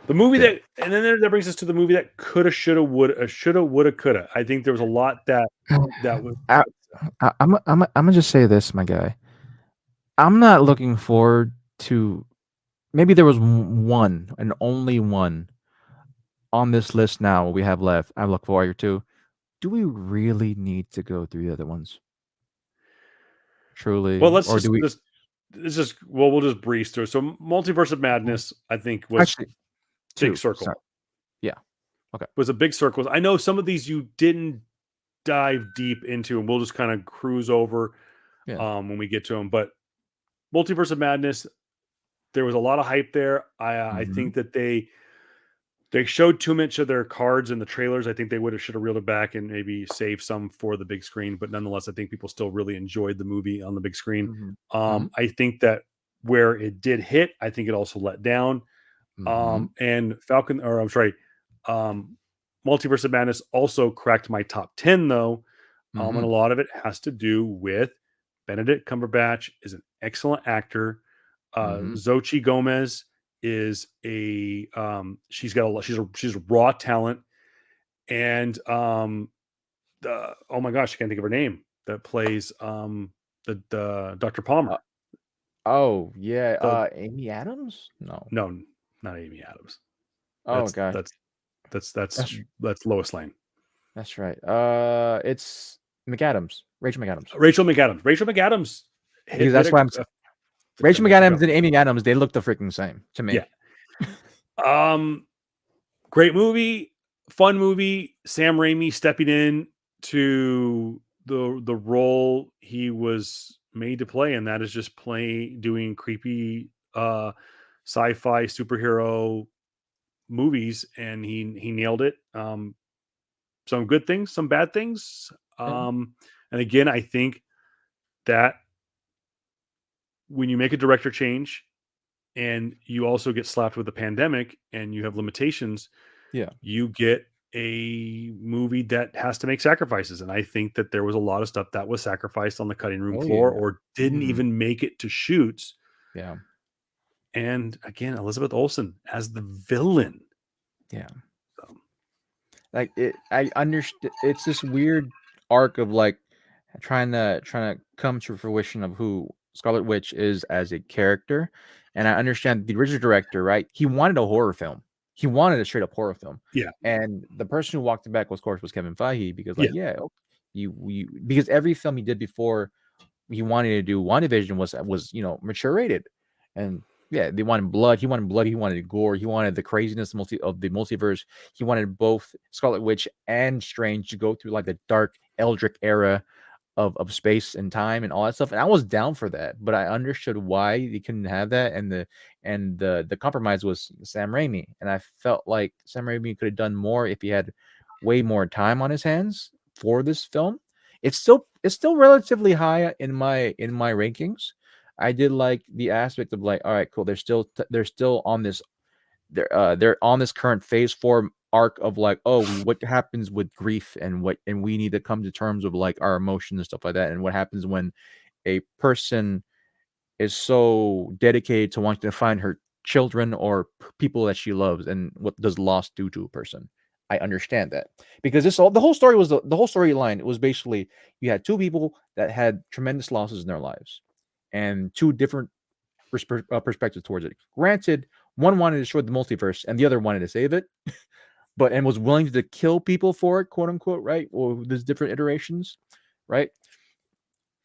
The movie Yeah. and then that brings us to the movie that coulda, shoulda, woulda, coulda. I think there was a lot that was. I'm gonna just say this, my guy. I'm not looking forward to. Maybe there was one and only one on this list now. What we have left, I look forward to. Do we really need to go through the other ones? Well, Truly, let's or do just we we'll just breeze through. So, Multiverse of Madness, I think, was actually big two? circle. Sorry. Yeah. Okay. Was a big circle. I know some of these you didn't dive deep into, and we'll just kind of cruise over Yeah. when we get to them. But Multiverse of Madness, there was a lot of hype there. I Mhm. think that they showed too much of their cards in the trailers. I think they should have reeled it back and maybe saved some for the big screen. But nonetheless, I think people still really enjoyed the movie on the big screen. Mhm. Mhm. I think that where it did hit, I think it also let down. Mhm. And Falcon, or I'm sorry, Multiverse of Madness also cracked my top 10 though. And a Mhm. lot of it has to do with Benedict Cumberbatch is an excellent actor. Mhm. Xochitl Gomez is she's a raw talent, and oh my gosh, I can't think of her name, that plays the Dr. Uh, Palmer. oh yeah. The Amy Adams? No. No, Not Amy Adams. Oh god, That's Lois Lane. that's right. It's McAdams, Rachel McAdams. Rachel McAdams. Rachel McAdams. Because that's why I'm. Rachel McAdams and Amy Adams, they look the freaking same to me. Yeah. Great movie, fun movie. Sam Raimi stepping in to the role he was made to play, and that is just doing creepy sci-fi superhero movies, and he nailed it. Some good things, some bad things. And again, I think that when you make a director change and you also get slapped with a pandemic and you have limitations, you get a movie that has to make sacrifices. And I think that there was a lot of stuff that was sacrificed on the cutting room floor or didn't even make it to shoots. Yeah. And again, Elizabeth Olsen as the villain. Yeah. Like I understand. It's this weird arc of like trying to come to fruition of who Scarlet Witch is as a character. And I understand the original director, right? He wanted a horror film. He wanted a straight up horror film. Yeah. And the person who walked it back, of course, was Kevin Feige because, like, because every film he did before he wanted to do WandaVision was mature rated, and they wanted blood. He wanted blood. He wanted gore. He wanted the craziness of the multiverse. He wanted both Scarlet Witch and Strange to go through like the dark Eldritch era of space and time and all that stuff. And I was down for that, but I understood why they couldn't have that. And the compromise was Sam Raimi. And I felt like Sam Raimi could have done more if he had way more time on his hands for this film. It's still relatively high in my rankings. I did like the aspect of like, all right, cool. They're still on this. They're on this current phase 4 arc of like, oh, what happens with grief and we need to come to terms with like our emotions and stuff like that, and what happens when a person is so dedicated to wanting to find her children or people that she loves, and what does loss do to a person. I understand that because the whole story was the whole storyline. It was basically you had two people that had tremendous losses in their lives, and two different perspectives towards it. Granted, one wanted to destroy the multiverse, and the other wanted to save it, and was willing to kill people for it, quote unquote, right? Or there's different iterations, right?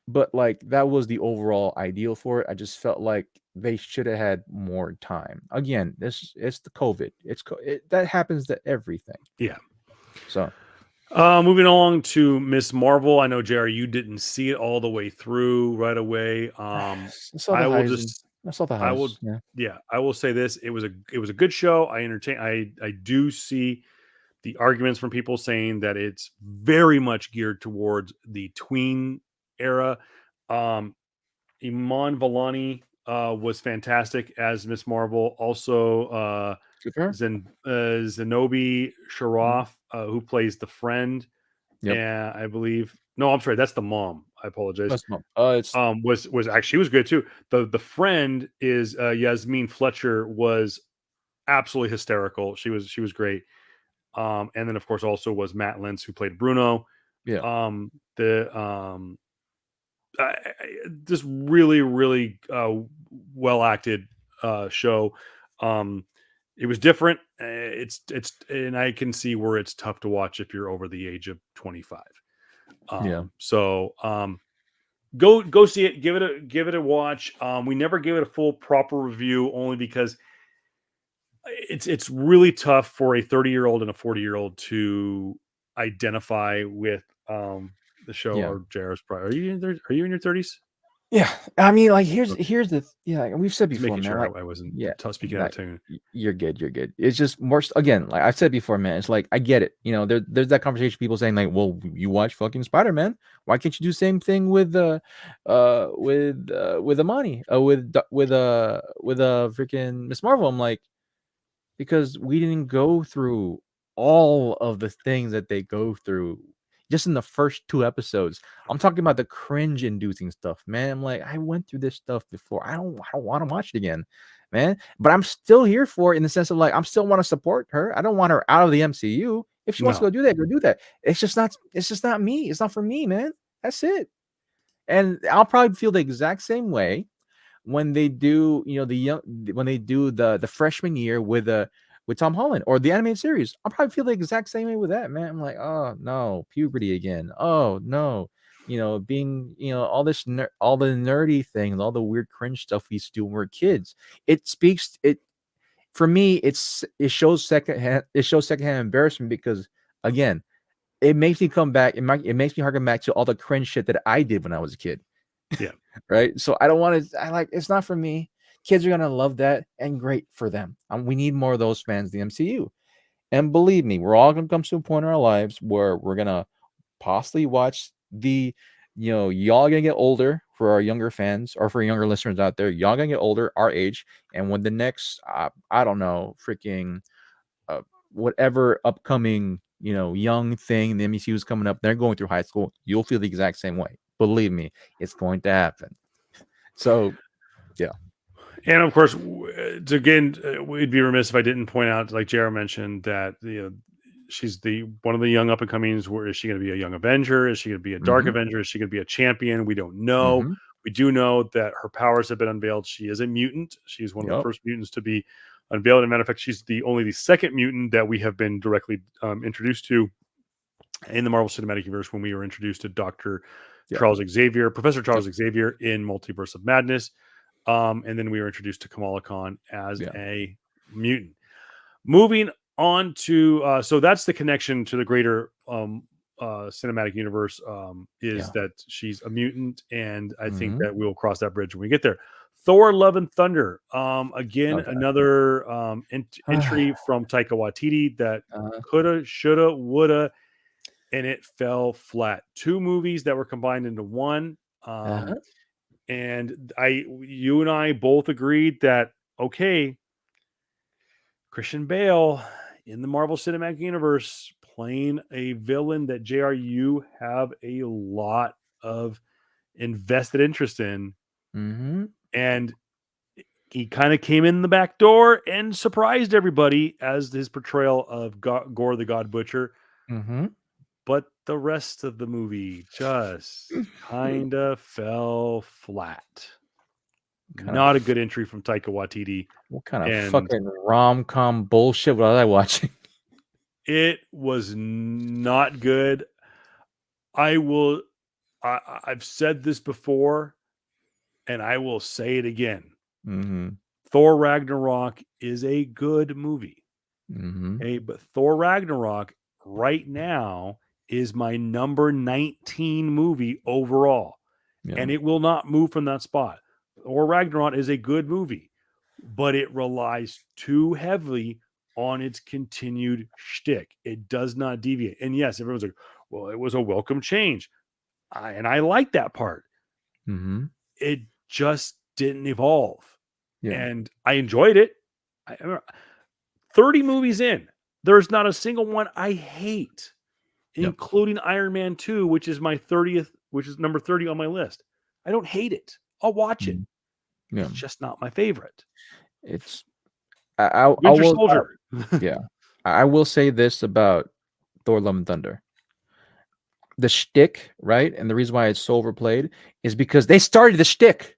But like that was the overall ideal for it. I just felt like they should have had more time. Again, it's the COVID. That happens to everything. Yeah. So, moving along to Miss Marvel. I know, Jerry, you didn't see it all the way through right away. I will say this: it was a good show. I do see the arguments from people saying that it's very much geared towards the tween era. Iman Vellani was fantastic as Miss Marvel. Also, Zenobi Sharaf, who plays the friend. Yeah, I believe. No, I'm sorry, that's the mom. I apologize. That's mom. Was actually was good too. The friend is Yasmin Fletcher, was absolutely hysterical. She was great. And then of course also was Matt Lentz, who played Bruno. Yeah. This really well acted show. It was different. It's and I can see where it's tough to watch if you're over the age of 25. So go see it. Give it a watch. We never gave it a full proper review only because it's really tough for a 30-year-old and a 40-year-old to identify with the show. Or Jared's probably, are you in your 30s? Yeah, I mean, like here's the we've said before, man. Sure like, I wasn't speaking out of tune. You're good. It's just more again, like I've said before, man. It's like I get it. There's that conversation. People saying like, well, you watch fucking Spider-Man. Why can't you do the same thing with Amani, with freaking Miss Marvel? I'm like, because we didn't go through all of the things that they go through just in the first 2 episodes. I'm talking about the cringe-inducing stuff, man. I'm like, I went through this stuff before. I don't want to watch it again, man. But I'm still here for it in the sense of like, I'm still want to support her. I don't want her out of the MCU. If she wants to go do that, go do that. It's just not me. It's not for me, man. That's it. And I'll probably feel the exact same way when they do, when they do the freshman year with Tom Holland or the animated series. I'll probably feel the exact same way with that, man. I'm like, oh no, puberty again. Oh no, being, all this all the nerdy things, all the weird cringe stuff we used to do when we were kids. It for me, it shows secondhand embarrassment because, again, it makes me come back. It makes me harken back to all the cringe shit that I did when I was a kid. Yeah. Right. So I don't want to. It's not for me. Kids are gonna love that, and great for them. We need more of those fans in the MCU. And believe me, we're all gonna come to a point in our lives where we're gonna possibly watch y'all gonna get older for our younger fans or for younger listeners out there. Y'all gonna get older, our age, and when the next, I don't know, freaking, whatever upcoming, young thing the MCU is coming up, they're going through high school. You'll feel the exact same way. Believe me, it's going to happen. So, yeah. And of course, again, we'd be remiss if I didn't point out, like JR mentioned, that she's one of the young up and comings. Where is she going to be a young Avenger? Is she going to be a Dark Avenger? Is she going to be a champion? We don't know. We do know that her powers have been unveiled. She is a mutant. She's one of the first mutants to be unveiled. As a matter of fact, she's only the second mutant that we have been directly introduced to in the Marvel Cinematic Universe when we were introduced to Professor Charles Xavier in Multiverse of Madness. And then we were introduced to Kamala Khan as a mutant. Moving on to so that's the connection to the greater cinematic universe, that she's a mutant, and I think that we'll cross that bridge when we get there. Thor: Love and Thunder. Again, another entry from Taika Waititi that coulda, shoulda, woulda, and it fell flat. Two movies that were combined into one. And you and I both agreed that, okay, Christian Bale in the Marvel Cinematic Universe playing a villain that JR, you have a lot of invested interest in. And he kind of came in the back door and surprised everybody as his portrayal of Gore the God Butcher. But the rest of the movie just kind of fell flat. Not a good entry from Taika Waititi. What kind of fucking rom-com bullshit was I watching? It was not good. I've said this before, and I will say it again. Thor Ragnarok is a good movie. Okay, but Thor Ragnarok right now is my number 19 movie overall. And it will not move from that spot. Thor Ragnarok is a good movie, but it relies too heavily on its continued shtick. It does not deviate. And yes, everyone's like, well, it was a welcome change. And I like that part. It just didn't evolve. And I enjoyed it. 30 movies in, there's not a single one I hate, including Iron Man 2, which is my 30th, which is number 30 on my list. I don't hate it. I'll watch it. It's just not my favorite. It's Winter Soldier. I will say this about Thor: Love and Thunder. The shtick, right? And the reason why it's so overplayed is because they started the shtick.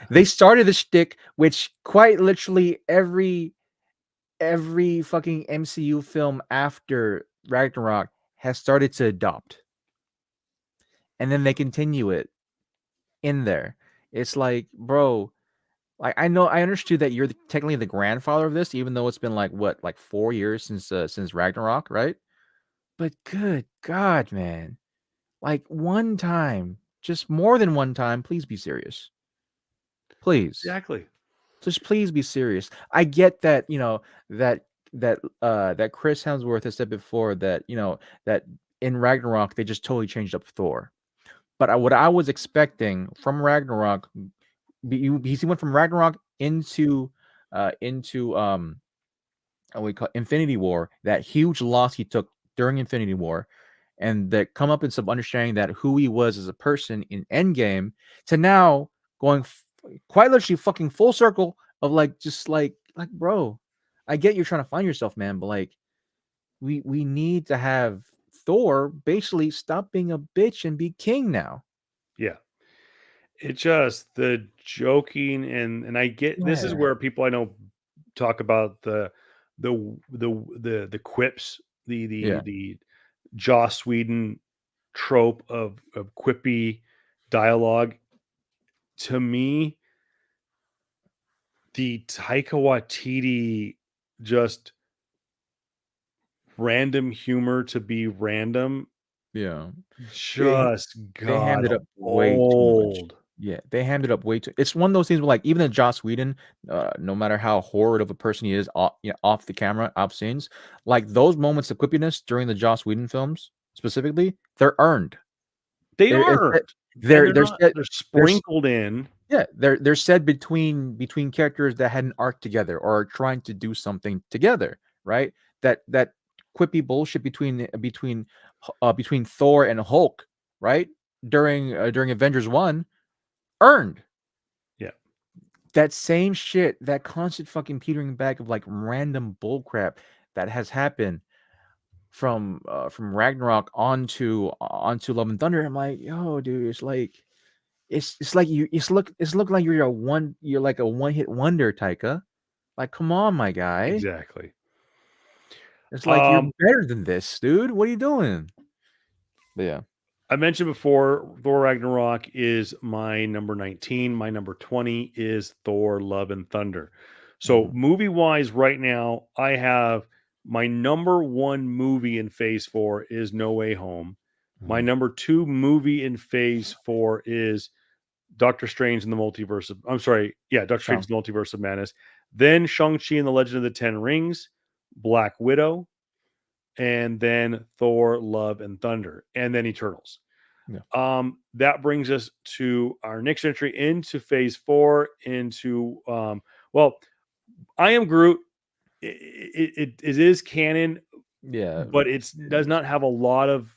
They started the shtick, which quite literally every fucking MCU film after Ragnarok has started to adopt. And then they continue it in there. It's like, bro, like I understood that you're technically the grandfather of this, even though it's been like 4 years since Ragnarok, right? But good God, man. Like one time, just more than one time, please be serious. Please. Exactly. Just please be serious. I get that, that Chris Hemsworth has said before that, that in Ragnarok they just totally changed up Thor. But what I was expecting from Ragnarok, he went from Ragnarok into we call Infinity War, that huge loss he took during Infinity War, and that come up in some understanding that who he was as a person in Endgame, to now going quite literally fucking full circle of just bro, I get you're trying to find yourself, man, but like we need to have Thor basically stop being a bitch and be king now. Yeah. It just the joking and I get this is Yeah. where people I know talk about the quips, Yeah. the Joss Whedon trope of quippy dialogue. To me, the Taika Waititi just random humor to be random Yeah. They just they got hammed it up way too much. old. Yeah, they hammed it up way too. It's one of those things where, like, even in Joss Whedon, no matter how horrid of a person he is, off the camera, off scenes, like those moments of quippiness during the Joss Whedon films specifically, they're earned. They They're it's aren't, and they're said they're they're sprinkled in. yeah, they're said between characters that had an arc together or are trying to do something together, right? That quippy bullshit between Thor and Hulk, right? During Avengers 1 earned. Yeah. That same shit, that constant fucking petering back of like random bullcrap that has happened from Ragnarok onto Love and Thunder. I'm like, yo, dude, it's like it's look like you're like a one-hit wonder, Taika. Like, come on, my guy. Exactly. It's like you're Um, better than this, dude. What are you doing? But yeah. I mentioned before Thor Ragnarok is my number 19. My number 20 is Thor Love and Thunder. So, Mhm, movie wise, right now, I have my number one movie in phase four is No Way Home. My mhm. number two movie in phase four is Doctor Strange in the Multiverse of, I'm sorry, yeah, Doctor Strange in the Multiverse of Madness. Then Shang-Chi and the Legend of the Ten Rings, Black Widow, and then Thor, Love, and Thunder, and then Eternals. Yeah. That brings us to our next entry into phase four, into well, I Am Groot. It is canon, Yeah. but it does not have a lot of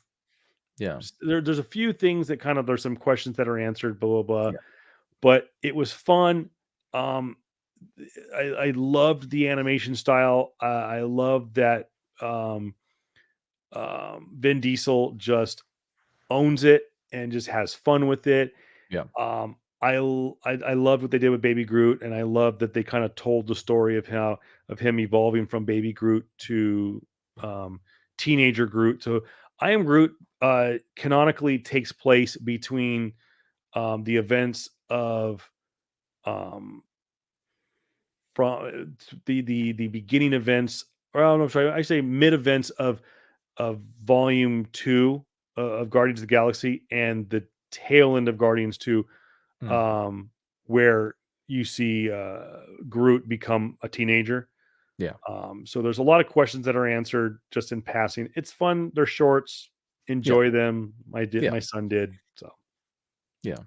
Yeah. there's a few things that kind of there's some questions that are answered, blah blah blah. Yeah. But it was fun. Um, I loved the animation style. I loved that um, Vin Diesel just owns it and just has fun with it. Yeah. I loved what they did with Baby Groot, and I love that they kind of told the story of how of him evolving from Baby Groot to um, teenager Groot. So I Am Groot canonically takes place between the events of um, from the beginning events, or I don't know, sorry, I say mid events of volume two of Guardians of the Galaxy and the tail end of Guardians 2, Mm. um, where you see Groot become a teenager. Yeah. So there's a lot of questions that are answered just in passing. It's fun. They're shorts. Yeah. Enjoy them. Yeah. My son did. So Yeah.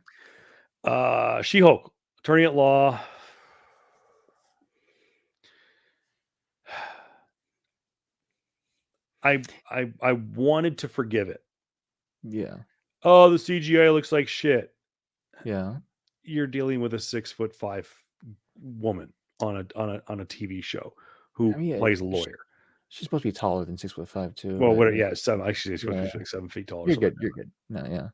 She-Hulk, Attorney at Law. I wanted to forgive it. Yeah. Oh, the CGI looks like shit. Yeah. You're dealing with a 6'5" woman on a TV show I who mean, plays a lawyer. she's supposed to be taller than 6'5" too, Well, but what? yeah. Yeah, seven. Actually, it's supposed to Yeah. be like 7 feet tall or You're something. good. You're good. No, yeah.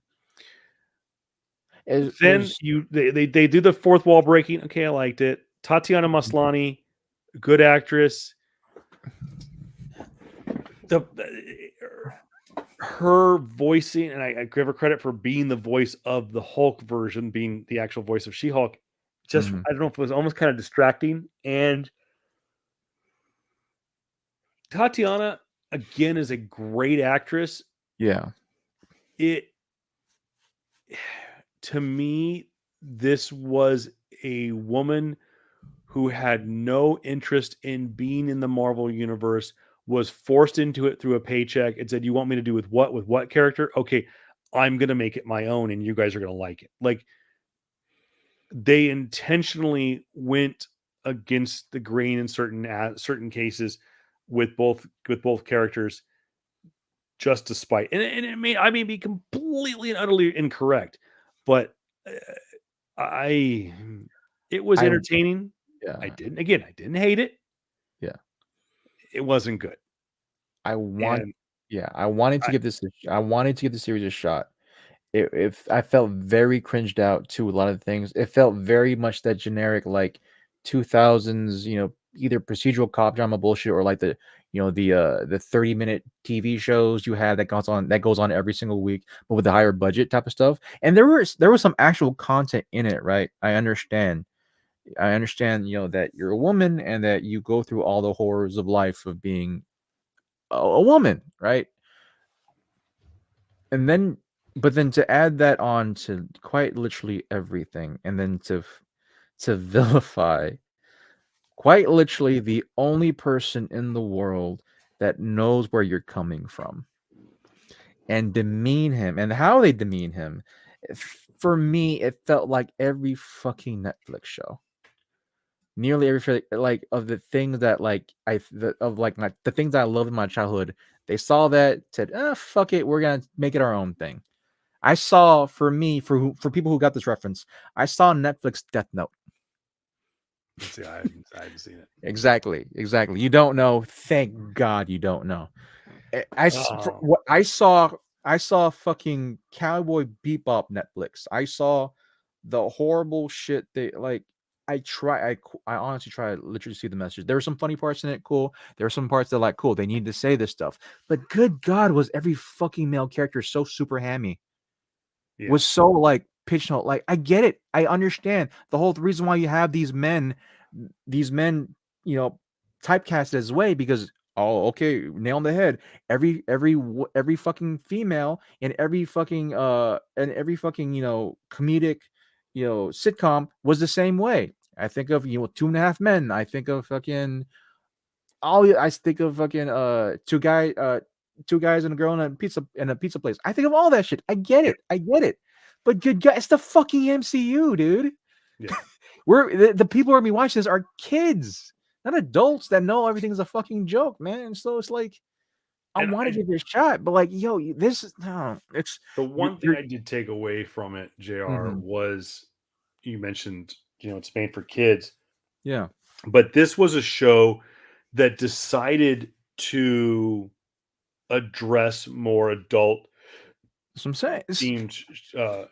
It Then was they do the fourth wall breaking. Okay, I liked it. Tatiana Maslany, good actress. The her voicing, and I give her credit for being the voice of the Hulk version, being the actual voice of She-Hulk. Just Mhm. I don't know if it was almost kind of distracting. And Tatiana again is a great actress. Yeah. It to me, this was a woman who had no interest in being in the Marvel universe, was forced into it through a paycheck, and said, "You want me to do with what? With what character? Okay, I'm gonna make it my own, and you guys are gonna like it." Like they intentionally went against the grain in certain cases with both characters, just to spite. And I may be completely and utterly incorrect, but I it was I entertaining. yeah. I didn't hate it. Yeah. It wasn't good. I want And yeah, I wanted to I give this I wanted to give the series a shot. if I felt very cringed out to a lot of things. It felt very much that generic like 2000s, either procedural cop drama bullshit or like the 30-minute TV shows you have that goes on every single week, but with the higher budget type of stuff. And there was some actual content in it, right? I understand, that you're a woman and that you go through all the horrors of life of being a woman, right? And then, but then to add that on to quite literally everything, and then to vilify quite literally the only person in the world that knows where you're coming from, and demean him, and how they demean him. For me, it felt like every fucking Netflix show. Nearly every like of the things that like the things I loved in my childhood, they saw that, said, fuck it, we're gonna make it our own thing. I saw, for people who got this reference, I saw Netflix Death Note. Let's see, I haven't seen it. Exactly. You don't know. Thank God you don't know. What I saw fucking Cowboy Bebop Netflix. I saw the horrible shit they like. I honestly try to literally see the message. There were some funny parts in it, cool. There were some parts that like, cool, they need to say this stuff. But good God, was every fucking male character so super hammy. Yeah. Was so like pitch note. Like, I get it. I understand the whole reason why you have these men, typecast this way, because okay, nail on the head. Every fucking female in every fucking comedic sitcom was the same way. I think of 2.5 Men. I think of fucking two guys and a girl in a pizza place. I think of all that shit. I get it. But good God, it's the fucking MCU, dude. Yeah. The people who are gonna be watching this are kids, not adults that know everything's a fucking joke, man. So it's like, I want to give it a shot, but like, this is no. It's the one thing I did take away from it, JR, was you mentioned, it's made for kids. Yeah. But this was a show that decided to address more adult That's what I'm saying. themes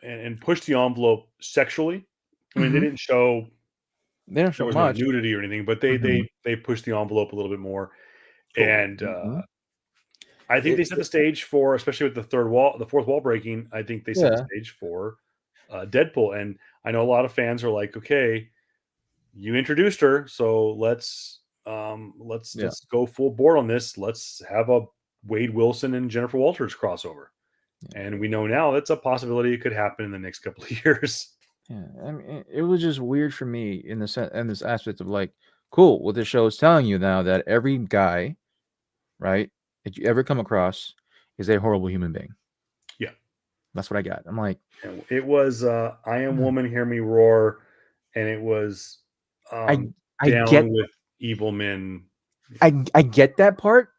and push the envelope sexually. I mean, they didn't show They don't show there was much. no nudity or anything, but they pushed the envelope a little bit more. Cool. And I think they set the stage for, especially with the fourth wall breaking, I think they set the stage for Deadpool. And I know a lot of fans are like, okay, you introduced her, so let's go full board on this. Let's have a Wade Wilson and Jennifer Walters crossover. And we know now that's a possibility it could happen in the next couple of years. Yeah, I mean, it was just weird for me in this aspect of like, cool, what the show is telling you now, that every guy, right, that you ever come across is a horrible human being. Yeah, that's what I got. I'm like, it was I Am Woman, Hear Me Roar, and it was I down get with evil men. I get that part,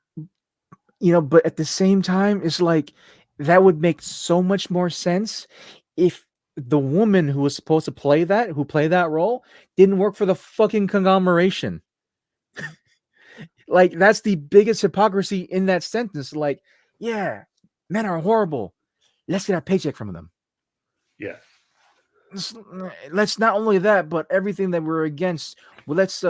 but at the same time, it's like that would make so much more sense if the woman who was supposed to play that role didn't work for the fucking conglomeration. Like, that's the biggest hypocrisy in that sentence. Like, yeah, men are horrible. Let's get a paycheck from them. Yeah. Let's not only that, but everything that we're against. Well, let's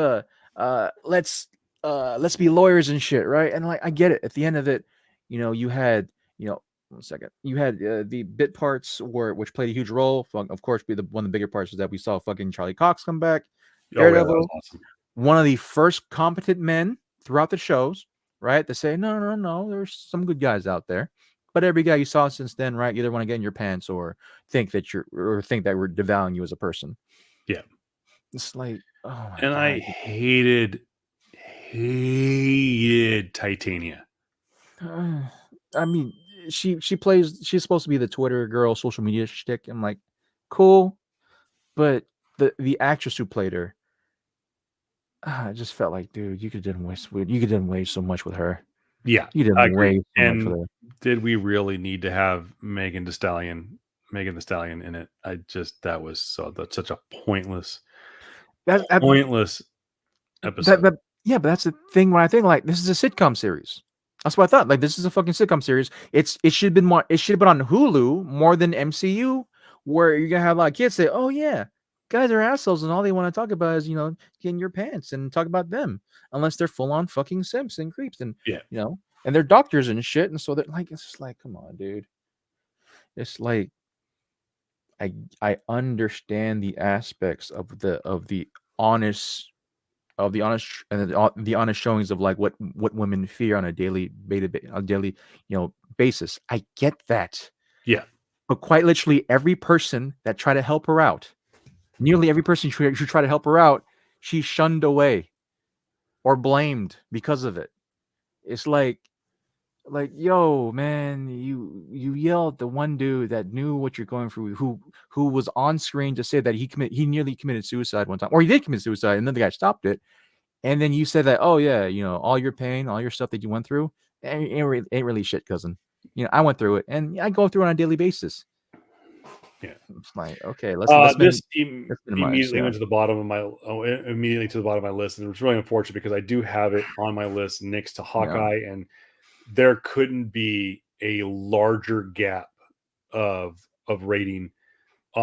be lawyers and shit, right? And like, I get it. At the end of it, you had, 1 second. You had the bit parts which played a huge role. Of course, one of the bigger parts is that we saw fucking Charlie Cox come back. Daredevil, that was awesome. One of the first competent men throughout the shows, right? To say, no, there's some good guys out there. But every guy you saw since then, right? You either want to get in your pants or think that we're devaluing you as a person. Yeah. It's like, oh my God. I hated Titania. I mean, she's supposed to be the Twitter girl, social media shtick. I'm like, cool, but the actress who played her, I just felt like, dude, you could have done way so much with her. Yeah, you didn't way so much with her. Did we really need to have Megan Thee Stallion in it? That was such a pointless episode. But that's the thing when I think like this is a sitcom series. That's what I thought. Like, this is a fucking sitcom series. It should have been more. It should have been on Hulu more than MCU, where you're gonna have a lot of kids say, "Oh yeah, guys are assholes," and all they want to talk about is getting your pants and talk about them, unless they're full on fucking simps and creeps and Yeah. and they're doctors and shit, and so they're like, it's just like, come on, dude. It's like I understand the aspects of the honest and the honest showings of like what women fear on a daily basis. I get that. Yeah. But quite literally every person that tried to help her out, nearly every person who tried to help her out, she shunned away or blamed because of it. It's like, yo, man, you yelled at the one dude that knew what you're going through, who was on screen to say that he nearly committed suicide one time, or he did commit suicide, and then the guy stopped it. And then you said that, oh yeah, all your pain, all your stuff that you went through, ain't really shit, cousin. I went through it, and I go through it on a daily basis. Yeah, it's like, okay, this minimize, immediately went to the bottom of my immediately to the bottom of my list, and it's really unfortunate because I do have it on my list next to Hawkeye, and there couldn't be a larger gap of rating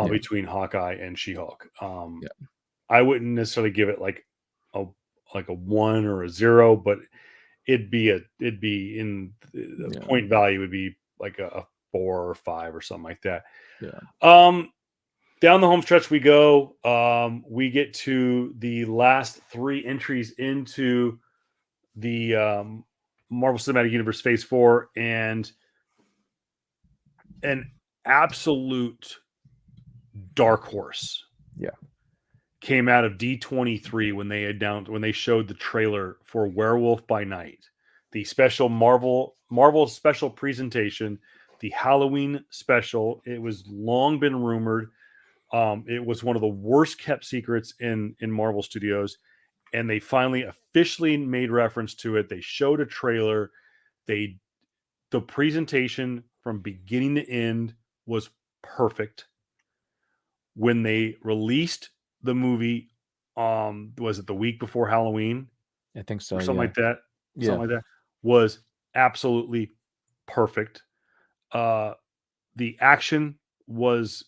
between Hawkeye and She-Hulk. I wouldn't necessarily give it like a 1 or a 0, but it'd be in the point value would be like a 4 or 5 or something like that. Down the home stretch we go. We get to the last 3 entries into the Marvel Cinematic Universe Phase 4, and an absolute dark horse came out of D23 when they showed the trailer for Werewolf by Night, the special Marvel special presentation, the Halloween special. It was long been rumored. It was one of the worst kept secrets in Marvel Studios, and they finally officially made reference to it. They showed a trailer. The presentation from beginning to end was perfect. When they released the movie, was it the week before Halloween? I think so. Or something like that. Yeah. Something like that. Was absolutely perfect. The action was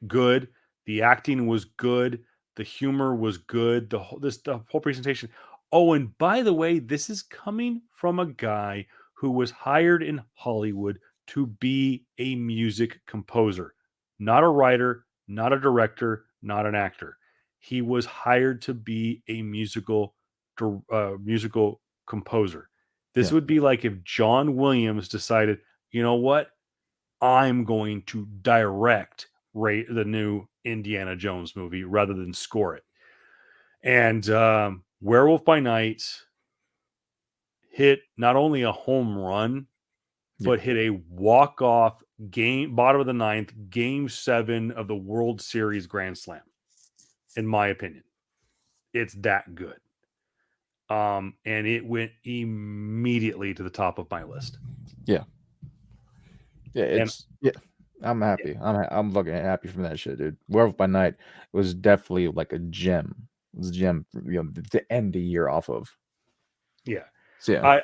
good. The acting was good. The humor was good. The whole presentation. Oh, and by the way, this is coming from a guy who was hired in Hollywood to be a music composer, not a writer, not a director, not an actor. He was hired to be a musical composer. This would be like if John Williams decided, you know what, I'm going to direct the new Indiana Jones movie rather than score it. And Werewolf by Night hit not only a home run, but hit a walk-off game, bottom of the 9th, Game 7 of the World Series Grand Slam. In my opinion, it's that good. And it went immediately to the top of my list. I'm happy. I'm fucking happy from that shit, dude. Werewolf by Night was definitely like a gem. It was a gem, to end the year off of. Yeah. So yeah.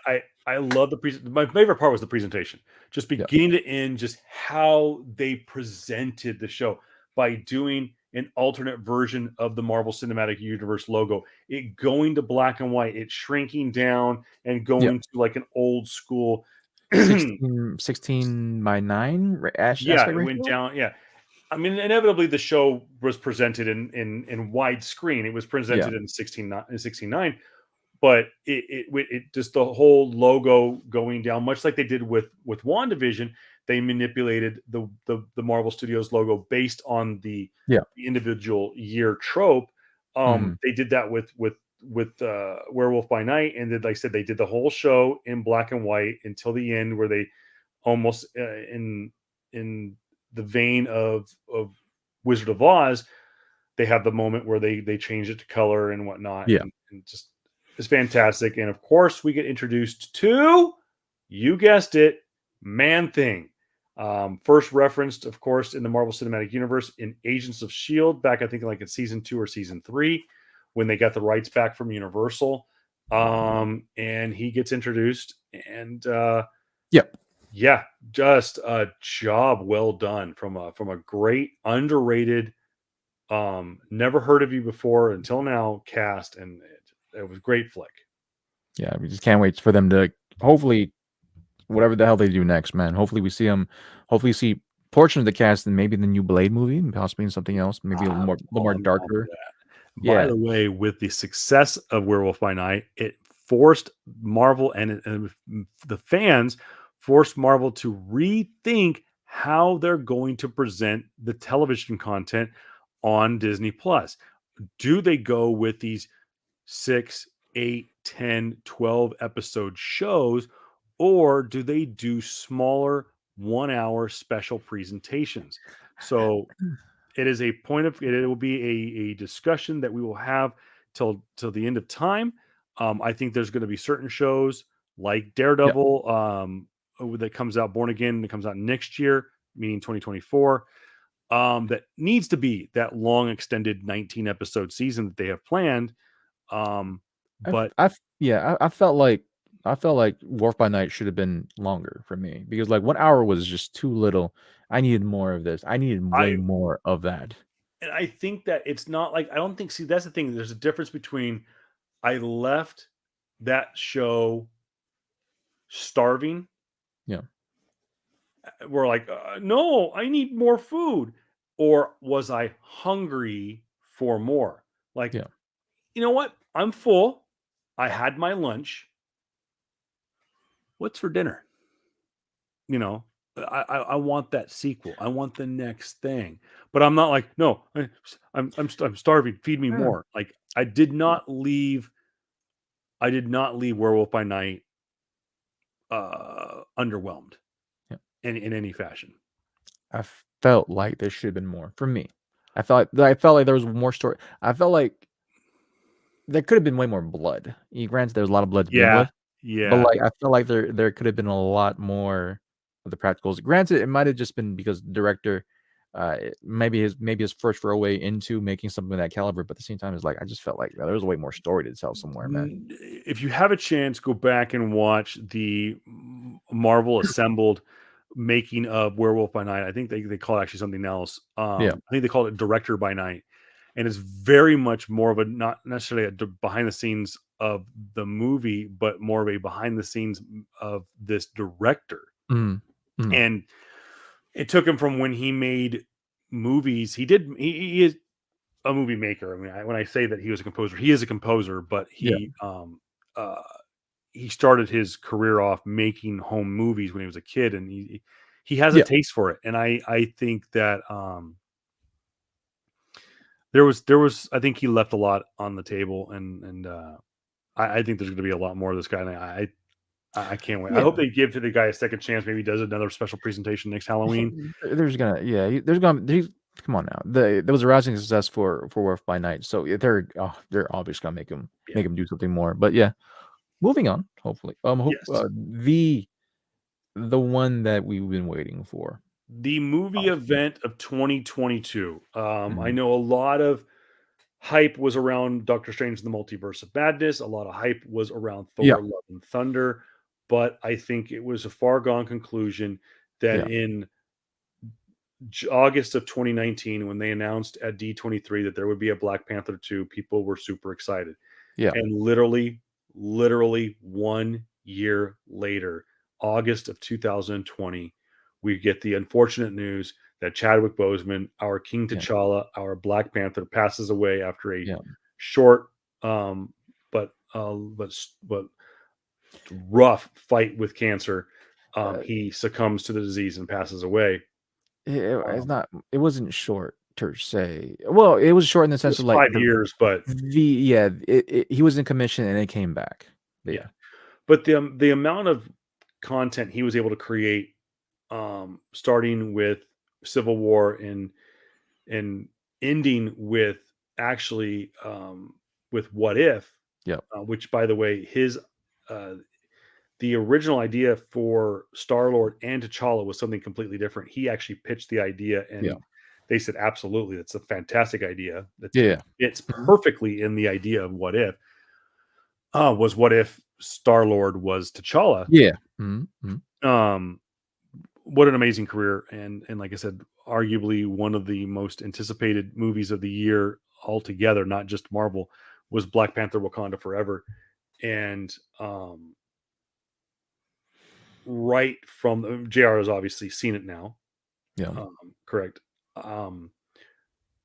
I love my favorite part was the presentation. Just beginning to end, just how they presented the show by doing an alternate version of the Marvel Cinematic Universe logo. It going to black and white, it shrinking down and going to like an old school 16 by 9 it went down. Yeah. I mean, inevitably the show was presented in widescreen. It was presented in 16:9, but it just the whole logo going down, much like they did with WandaVision. They manipulated the Marvel Studios logo based on the individual year trope. They did that with Werewolf by Night, and like I said, they did the whole show in black and white until the end, where they almost in the vein of Wizard of Oz, they have the moment where they change it to color and whatnot. And just it's fantastic. And of course, we get introduced to, you guessed it, Man-Thing. First referenced, of course, in the Marvel Cinematic Universe in Agents of S.H.I.E.L.D. back, I think, like in season 2 or season 3, when they got the rights back from Universal. And he gets introduced, and Yep. yeah, just a job well done from a great underrated, never heard of you before until now cast, and it was a great flick. Yeah, we just can't wait for them to hopefully whatever the hell they do next, man. Hopefully we see them. Hopefully see portion of the cast in maybe the new Blade movie, and possibly in something else, maybe a little more I'm down for darker. that. By Yeah. the way, with the success of Werewolf by Night, it forced Marvel and the fans forced Marvel to rethink how they're going to present the television content on Disney Plus. Do they go with these 6, 8, 10, 12 episode shows, or do they do smaller 1 hour special presentations? So it is a point of it will be a discussion that we will have till the end of time. I think there's going to be certain shows like Yep. Daredevil, that comes out Born Again, that comes out next year, meaning 2024. That needs to be that long extended 19 episode season that they have planned. But Yeah, I felt like Warp by Night should have been longer for me because like 1 hour was just too little. I needed more of this. I needed way I more of that. and I think that it's not like I don't think. See, that's the thing. There's a difference between I left that show starving. Yeah. We're like, no, I need more food. Or was I hungry for more? Like, Yeah. you know what? I'm full. I had my lunch. What's for dinner? You know, I want that sequel. I want the next thing. But I'm not like, no, I'm starving. Feed me Yeah. more. Like I did not leave. I did not leave Werewolf by Night underwhelmed Yeah. in any fashion. I felt like there should have been more for me. I felt like there was more story. I felt like there could have been way more blood. Granted, there's a lot of blood to begin Yeah, with, but yeah. like I feel like there could have been a lot more of the practicals. Granted, it might have just been because the director, maybe his first foray into making something of that caliber. But at the same time, it's like I just felt like there was way more story to tell somewhere, man. If you have a chance, go back and watch the Marvel assembled making of Werewolf by Night. I think they call it actually something else. Yeah. I think they call it Director by Night, and it's very much more of a not necessarily behind the scenes of the movie, but more of a behind the scenes of this director. Mm. Mm. And it took him from when he made movies. He is a movie maker. I mean, when I say that he was a composer, he is a composer, but Yeah. uh, he started his career off making home movies when he was a kid, and he has a Yeah. taste for it. And I think that there was I think he left a lot on the table, and I think there's going to be a lot more of this guy. And I can't wait. I hope Yeah. they give to the guy a second chance. Maybe he does another special presentation next Halloween. Come on now. There was a rousing success for Warf by Night, so yeah, they're obviously gonna make him do something more. But yeah, moving on. Hopefully, Yes. the one that we've been waiting for. The movie event of 2022. I Mhm. know a lot of hype was around Doctor Strange and the Multiverse of Madness. A lot of hype was around Yeah, Thor: Love and Thunder, but I think it was a far gone conclusion that yeah, in August of 2019, when they announced at D23 that there would be a Black Panther 2, people were super excited. yeah, And literally 1 year later, August of 2020, we get the unfortunate news that Chadwick Boseman, our King yeah, T'Challa, our Black Panther, passes away after a yeah. short, but rough fight with cancer. Uh, He succumbs to the disease and passes away. it's Um, not. It wasn't short per se. Well, it was short in the it sense was of like 5 years, but he was in commission and it came back. But yeah, but the amount of content he was able to create, starting with Civil War and ending with actually with What If, yeah, which by the way, his uh, the original idea for Star Lord and T'Challa was something completely different. He actually pitched the idea, yeah, and they said, "Absolutely, that's a fantastic idea. That yeah, yeah. fits Mhm. perfectly in the idea of What If." Was what if Star-Lord was T'Challa? Yeah. Mm-hmm. What an amazing career, and like I said, arguably one of the most anticipated movies of the year altogether, not just Marvel, was Black Panther: Wakanda Forever. And right from JR has obviously seen it now, Yeah. correct?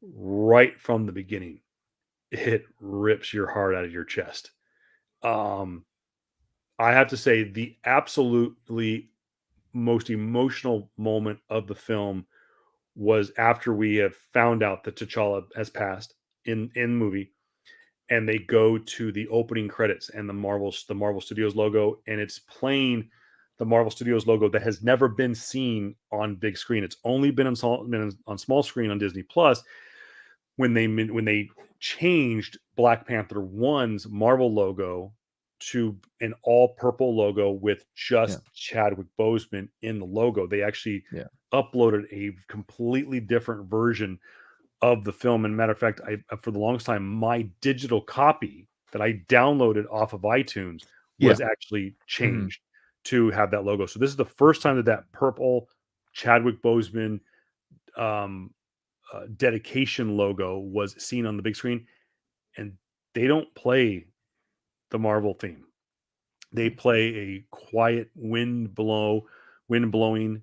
Right from the beginning, it rips your heart out of your chest. Um, I have to say, the absolutely most emotional moment of the film was after we have found out that T'Challa has passed in the movie, and they go to the opening credits and the Marvel Studios logo, and it's playing the Marvel Studios logo that has never been seen on big screen. It's only been on small screen on Disney Plus when they changed Black Panther 1's Marvel logo to an all purple logo with Yeah. just Chadwick Boseman in the logo. They actually Yeah. uploaded a completely different version of the film. And matter of fact, I for the longest time, my digital copy that I downloaded off of iTunes Yeah. was actually Mm-hmm. changed to have that logo. So this is the first time that purple Chadwick Boseman um, dedication logo was seen on the big screen, and they don't play the Marvel theme. They play a quiet wind blowing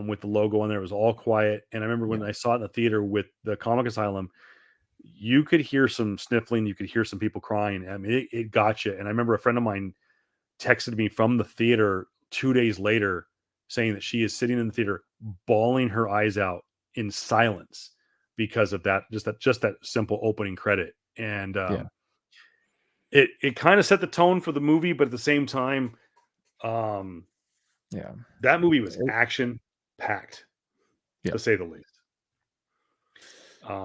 with the logo on there. It was all quiet. And I remember when Yeah. I saw it in the theater with the Comic Asylum, you could hear some sniffling, you could hear some people crying. I mean, it got you. And I remember a friend of mine texted me from the theater 2 days later saying that she is sitting in the theater bawling her eyes out in silence because of just that simple opening credit. And Yeah. it kind of set the tone for the movie, but at the same time, um, Yeah. that movie was It- action packed, yeah. to say the least.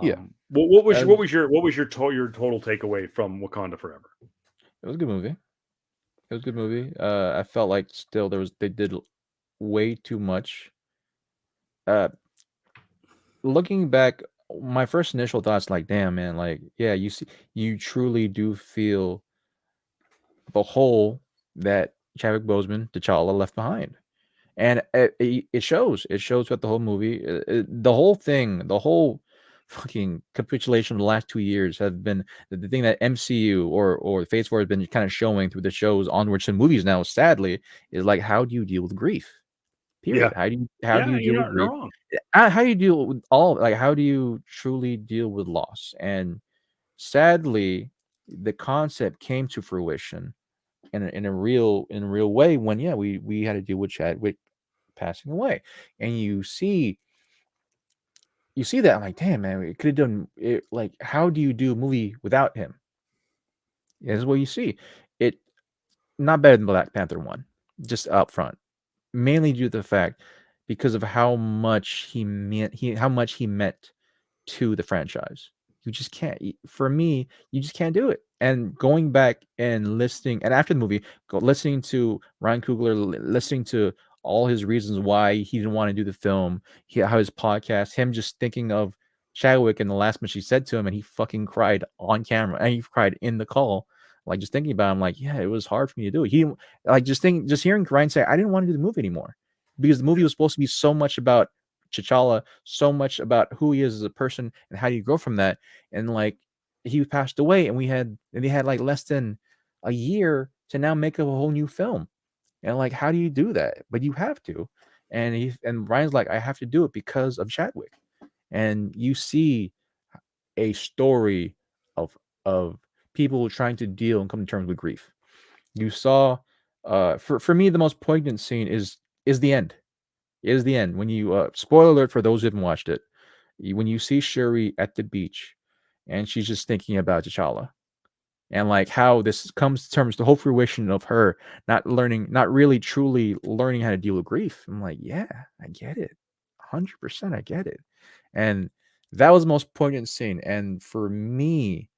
Yeah. What was your total takeaway from Wakanda Forever? It was a good movie. It was a good movie. I felt like still they did way too much. Uh, Looking back, my first initial thoughts like, damn man, like yeah, you truly do feel the hole that Chadwick Boseman, T'Challa left behind. And it shows. It shows throughout the whole movie. The whole thing, the whole fucking capitulation of the last 2 years have been the thing that MCU or Phase 4 has been kind of showing through the shows onwards to movies now, sadly, is like how do you deal with grief? Yeah, Period. How do yeah, you deal you're with not you're grief? wrong. How do you deal with how do you truly deal with loss? And sadly, the concept came to fruition in a real way when we had to deal with Chadwick passing away. And you see that I'm like, damn man, we could have done it. Like, how do you do a movie without him? Yeah, this is what you see. It not better than Black Panther 1, just up front. Mainly due to the fact because of how much he meant to the franchise. You just can't. For me, you just can't do it. And going back and listening, and after the movie, listening to Ryan Coogler, listening to all his reasons why he didn't want to do the film, how his podcast, him just thinking of Chadwick and the last much he said to him, and he fucking cried on camera, and he cried in the call. Like just thinking about it, I'm like, yeah, it was hard for me to do it. He like just hearing Ryan say, I didn't want to do the movie anymore because the movie was supposed to be so much about T'Challa, so much about who he is as a person and how do you grow from that. And like he passed away, and they had like less than a year to now make a whole new film. And like, how do you do that? But you have to. And Ryan's like, I have to do it because of Chadwick. And you see a story of of people trying to deal and come to terms with grief. You saw for me the most poignant scene is the end is the end when you spoiler alert for those who haven't watched it. When you see Shuri at the beach and she's just thinking about T'Challa and like how this comes to terms the whole fruition of her not really truly learning how to deal with grief. I'm like, yeah, I get it, 100%, I get it. And that was the most poignant scene, and for me,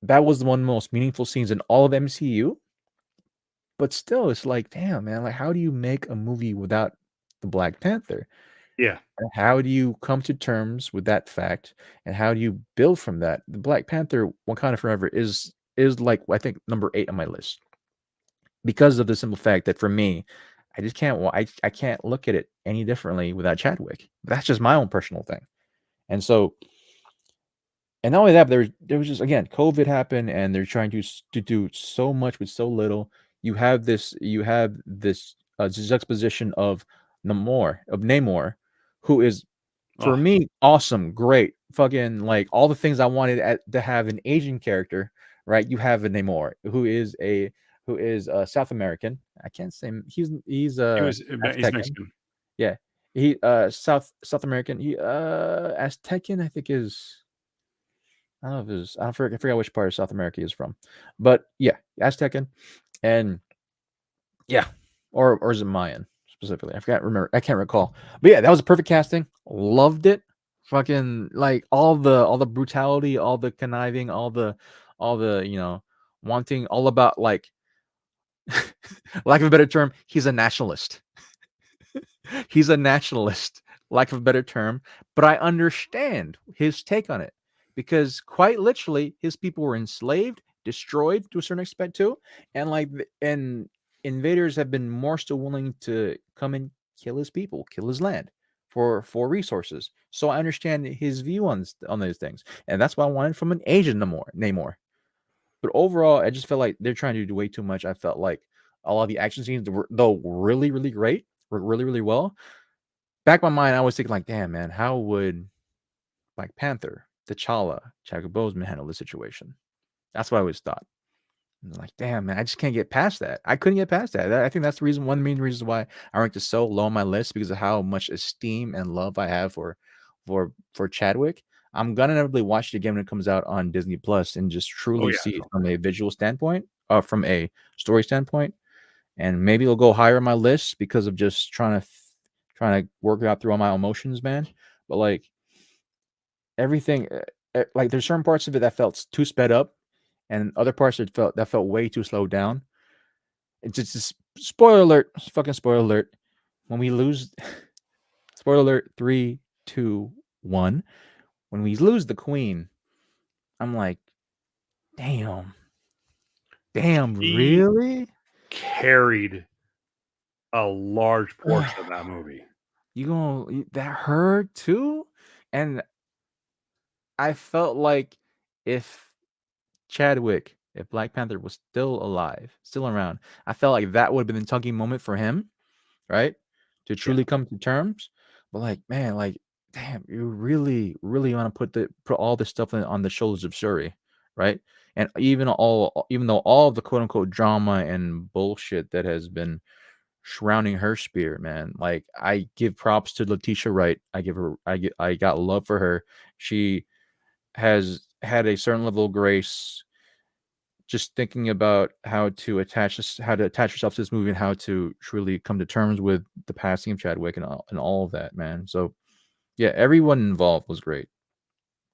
that was one of the most meaningful scenes in all of MCU. But still, it's like, damn, man, like how do you make a movie without the Black Panther? Yeah, And how do you come to terms with that fact? And how do you build from that? The Black Panther Wakanda Forever is is like I think number 8 on my list because of the simple fact that for me, I just can't. I can't look at it any differently without Chadwick. That's just my own personal thing, and so. And not only that, but there was just again COVID happened, and they're trying to do so much with so little. You have this juxtaposition of Namor, who is for Oh, me awesome, great, fucking like all the things I wanted to have an Asian character. Right, you have a Namor who is South American. I can't say he's he's Aztecan. Mexican. Yeah, he South American. He Aztecan I think is. I don't know if it was, I forgot which part of South America he's from, but yeah, Aztecan, and yeah, or is it Mayan specifically? I can't recall. But yeah, that was a perfect casting. Loved it. Fucking like all the brutality, all the conniving, all the wanting, all about like, lack of a better term, he's a nationalist. He's a nationalist, lack of a better term, but I understand his take on it because quite literally, his people were enslaved, destroyed to a certain extent too, and and invaders have been more still willing to come and kill his people, kill his land for resources. So I understand his view on those things, and that's what I wanted from an Asian Namor. But overall, I just felt like they're trying to do way too much. I felt like a lot of the action scenes were though really, really great, were really, really well. Back in my mind, I was thinking like, damn man, how would Black Panther, T'Challa, Chadwick Boseman handle this situation? That's what I always thought. And like, damn man, I just can't get past that. I couldn't get past that. I think that's the reason, one of the main reasons why I ranked it so low on my list because of how much esteem and love I have for Chadwick. I'm gonna inevitably watch it again when it comes out on Disney Plus and just Oh truly yeah, see it from a visual standpoint, from a story standpoint, and maybe it'll go higher on my list because of just trying to work out through all my emotions, man. But like everything, like there's certain parts of it that felt too sped up, and other parts that felt way too slowed down. It's just spoiler alert, fucking spoiler alert. When we lose, spoiler alert, 3, 2, 1. When we lose the queen, I'm like, damn, he really? carried a large portion of that movie. That hurt too? And I felt like if if Black Panther was still alive, still around, I felt like that would have been the tugging moment for him, right? To Yeah. truly come to terms. But like, man, like, damn, you really, really want to put all this stuff on the shoulders of Shuri, right? And even though all of the quote unquote drama and bullshit that has been surrounding her spirit, man, like I give props to Letitia Wright. I got love for her. She has had a certain level of grace just thinking about how to attach herself to this movie and how to truly come to terms with the passing of Chadwick and all of that, man. So yeah, everyone involved was great.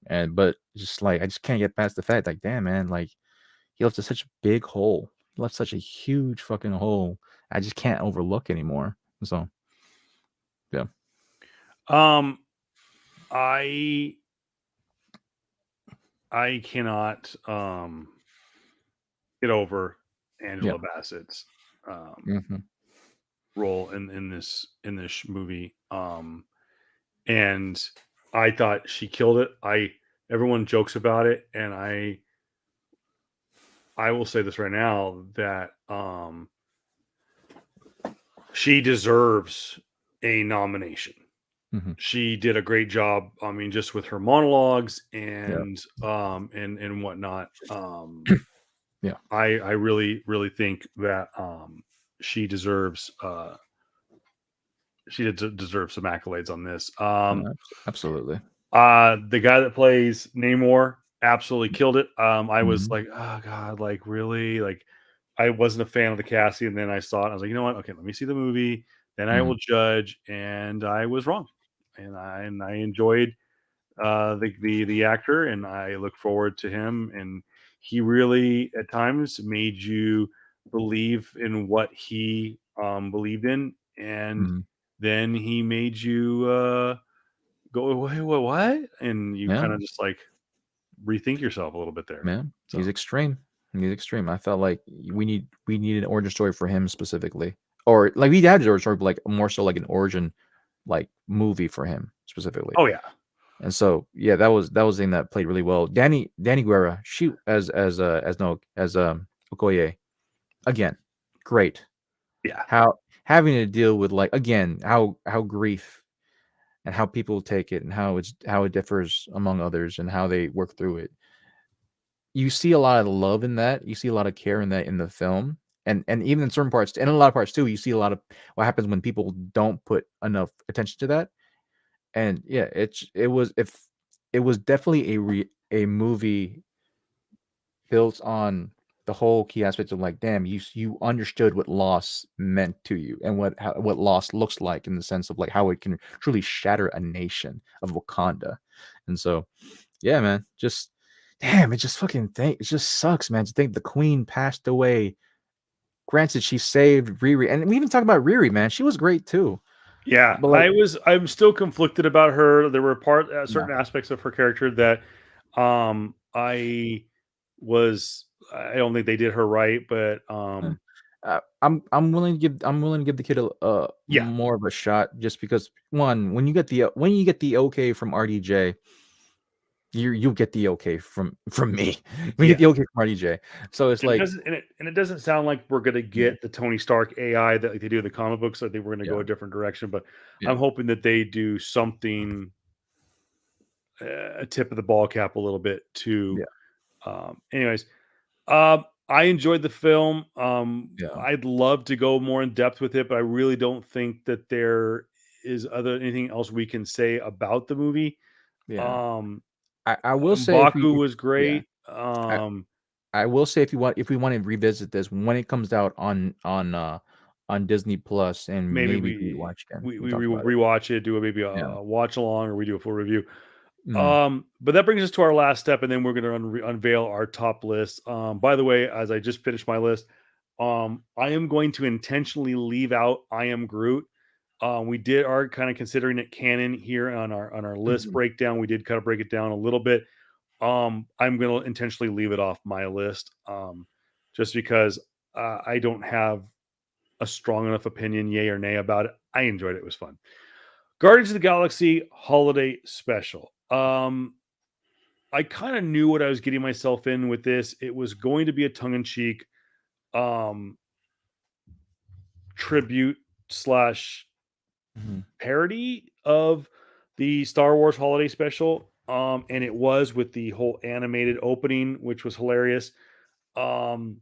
But just like I just can't get past the fact, like, damn man, like he left such a big hole. He left such a huge fucking hole. I just can't overlook anymore. So yeah. I cannot get over Angela Bassett's Mm-hmm. role in this movie. And I thought she killed it. Everyone jokes about it, and I will say this right now that she deserves a nomination. Mm-hmm. She did a great job. I mean, just with her monologues Yeah. and whatnot. Yeah. I really, really think that she deserves deserves some accolades on this. Absolutely. The guy that plays Namor absolutely killed it. I was Mhm. like, oh god, like really, like I wasn't a fan of the casting, and then I saw it. I was like, you know what? Okay, let me see the movie, then I Mhm. will judge. And I was wrong, and I enjoyed the actor, and I look forward to him. And he really, at times, made you believe in what he believed in, and Mhm. then he made you go, wait, what? And you Yeah. kind of just like rethink yourself a little bit there. Man, So he's extreme. He's extreme. I felt like we need an origin story for him specifically, or like we had an origin story, but like more so like an origin like movie for him specifically. Oh yeah, And so yeah, that was the thing that played really well. Danny Guerra, she as Okoye, again, great. yeah, How having to deal with like again how grief and how people take it and how it differs among others and how they work through it. You see a lot of love in that. You see a lot of care in that in the film. And even in certain parts, and in a lot of parts too, you see a lot of what happens when people don't put enough attention to that. And yeah, it was definitely a movie built on the whole key aspects of like, damn, you understood what loss meant to you and what loss looks like in the sense of like how it can truly shatter a nation of Wakanda. And so, yeah, man, just damn, it just fucking think it just sucks, man, to think the queen passed away. Granted, she saved Riri, and we even talk about Riri, man. She was great too. yeah. But like, I'm still conflicted about her. There were yeah. certain aspects of her character that I was. I don't think they did her right, but I'm willing to give the kid a yeah, more of a shot just because one when you get the okay from RDJ, you get the okay from me. We yeah. get the okay from RDJ. So it's like And it doesn't sound like we're gonna yeah, get the Tony Stark AI that like they do in the comic books. I think we're gonna yeah, go a different direction, but yeah, I'm hoping that they do something a tip of the ball cap a little bit to. yeah, Anyways, I enjoyed the film. yeah, I'd love to go more in depth with it, but I really don't think that there is anything else we can say about the movie. yeah. Um, I will say M'Baku was yeah, great. I, I will say if we want to revisit this when it comes out on Disney Plus and Maybe maybe rewatch again, we we talk about it. rewatch it, do maybe Yeah. a watch along, or we do a full review. Mm, But that brings us to our last step, and then we're going to unveil our top list. By the way, as I just finished my list, I am going to intentionally leave out I Am Groot. We are kind of considering it canon here on our list mhm, breakdown. We did kind of break it down a little bit. I'm going to intentionally leave it off my list, just because I don't have a strong enough opinion, yay or nay, about it. I enjoyed it; it was fun. Guardians of the Galaxy Holiday Special. I kind of knew what I was getting myself in with this. It was going to be a tongue-in-cheek um tribute slash mhm, parody of the Star Wars Holiday Special. And it was with the whole animated opening, which was hilarious. Um,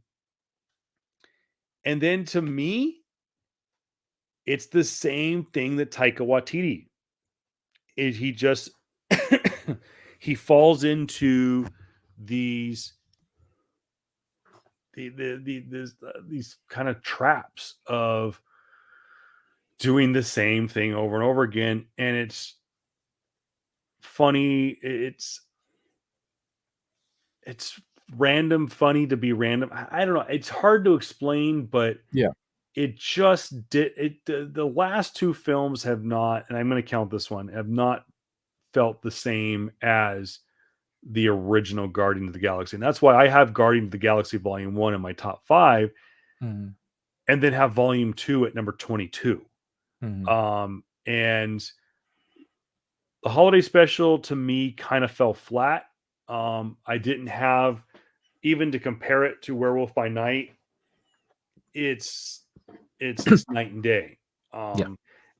and then to me, it's the same thing that Taika Waititi is. He just he falls into these these kind of traps of doing the same thing over and over again, and it's funny. It's random funny to be random. I don't know. It's hard to explain, but yeah, it just did it. The last two films have not, and I'm going to count this one, have not felt the same as the original Guardian of the Galaxy. And that's why I have Guardian of the Galaxy Volume 1 in my top 5, mhm, and then have Volume 2 at number 22. mhm, And the holiday special to me kind of fell flat. I didn't have, even to compare it to Werewolf by Night, it's night and day. yeah,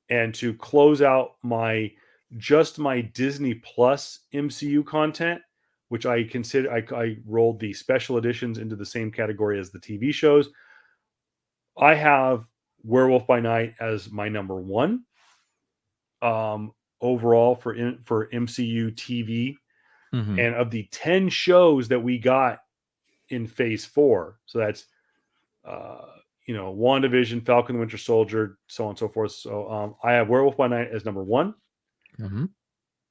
And to close out my Disney Plus MCU content, which I consider, I rolled the special editions into the same category as the TV shows. I have Werewolf by Night as my number one overall for MCU TV. mhm, And of the 10 shows that we got in phase 4, so that's uh WandaVision, Falcon the Winter Soldier, so on and so forth. So I have Werewolf by Night as number 1, mhm,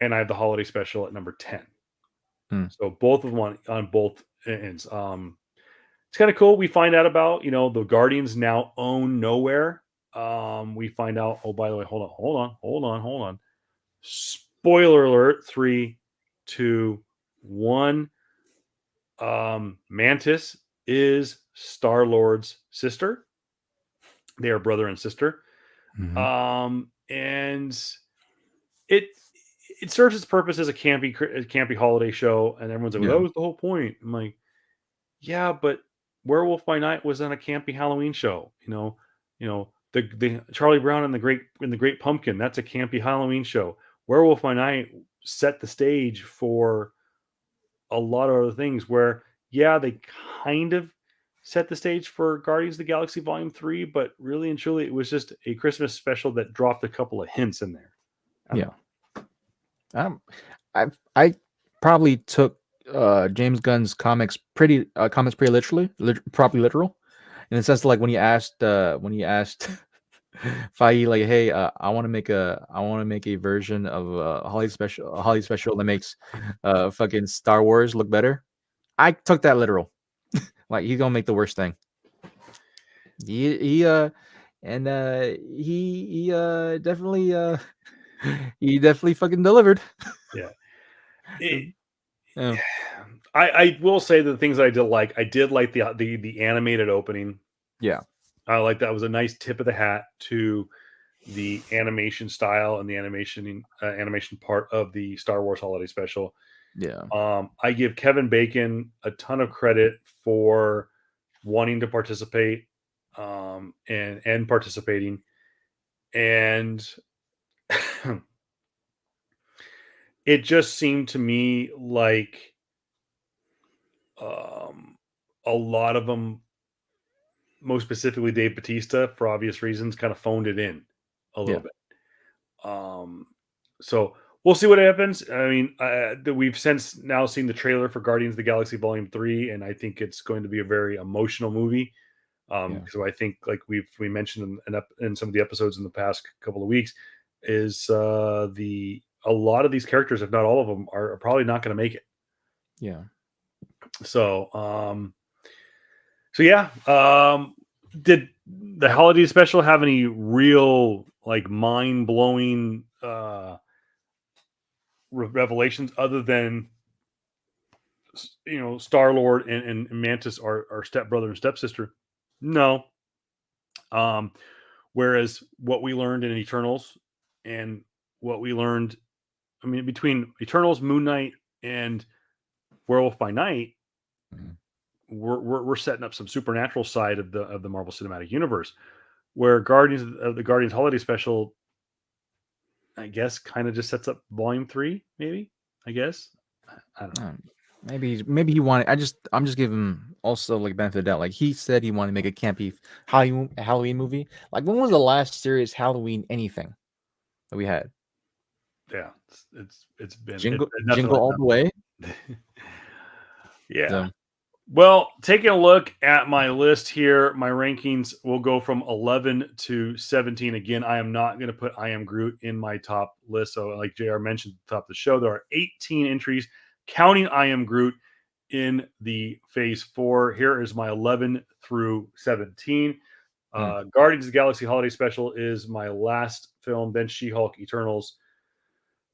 and I have the holiday special at number 10. mm, So both of them on both ends. It's kind of cool. We find out about, the Guardians now own Nowhere. We find out, oh, by the way, hold on. Spoiler alert, 3, 2, 1. Mantis is Star-Lord's sister. They are brother and sister. And it serves its purpose as a campy holiday show, and everyone's like, well, Yeah. that was the whole point. I'm like, yeah, but Werewolf by Night was on a campy Halloween show. The Charlie Brown and the Great Pumpkin, that's a campy Halloween show. Werewolf by Night set the stage for a lot of other things where, yeah, they kind of set the stage for Guardians of the Galaxy Volume 3, but really and truly it was just a Christmas special that dropped a couple of hints in there. Yeah. I probably took James Gunn's comics pretty literally, probably literal, in the sense like when he asked Feige, like, hey, I want to make a version of a holiday special that makes fucking Star Wars look better. I took that literal. Like, he's gonna make the worst thing. He definitely he definitely fucking delivered. Yeah. Yeah. I will say the things I did like the animated opening. Yeah. I like that. It was a nice tip of the hat to the animation style and the animation part of the Star Wars holiday special. Yeah. I give Kevin Bacon a ton of credit for wanting to participate and participating. And it just seemed to me like a lot of them, most specifically Dave Bautista, for obvious reasons, kind of phoned it in a little bit. So we'll see what happens. I mean, we've since now seen the trailer for Guardians of the Galaxy Volume 3, and I think it's going to be a very emotional movie. So I think, like we mentioned in some of the episodes in the past couple of weeks, is a lot of these characters, if not all of them, are probably not going to make it. Yeah. So, yeah. Did the holiday special have any real, like, mind blowing revelations other than, Star-Lord and Mantis are stepbrother and stepsister? No. Whereas what we learned in Eternals and what we learned, I mean, between Eternals, Moon Knight, and Werewolf by Night, we're setting up some supernatural side of the Marvel Cinematic Universe, where Guardians Holiday Special, I guess, kind of just sets up Volume 3, maybe. I guess. I don't know. Maybe he wanted. I'm just giving him also, like, benefit of the doubt. Like, he said he wanted to make a campy Halloween movie. Like, when was the last serious Halloween anything that we had? Yeah, it's been Jingle nothing All like the Way. Yeah. So, well, taking a look at my list here, my rankings will go from 11 to 17. Again, I am not going to put I Am Groot in my top list. So, like JR mentioned at the top of the show, there are 18 entries, counting I Am Groot, in the Phase 4. Here is my 11 through 17. Guardians of the Galaxy Holiday Special is my last film. Then She-Hulk, Eternals,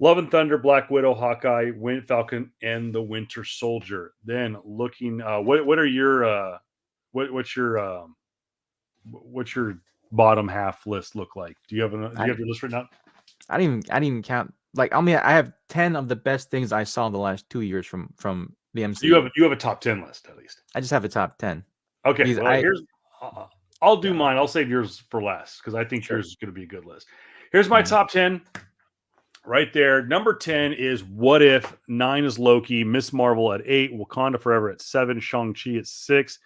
Love and Thunder, Black Widow, Hawkeye, Falcon, and the Winter Soldier. Then looking, what are your what's your bottom half list look like? Do you have your list written out? I didn't even count. Like, I mean, I have 10 of the best things I saw in the last 2 years from the MCU. You have a top 10 list at least. I just have a top 10. Okay, well, here's I'll do mine. I'll save yours for last because I think yours is going to be a good list. Here's my top 10. Right there. Number 10 is What If. 9 is Loki. Miss Marvel at 8. Wakanda Forever at 7. Shang-Chi at 6.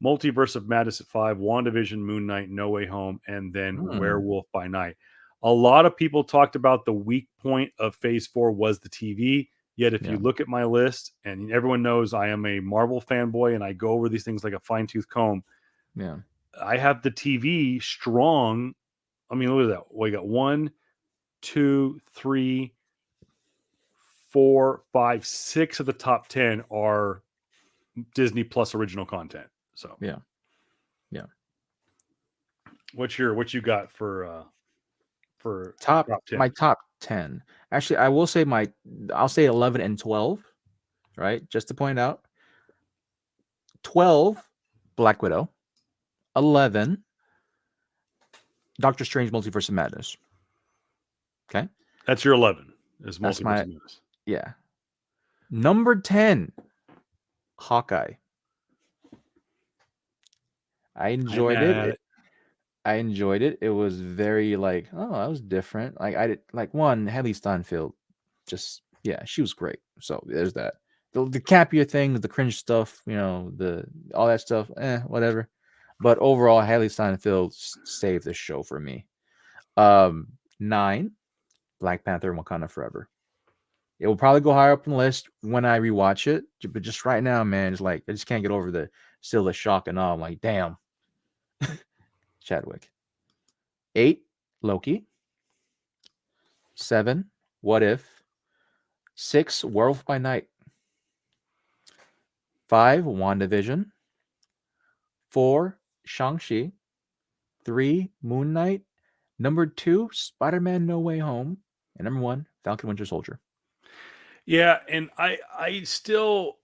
Multiverse of Madness at 5. WandaVision, Moon Knight, No Way Home, and then Werewolf by Night. A lot of people talked about the weak point of Phase 4 was the TV. Yet if you look at my list, and everyone knows I am a Marvel fanboy and I go over these things like a fine-tooth comb. Yeah. I have the TV strong. I mean, look at that. We got 1, 2, 3, 4, 5, 6 of the top 10 are Disney Plus original content. So yeah. What you got for top 10? My top 10. Actually, I will say I'll say 11 and 12, right? Just to point out, 12 Black Widow. 11, Doctor Strange Multiverse of Madness. Okay. That's your 11. Is That's Multiverse my- of Madness. Yeah. Number 10, Hawkeye. I enjoyed it. I enjoyed it. It was very like, oh, that was different. Like I did like one, Haley Steinfeld, just yeah, she was great. So there's that. The cappier things, the cringe stuff, the all that stuff, whatever. But overall, Haley Steinfeld saved the show for me. 9, Black Panther and Wakanda Forever. It will probably go higher up on the list when I rewatch it. But just right now, man, it's like I just can't get over the shock and awe. I'm like, damn. Chadwick. 8, Loki. 7, What If. 6, Werewolf by Night. 5, WandaVision. 4, Shang-Chi. 3, Moon Knight. Number 2, Spider-Man No Way Home. And number 1, Falcon Winter Soldier. Yeah, and I still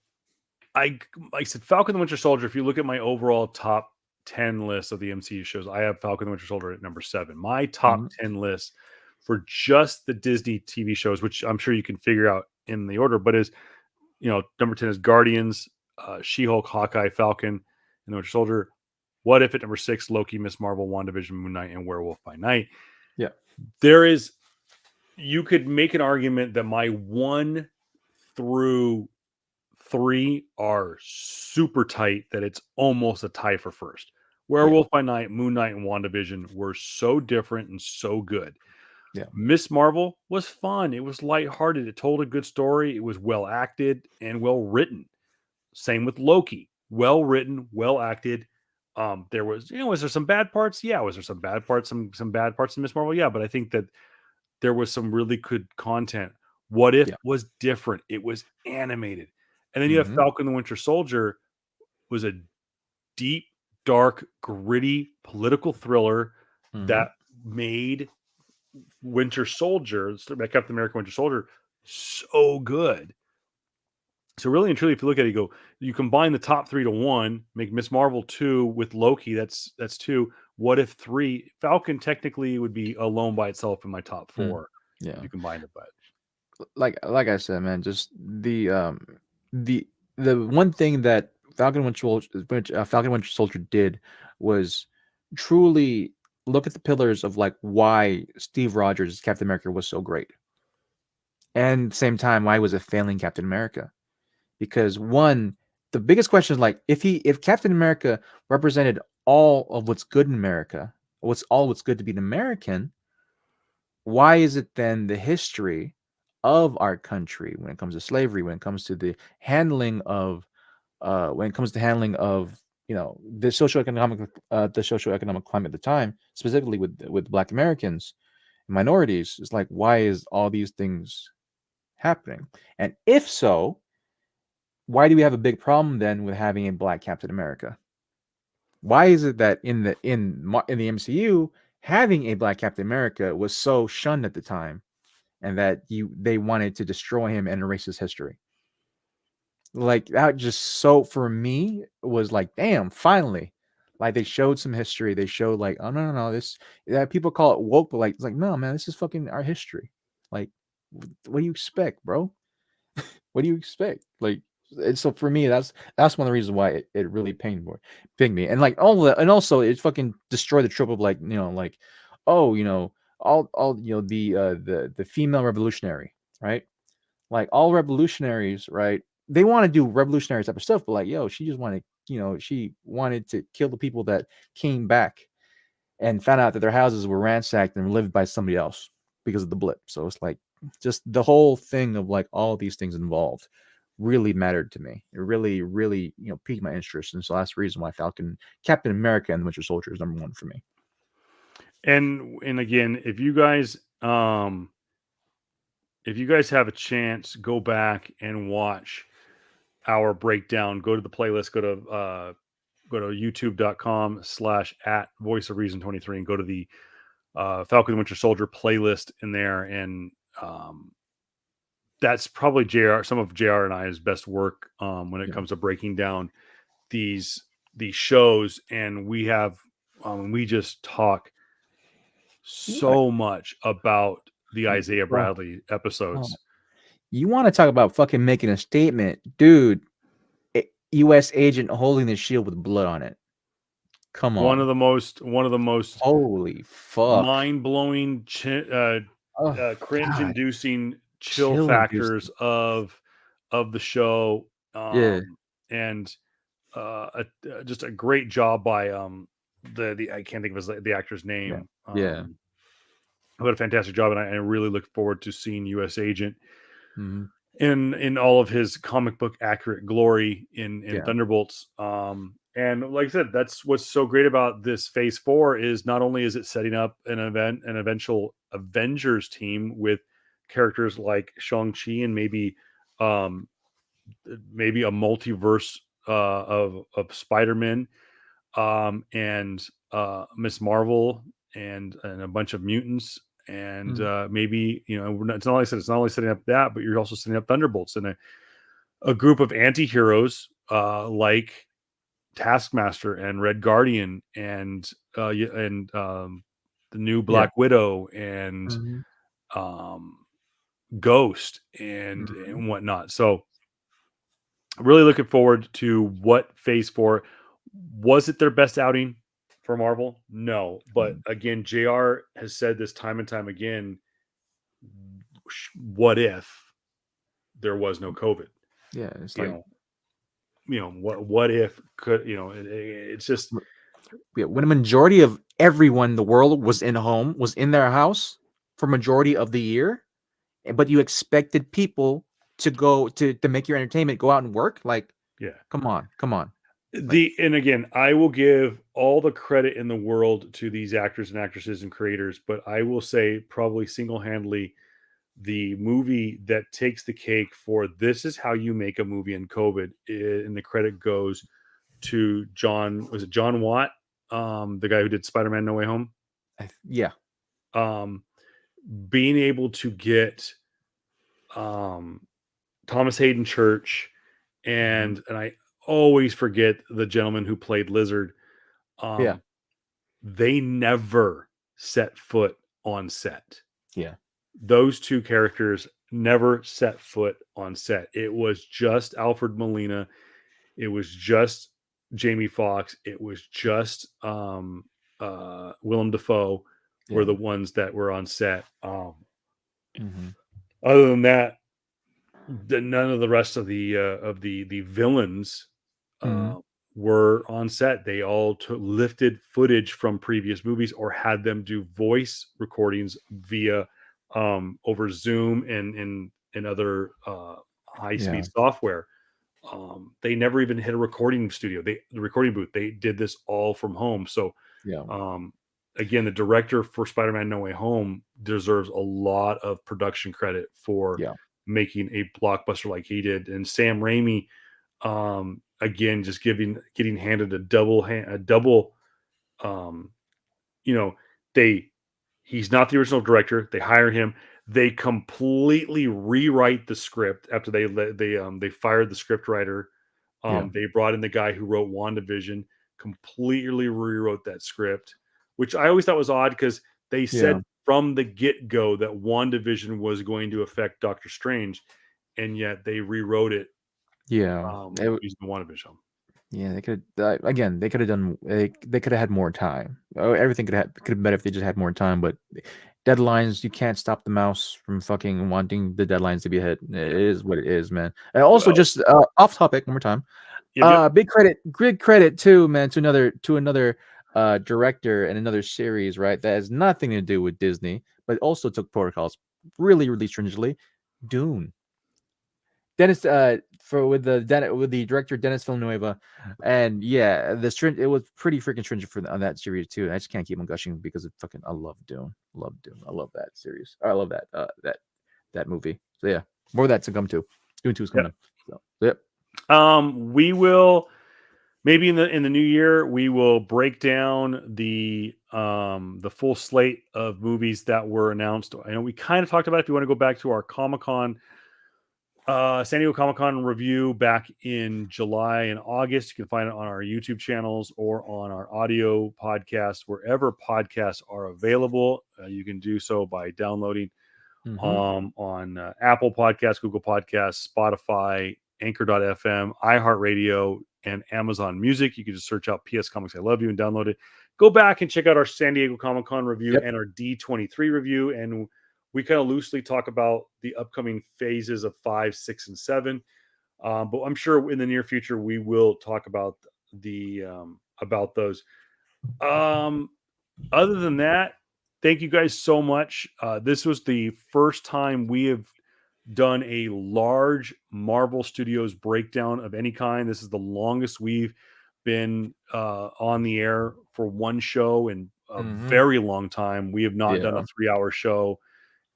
like I said, Falcon the Winter Soldier. If you look at my overall top 10 list of the MCU shows, I have Falcon the Winter Soldier at number 7. My top 10 list for just the Disney TV shows, which I'm sure you can figure out in the order, but is number 10 is Guardians, She-Hulk, Hawkeye, Falcon, and the Winter Soldier. What If at number 6, Loki, Miss Marvel, WandaVision, Moon Knight, and Werewolf by Night. Yeah. You could make an argument that my 1 through 3 are super tight, that it's almost a tie for first. Werewolf by Night, Moon Knight, and WandaVision were so different and so good. Yeah. Miss Marvel was fun. It was lighthearted. It told a good story. It was well acted and well written. Same with Loki. Well written, well acted. There was, was there some bad parts? Yeah. Was there some bad parts? Some bad parts in Miss Marvel? Yeah. But I think that there was some really good content. What If was different. It was animated. And then you have Falcon the Winter Soldier was a deep, dark, gritty political thriller that made Winter Soldier, Captain America Winter Soldier, so good. So really and truly, if you look at it, you combine the top 3 to 1, make Miss Marvel 2 with Loki, that's 2. What If 3? Falcon technically would be alone by itself in my top 4. Yeah. If you combine it, but like I said, man, just the one thing that Falcon Winter Soldier did was truly look at the pillars of like why Steve Rogers Captain America was so great, and at the same time why was it failing Captain America? Because one, the biggest question is like if Captain America represented all of what's good in America, what's good to be an American, why is it then the history of our country when it comes to slavery, when it comes to the handling of the socioeconomic climate at the time, specifically with Black Americans and minorities, it's like, why is all these things happening? And if so, why do we have a big problem then with having a Black Captain America? Why is it that in the MCU having a Black Captain America was so shunned at the time, and that they wanted to destroy him and erase his history? Like that just so for me was like, damn, finally. Like they showed some history. They showed like, oh no, this people call it woke, but like it's like, no, man, this is fucking our history. Like, what do you expect, bro? What do you expect? Like, and so for me, that's one of the reasons why it really pained me. And like all that, and also it fucking destroyed the trope of like, like, oh, all the female revolutionary, right? Like all revolutionaries, right? They want to do revolutionary type of stuff, but like, yo, she just wanted, she wanted to kill the people that came back and found out that their houses were ransacked and lived by somebody else because of the blip. So it's like just the whole thing of like all these things involved really mattered to me. It really, really, piqued my interest. And so that's the reason why Captain America and the Winter Soldier is number 1 for me. And again, if you guys have a chance, go back and watch our breakdown. Go to the playlist. Go to youtube.com/@voiceofreason23 and go to the Falcon Winter Soldier playlist in there. And that's probably some of JR and I's best work when it comes to breaking down these these shows, and we just talk so much about the Isaiah Bradley episodes. You want to talk about fucking making a statement, dude? U.S. agent holding the shield with blood on it. Come on. One of the most Holy fuck, mind-blowing, cringe-inducing chill factors of the show. And just a great job by the I can't think of the actor's name. Who had a fantastic job, and I really look forward to seeing U.S. Agent in all of his comic book accurate glory in Thunderbolts. And like I said, that's what's so great about this Phase 4 is not only is it setting up an eventual Avengers team with characters like Shang-Chi and maybe a multiverse of Spider-Man and Miss Marvel and a bunch of mutants. And maybe, it's not only setting up that, but you're also setting up Thunderbolts and a group of anti-heroes like Taskmaster and Red Guardian and the new Black Widow and Ghost and whatnot. So really looking forward to what Phase 4. Was it their best outing for Marvel? No. But again, JR has said this time and time again. What if there was no COVID? Yeah, it's what if could, it's just when a majority of everyone in the world was in their house for majority of the year, but you expected people to go to make your entertainment, go out and work. Come on. And again, I will give all the credit in the world to these actors and actresses and creators, but I will say probably single-handedly the movie that takes the cake for this is how you make a movie in COVID, and the credit goes to John Watt, the guy who did Spider-Man No Way Home? Being able to get Thomas Hayden Church and I always forget the gentleman who played Lizard. They never set foot on set. Those two characters never set foot on set. It was just Alfred Molina. It was just Jamie Foxx. It was just Willem Dafoe were the ones that were on set. Other than that, none of the rest of the villains were on set. They all lifted footage from previous movies or had them do voice recordings via over Zoom and other high-speed software. They never even hit a recording studio. The recording booth. They did this all from home. So again, the director for Spider-Man No Way Home deserves a lot of production credit for making a blockbuster like he did. And Sam Raimi, again, just getting handed a double. He's not the original director. They hire him. They completely rewrite the script after they fired the script writer. They brought in the guy who wrote WandaVision, completely rewrote that script, which I always thought was odd because they said from the get-go that WandaVision was going to affect Doctor Strange, and yet they rewrote it. Using the WandaVision. Yeah, they could again. They could have done. They could have had more time. Everything could have been better if they just had more time. But deadlines, you can't stop the mouse from fucking wanting the deadlines to be hit. It is what it is, man. And also, just off topic, one more time. Big credit too, man, to another director and another series, right? That has nothing to do with Disney, but also took protocols really, really stringently. Dune. Dennis with the director Dennis Villeneuve, and it was pretty freaking stringent on that series too. I just can't keep on gushing because I love Dune. I love that series. I love that movie. So more of that to come too. Dune 2 is coming up. So we will maybe in the new year we will break down the full slate of movies that were announced. I know we kind of talked about it. If you want to go back to our Comic-Con San Diego Comic-Con review back in July and August. You can find it on our YouTube channels or on our audio podcast, wherever podcasts are available. You can do so by downloading on Apple Podcasts, Google Podcasts, Spotify, Anchor.fm, iHeartRadio, and Amazon Music. You can just search out PS Comics I Love You and download it. Go back and check out our San Diego Comic-Con review and our D23 review. And we kind of loosely talk about the upcoming phases of 5, 6, and 7. But I'm sure in the near future we will talk about those. Other than that, thank you guys so much. This was the first time we have done a large Marvel Studios breakdown of any kind. This is the longest we've been on the air for one show in a very long time. We have not done a 3-hour show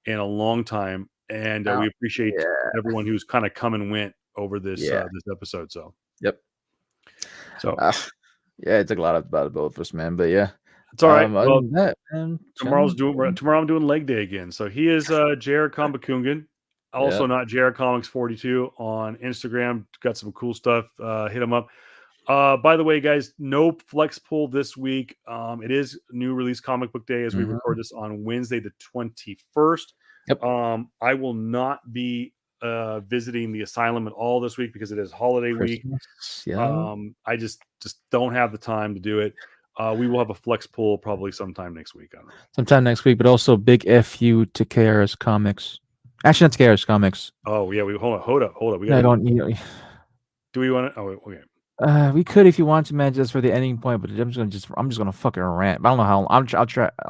in a long time, and we appreciate everyone who's kind of come and went over this this episode. So it took a lot of about both of us, man. But yeah, it's all right. Other Well, than that, man, tomorrow I'm doing leg day again. So he is Jared Kambakungan, also not Jared Comics 42 on Instagram. Got some cool stuff. Hit him up. By the way, guys, no flex pull this week. It is new release comic book day as we record this on Wednesday, the 21st. I will not be visiting the asylum at all this week because it is holiday week. I just don't have the time to do it. We will have a flex pull probably sometime next week. I don't know. Sometime next week, but also big FU to KRS Comics. Actually, not to KRS Comics. Oh yeah, hold up. We I don't. Do we want to? Oh, okay. We could if you want to, man, just for the ending point. But I'm just gonna fucking rant. But I don't know how. I'll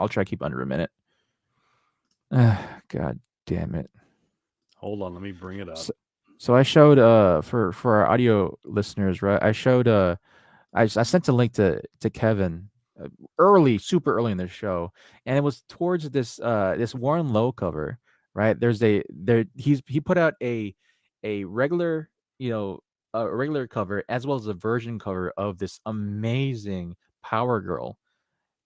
try to keep under a minute. God damn it. Hold on, let me bring it up. So I showed for our audio listeners, right? I showed I sent a link to Kevin super early in the show, and it was towards this Warren Lowe cover, right? He put out a regular, a regular cover as well as a version cover of this amazing Power Girl.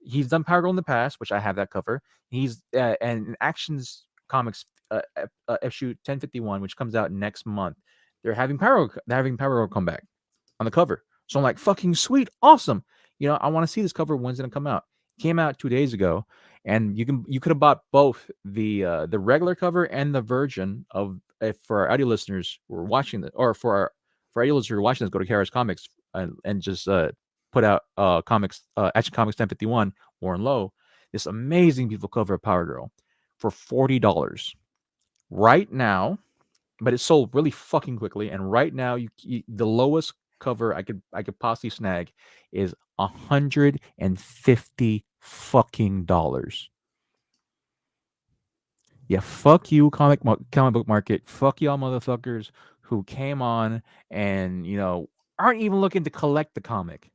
He's done Power Girl in the past, which I have that cover. He's and in Actions Comics issue 1051, which comes out next month. They're having Power Girl come back on the cover. So I'm like, fucking sweet, awesome. I want to see this cover. When's it gonna come out? It came out 2 days ago, and you could have bought both the regular cover and the version of. If for our audio listeners who are watching this, or for audio listeners who are watching this, go to KRS Comics and just put out Action Comics 1051 Warren Lowe, this amazing beautiful cover of Power Girl for $40 right now, but it sold really fucking quickly. And right now, the lowest cover I could possibly snag is $150 fucking dollars. Yeah, fuck you, comic book market. Fuck y'all motherfuckers who came on and aren't even looking to collect the comic,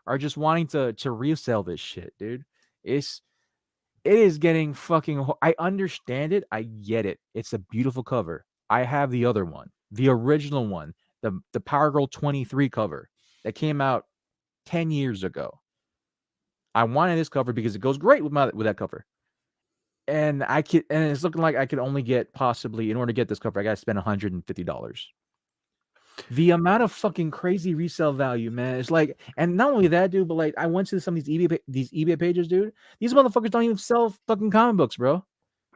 are just wanting to resell this shit, dude. It is getting fucking. I understand it. I get it. It's a beautiful cover. I have the other one, the original one, the Power Girl 23 cover that came out 10 years ago. I wanted this cover because it goes great with that cover. And it's looking like I could only get, possibly, in order to get this cover, I gotta spend $150. The amount of fucking crazy resale value, man. It's like, and not only that, dude, but like I went to some of these eBay pages, dude. These motherfuckers don't even sell fucking comic books, bro.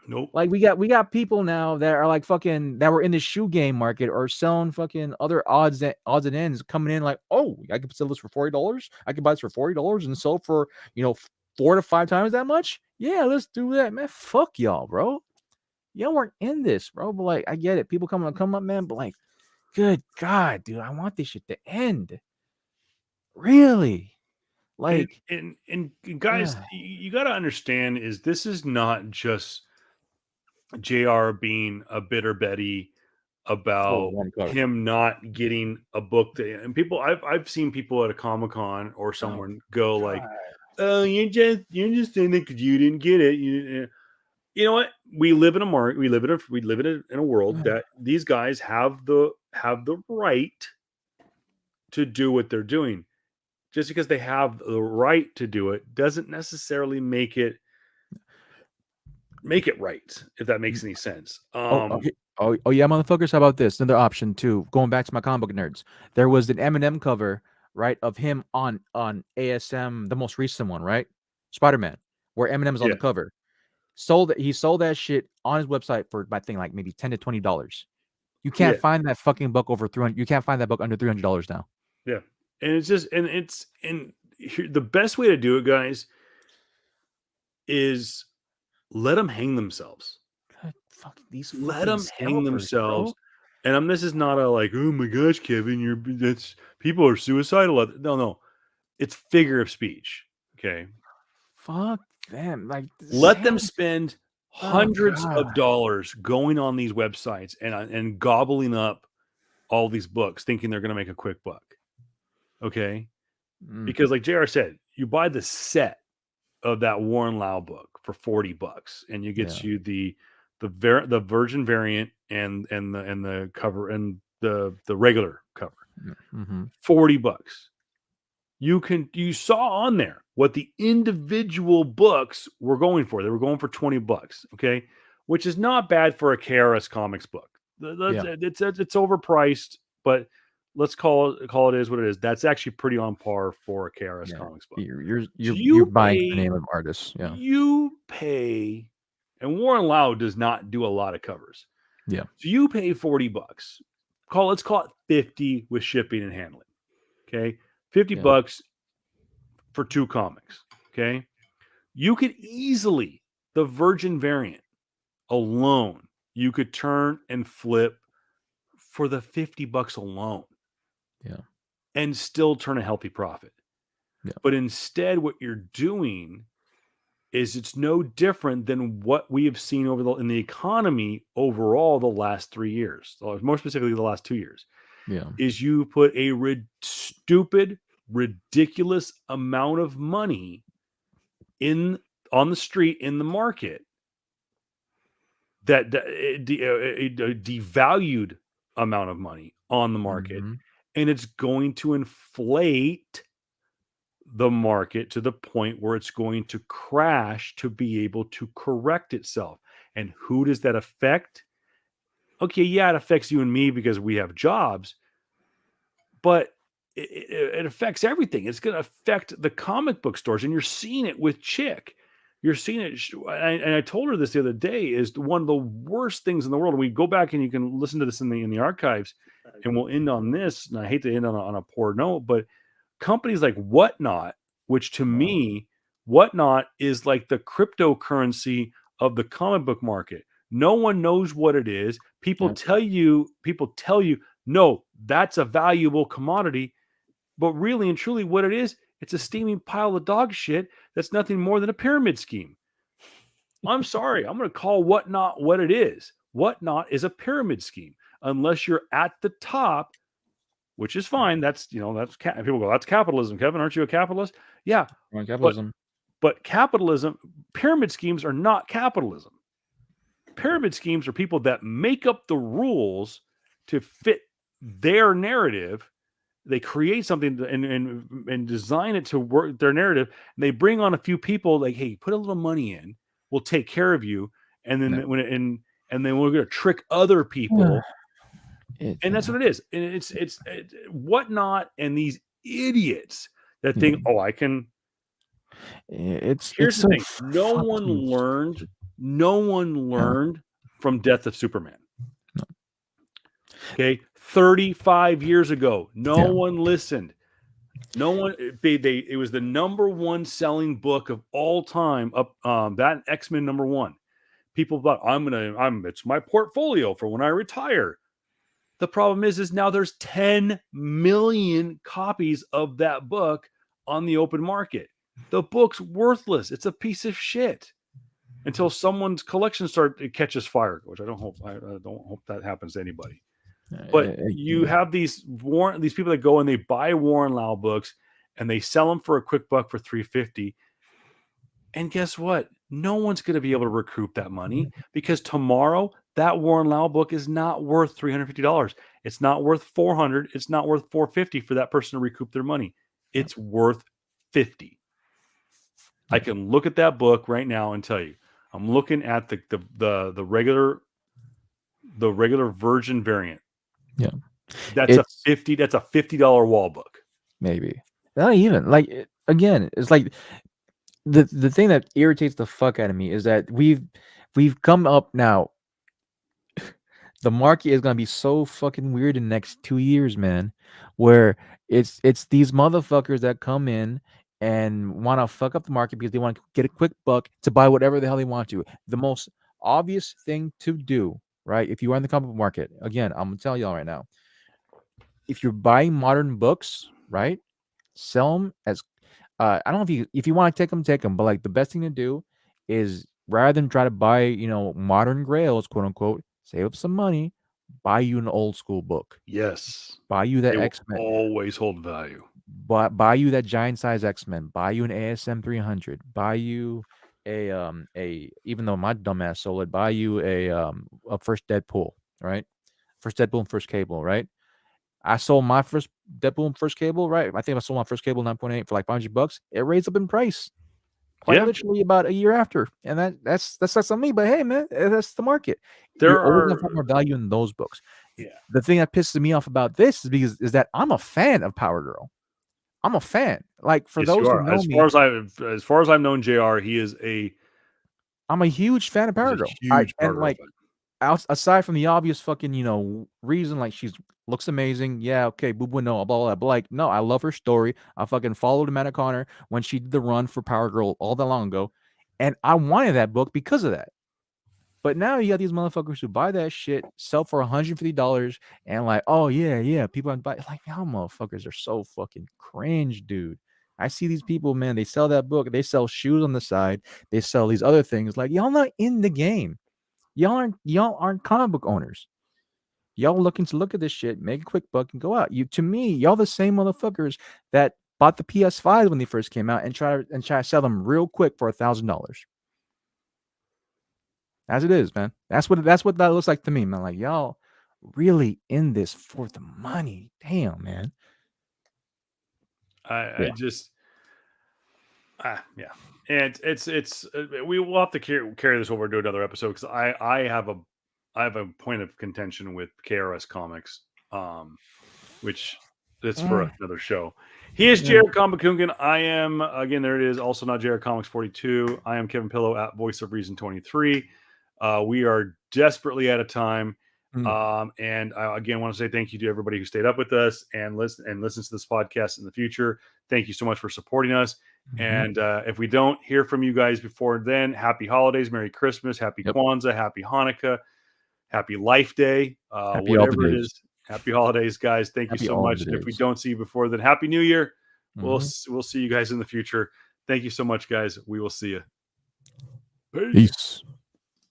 Nope. Like we got people now that are like fucking that were in the shoe game market or selling fucking other odds and ends coming in like, oh, I could sell this for $40. I could buy this for $40 and sell for 4 to 5 times that much. Yeah, let's do that, man. Fuck y'all, bro. Y'all weren't in this, bro. But like, I get it. People come up, man. But like, good God, dude, I want this shit to end. Really? Like, and guys, you got to understand is this is not just JR being a bitter Betty about him not getting a book and people I've seen people at a Comic-Con or somewhere go like, oh, you're just saying that because you didn't get it. You know what? We live in a market. We live in a world that these guys have the right to do what they're doing. Just because they have the right to do it doesn't necessarily make it make it right, if that makes any sense. Okay. Oh yeah, motherfuckers. How about this? Another option too. Going back to my comic book nerds, there was an Eminem cover, right, of him on ASM, the most recent one, right, Spider-Man, where Eminem's on Yeah. the cover. He sold that shit on his website for, I think, like maybe $10 to $20. You can't Yeah. find that fucking book over 300. You can't find that book under $300 now. Yeah. And it's just, and the best way to do it, guys, is let them hang themselves. God, fuck these. Let fucking them hang scalpers, themselves. bro. And this is not a like, oh my gosh, Kevin, that's people are suicidal. No. It's figure of speech. Okay. Fuck them. Like, Let them Sam- spend Oh, hundreds God. of dollars going on these websites and gobbling up all these books, thinking they're going to make a quick buck. Okay. Mm, Because like JR said, you buy the set of that Warren Lau book for $40 and you get Yeah. you the virgin variant and the cover and the regular cover. mm-hmm. $40. You saw on there what the individual books were going for. They were going for $20, okay? Which is not bad for a KRS Comics book. It's overpriced, but let's call it is what it is. That's actually pretty on par for a KRS Comics book. You're buying the name of artists. Yeah. You pay, and Warren Lau does not do a lot of covers. Yeah. So you pay $40. Let's call it 50 with shipping and handling. Okay. $50 for 2 comics. Okay. You could easily, the virgin variant alone, you could turn and flip for the $50 alone. Yeah. And still turn a healthy profit. Yeah. But instead, what you're doing is it's no different than what we have seen in the economy overall the last 3 years, or more specifically the last 2 years. Yeah. Is you put a stupid, ridiculous amount of money on the street in the market that a devalued amount of money on the market, Mm-hmm. and it's going to inflate the market to the point where it's going to crash to be able to correct itself. And who does that affect? Okay, yeah, it affects you and me because we have jobs, but it affects everything. It's going to affect the comic book stores, and you're seeing it with Chick. You're seeing it, and I told her this the other day, is one of the worst things in the world. And we go back and you can listen to this in the archives, and we'll end on this. And I hate to end on a poor note, but companies like Whatnot, which to me, Whatnot is like the cryptocurrency of the comic book market. No one knows what it is. People tell you, no, that's a valuable commodity. But really and truly, what it is, it's a steaming pile of dog shit that's nothing more than a pyramid scheme. I'm sorry. I'm going to call Whatnot what it is. Whatnot is a pyramid scheme. Unless you're at the top, which is fine. That's people go, that's capitalism. Kevin, aren't you a capitalist? Yeah. Capitalism. But capitalism, pyramid schemes are not capitalism. Pyramid schemes are people that make up the rules to fit their narrative. They create something and design it to work their narrative. And they bring on a few people like, hey, put a little money in, we'll take care of you. And then and then we're going to trick other people. And that's what it is. And it's Whatnot and these idiots that think, oh, I can. Here's the thing. No one learned from Death of Superman. No. Okay. 35 years ago, no one listened. No one. It was the number one selling book of all time. That X-Men #1. People thought it's my portfolio for when I retire. The problem is now there's 10 million copies of that book on the open market. The book's worthless. It's a piece of shit until someone's collection catches fire, which I don't hope that happens to anybody. But you have these people that go and they buy Warren Lau books and they sell them for a quick buck for $3.50. And guess what? No one's going to be able to recoup that money because tomorrow that Warren Lau book is not worth $350. It's not worth $400. It's not worth $450 for that person to recoup their money. It's worth $50. I can look at that book right now and tell you, I'm looking at the regular virgin variant. Yeah. That's a $50 wall book. Maybe. Not even like again, it's like the thing that irritates the fuck out of me is that we've come up now. The market is gonna be so fucking weird in the next 2 years, man, where it's these motherfuckers that come in and want to fuck up the market because they want to get a quick buck to buy whatever the hell they want to. The most obvious thing to do, right? If you are in the comic book market, again, I'm gonna tell y'all right now. If you're buying modern books, right, sell them as I don't know if you want to take them, but like the best thing to do is rather than try to buy, modern grails, quote unquote, save up some money, buy you an old school book, Yes, buy you that they will X-Men, always hold value. buy you that giant size X-Men, buy you an ASM 300, buy you a even though my dumbass sold it, buy you a first Deadpool, right? First Deadpool and first Cable, right? I sold my first Deadpool and first Cable, right? I think I sold my first Cable 9.8 for like $500. It raised up in price quite literally about a year after, and that's on me. But hey, man, that's the market. You're always gonna find more value in those books. Yeah. The thing that pisses me off about this is that I'm a fan of Power Girl. I'm a fan. Like for those who know me, as far as I've known JR, he is I'm a huge fan of Power Girl. huge Power Girl like fan. Aside from the obvious fucking reason, like she's looks amazing, yeah, okay, boo boo, no, blah blah blah. But like, no, I love her story. I fucking followed Amanda Connor when she did the run for Power Girl all that long ago, and I wanted that book because of that. But now you got these motherfuckers who buy that shit, sell for $150, and like, oh yeah, people buy like, y'all motherfuckers are so fucking cringe, dude. I see these people, man. They sell that book. They sell shoes on the side. They sell these other things. Like, y'all not in the game. Y'all aren't comic book owners. Y'all looking to look at this shit, make a quick buck, and go out. To me, y'all the same motherfuckers that bought the PS5 when they first came out and try to sell them real quick for $1,000. As it is, man. That's what that looks like to me, man. Like y'all really in this for the money. Damn, man. I just yeah. And it's we will have to carry this over to another episode because I have a point of contention with KRS Comics, which it's for another show. He is Jared Comic-Kungan. I am, again, there it is, also not Jared Comics 42. I am Kevin Pillow at Voice of Reason 23. We are desperately out of time. And I again want to say thank you to everybody who stayed up with us and listens to this podcast in the future. Thank you so much for supporting us. And if we don't hear from you guys before then, happy holidays, Merry Christmas, happy Kwanzaa, happy Hanukkah, happy Life Day, whatever it is. Happy holidays, guys. Thank you so much. And if we don't see you before then, happy New Year. We'll see you guys in the future. Thank you so much, guys. We will see you. Peace.